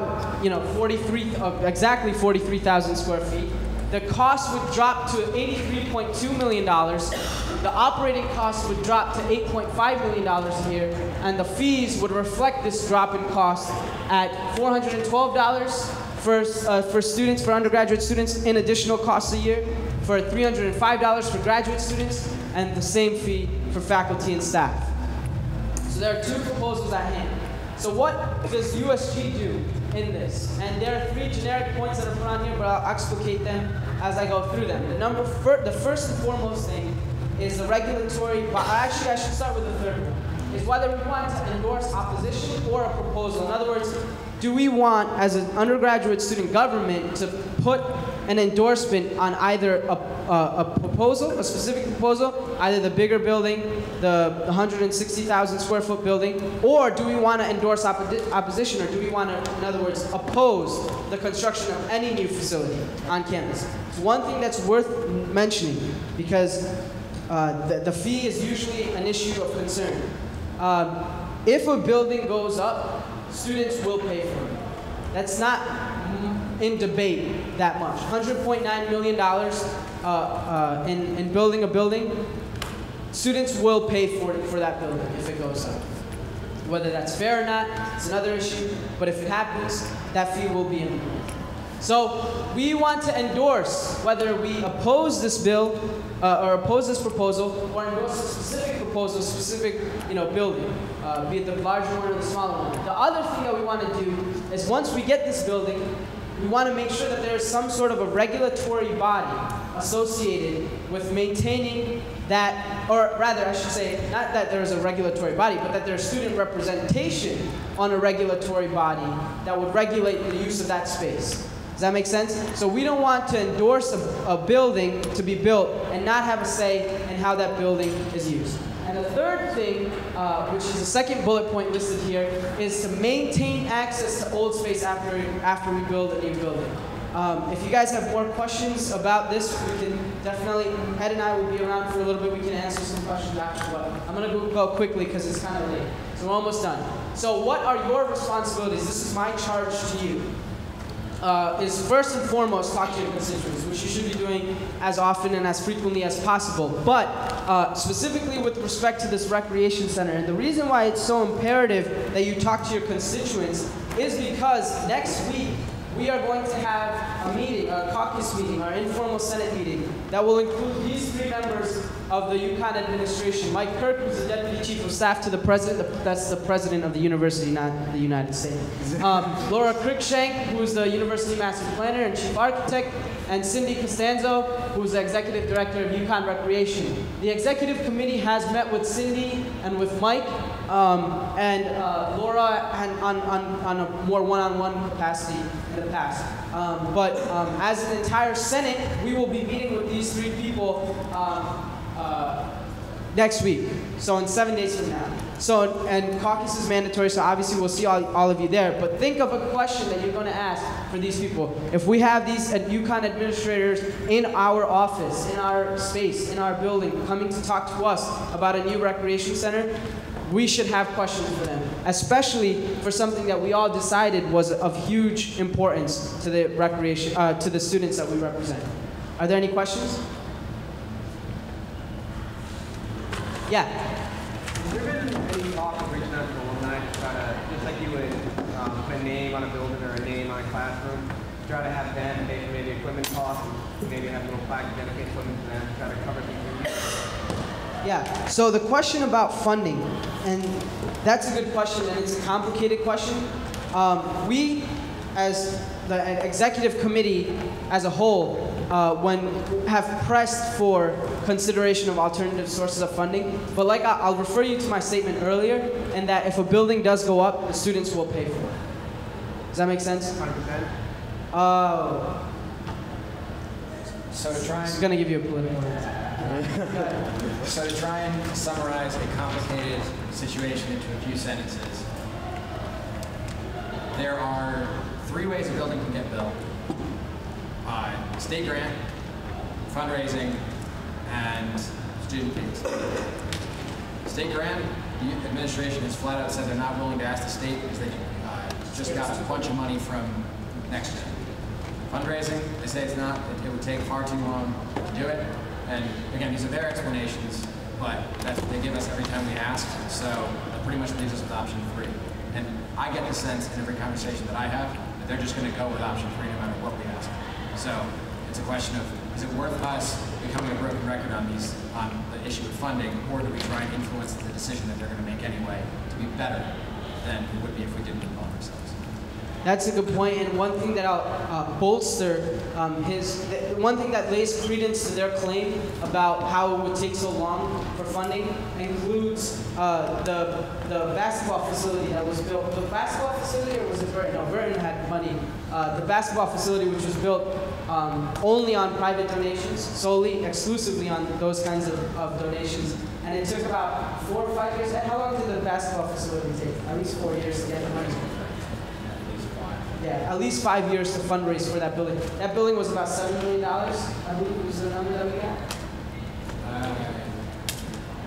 exactly 43,000 square feet. The cost would drop to $83.2 million. The operating costs would drop to $8.5 million a year, and the fees would reflect this drop in cost at $412 for students, for undergraduate students, in additional costs a year, for $305 for graduate students, and the same fee for faculty and staff. So there are two proposals at hand. So what does USG do in this? And there are three generic points that are put on here, but I'll explicate them as I go through them. The first and foremost thing is the regulatory, actually I should start with the third one. is whether we want to endorse opposition or a proposal. In other words, do we want, as an undergraduate student government, to put an endorsement on either a proposal, a specific proposal, either the bigger building, the 160,000 square foot building, or do we want to endorse opposition, or do we want to, in other words, oppose the construction of any new facility on campus? It's one thing that's worth mentioning, because the fee is usually an issue of concern. If a building goes up, students will pay for it. That's not in debate that much. $100.9 million in building a building, students will pay for that building if it goes up. Whether that's fair or not, it's another issue, but if it happens, that fee will be implemented. So we want to endorse whether we oppose this bill or oppose this proposal, or endorse a specific proposal, specific building, be it the larger one or the smaller one. The other thing that we want to do is, once we get this building, we want to make sure that there is some sort of a regulatory body associated with maintaining that, or rather I should say, not that there is a regulatory body, but that there's student representation on a regulatory body that would regulate the use of that space. Does that make sense? So we don't want to endorse a building to be built and not have a say in how that building is used. And the third thing, which is the second bullet point listed here, is to maintain access to old space after we build a new building. If you guys have more questions about this, we can definitely, Ed and I will be around for a little bit. We can answer some questions after, but I'm going to go quickly because it's kind of late. So we're almost done. So what are your responsibilities? This is my charge to you. Is first and foremost talk to your constituents, which you should be doing as often and as frequently as possible. But specifically with respect to this recreation center, and the reason why it's so imperative that you talk to your constituents is because next week we are going to have a meeting, a caucus meeting, our informal Senate meeting, that will include these three members of the UConn administration. Mike Kirk, who's the Deputy Chief of Staff to the President, that's the President of the university, not the United States. Laura Cruikshank, who's the University Master Planner and Chief Architect, and Cindy Costanzo, who's the Executive Director of UConn Recreation. The Executive Committee has met with Cindy and with Mike, and Laura on a more one-on-one capacity in the past. But as an entire Senate, we will be meeting with these three people next week, so in 7 days from now. So, and caucus is mandatory, so obviously we'll see all of you there. But think of a question that you're going to ask for these people. If we have these UConn administrators in our office, in our space, in our building, coming to talk to us about a new recreation center, we should have questions for them, especially for something that we all decided was of huge importance to the recreation, to the students that we represent. Are there any questions? Yeah. Has there been any talk of reaching out to alumni to try to, just like you would put a name on a building or a name on a classroom, try to have them pay for maybe equipment costs, maybe have a little plaque to dedicate equipment to them, try to cover things? Yeah, so the question about funding, and that's a good question, and it's a complicated question. We, as the executive committee as a whole, have pressed for consideration of alternative sources of funding, but like I'll refer you to my statement earlier, and that if a building does go up, the students will pay for it. Does that make sense? 100%. So to try and... I'm going to give you a political answer. So to try and summarize a complicated situation into a few sentences, there are three ways a building can get built. State grant, fundraising, and student fees. State grant, the administration has flat out said they're not willing to ask the state because they just got a bunch of money from NextGen. Fundraising, they say it's not, it would take far too long to do it. And again, these are their explanations, but that's what they give us every time we ask, so that pretty much leaves us with option 3. And I get the sense in every conversation that I have that they're just going to go with option 3 no matter what we ask. So it's a question of, is it worth us becoming a broken record on the issue of funding, or do we try and influence the decision that they're going to make anyway to be better than it would be if we didn't involve ourselves? That's a good point, and one thing that I'll bolster one thing that lays credence to their claim about how it would take so long for funding includes the basketball facility that was built. The basketball facility, or was it Burton? No, Burton had money. The basketball facility, which was built only on private donations, solely, exclusively on those kinds of donations. And it took about 4 or 5 years. And how long did the basketball facility take? At least 4 years to get the money. Yeah, at least 5 years to fundraise for that building. That building was about $7 million, I believe was the number that we got.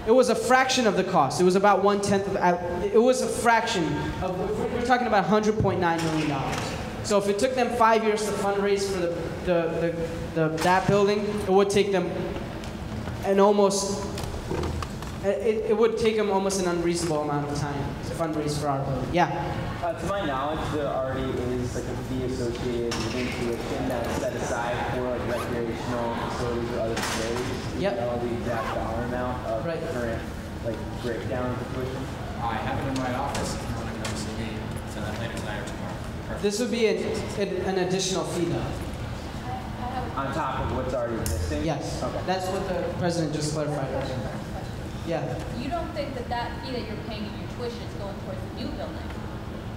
It was a fraction of the cost. It was about 1/10 of, it was a fraction of, we're talking about $100.9 million. So if it took them 5 years to fundraise for that building, it would take them an almost, it would take them almost an unreasonable amount of time to fundraise for our building. Yeah? To my knowledge, there already is like a fee associated with tuition that's set aside for like recreational facilities or other facilities. Yep. You know the exact dollar amount of current like breakdown of the tuition. I have it in my office. If you want to come see me, send that later tonight or tomorrow. Perfect. This would be an additional fee, though. On top of what's already existing? Yes. Okay. That's what the president just clarified. Yeah. You don't think that fee that you're paying in your tuition is going towards the new building?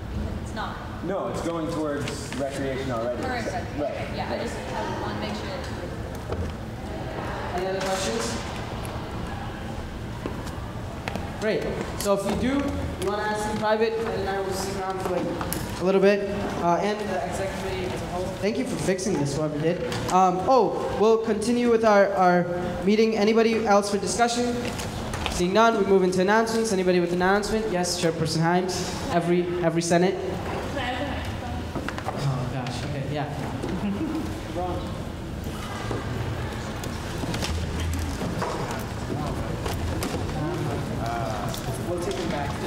Because it's not. No, it's going towards recreation already. Current recreation. Right. Yeah, I just want to make sure that Any other questions? Great. So if you do, you want to ask in private, Ed and I will stick around for like a little bit. And the executive committee as a whole. Thank you for fixing this, whoever did. We'll continue with our meeting. Anybody else for discussion? Seeing none, we move into announcements. Anybody with an announcement? Yes, Chairperson Himes. Every Senate. Oh gosh. Okay. Yeah. We'll take it back to.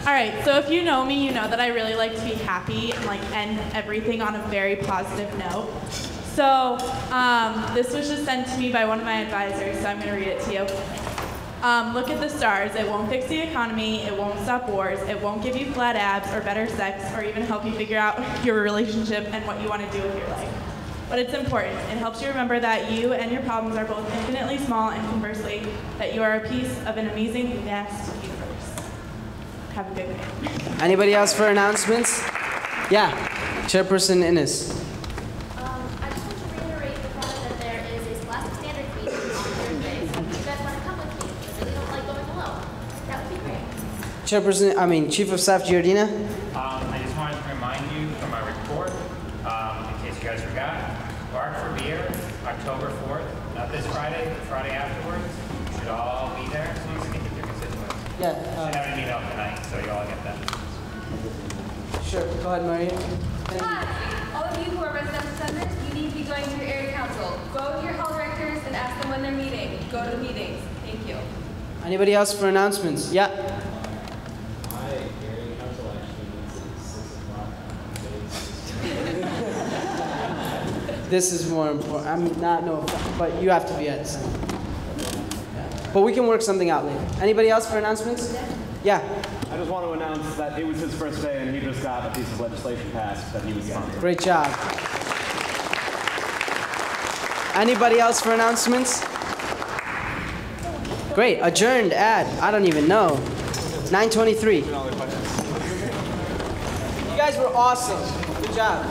All right, so if you know me, you know that I really like to be happy and like end everything on a very positive note. So this was just sent to me by one of my advisors, so I'm going to read it to you. Look at the stars. It won't fix the economy. It won't stop wars. It won't give you flat abs or better sex or even help you figure out your relationship and what you want to do with your life. But it's important. It helps you remember that you and your problems are both infinitely small, and conversely, that you are a piece of an amazing, vast universe. Have a good night. Anybody else for announcements? Yeah, Chairperson Innes. I just want to reiterate the fact that there is a Scholastic Standards meeting on Thursday. So if you guys want to come with me, I really don't like going alone. That would be great. Chief of Staff Giardina. I just wanted to remind you from my report, in case you guys forgot, Bark for Beer, October 4th, not this Friday, the Friday afterwards. You should all be there so you can meet with your constituents. Yeah. Should have an email tonight, so you all get that. Sure. Go ahead, Maria. Hi, all of you who are residential centers, you need to be going to your area council. Go to your hall directors and ask them when they're meeting. Go to the meetings. Thank you. Anybody else for announcements? Yeah. My area council actually meets at 6 o'clock. This is more important. I'm not but you have to be at Senate. Yeah. But we can work something out later. Anybody else for announcements? Yeah. I just want to announce that it was his first day and he just got a piece of legislation passed that he was sponsoring. Great job. Anybody else for announcements? Great. Adjourned at, I don't even know, 9:23. You guys were awesome. Good job.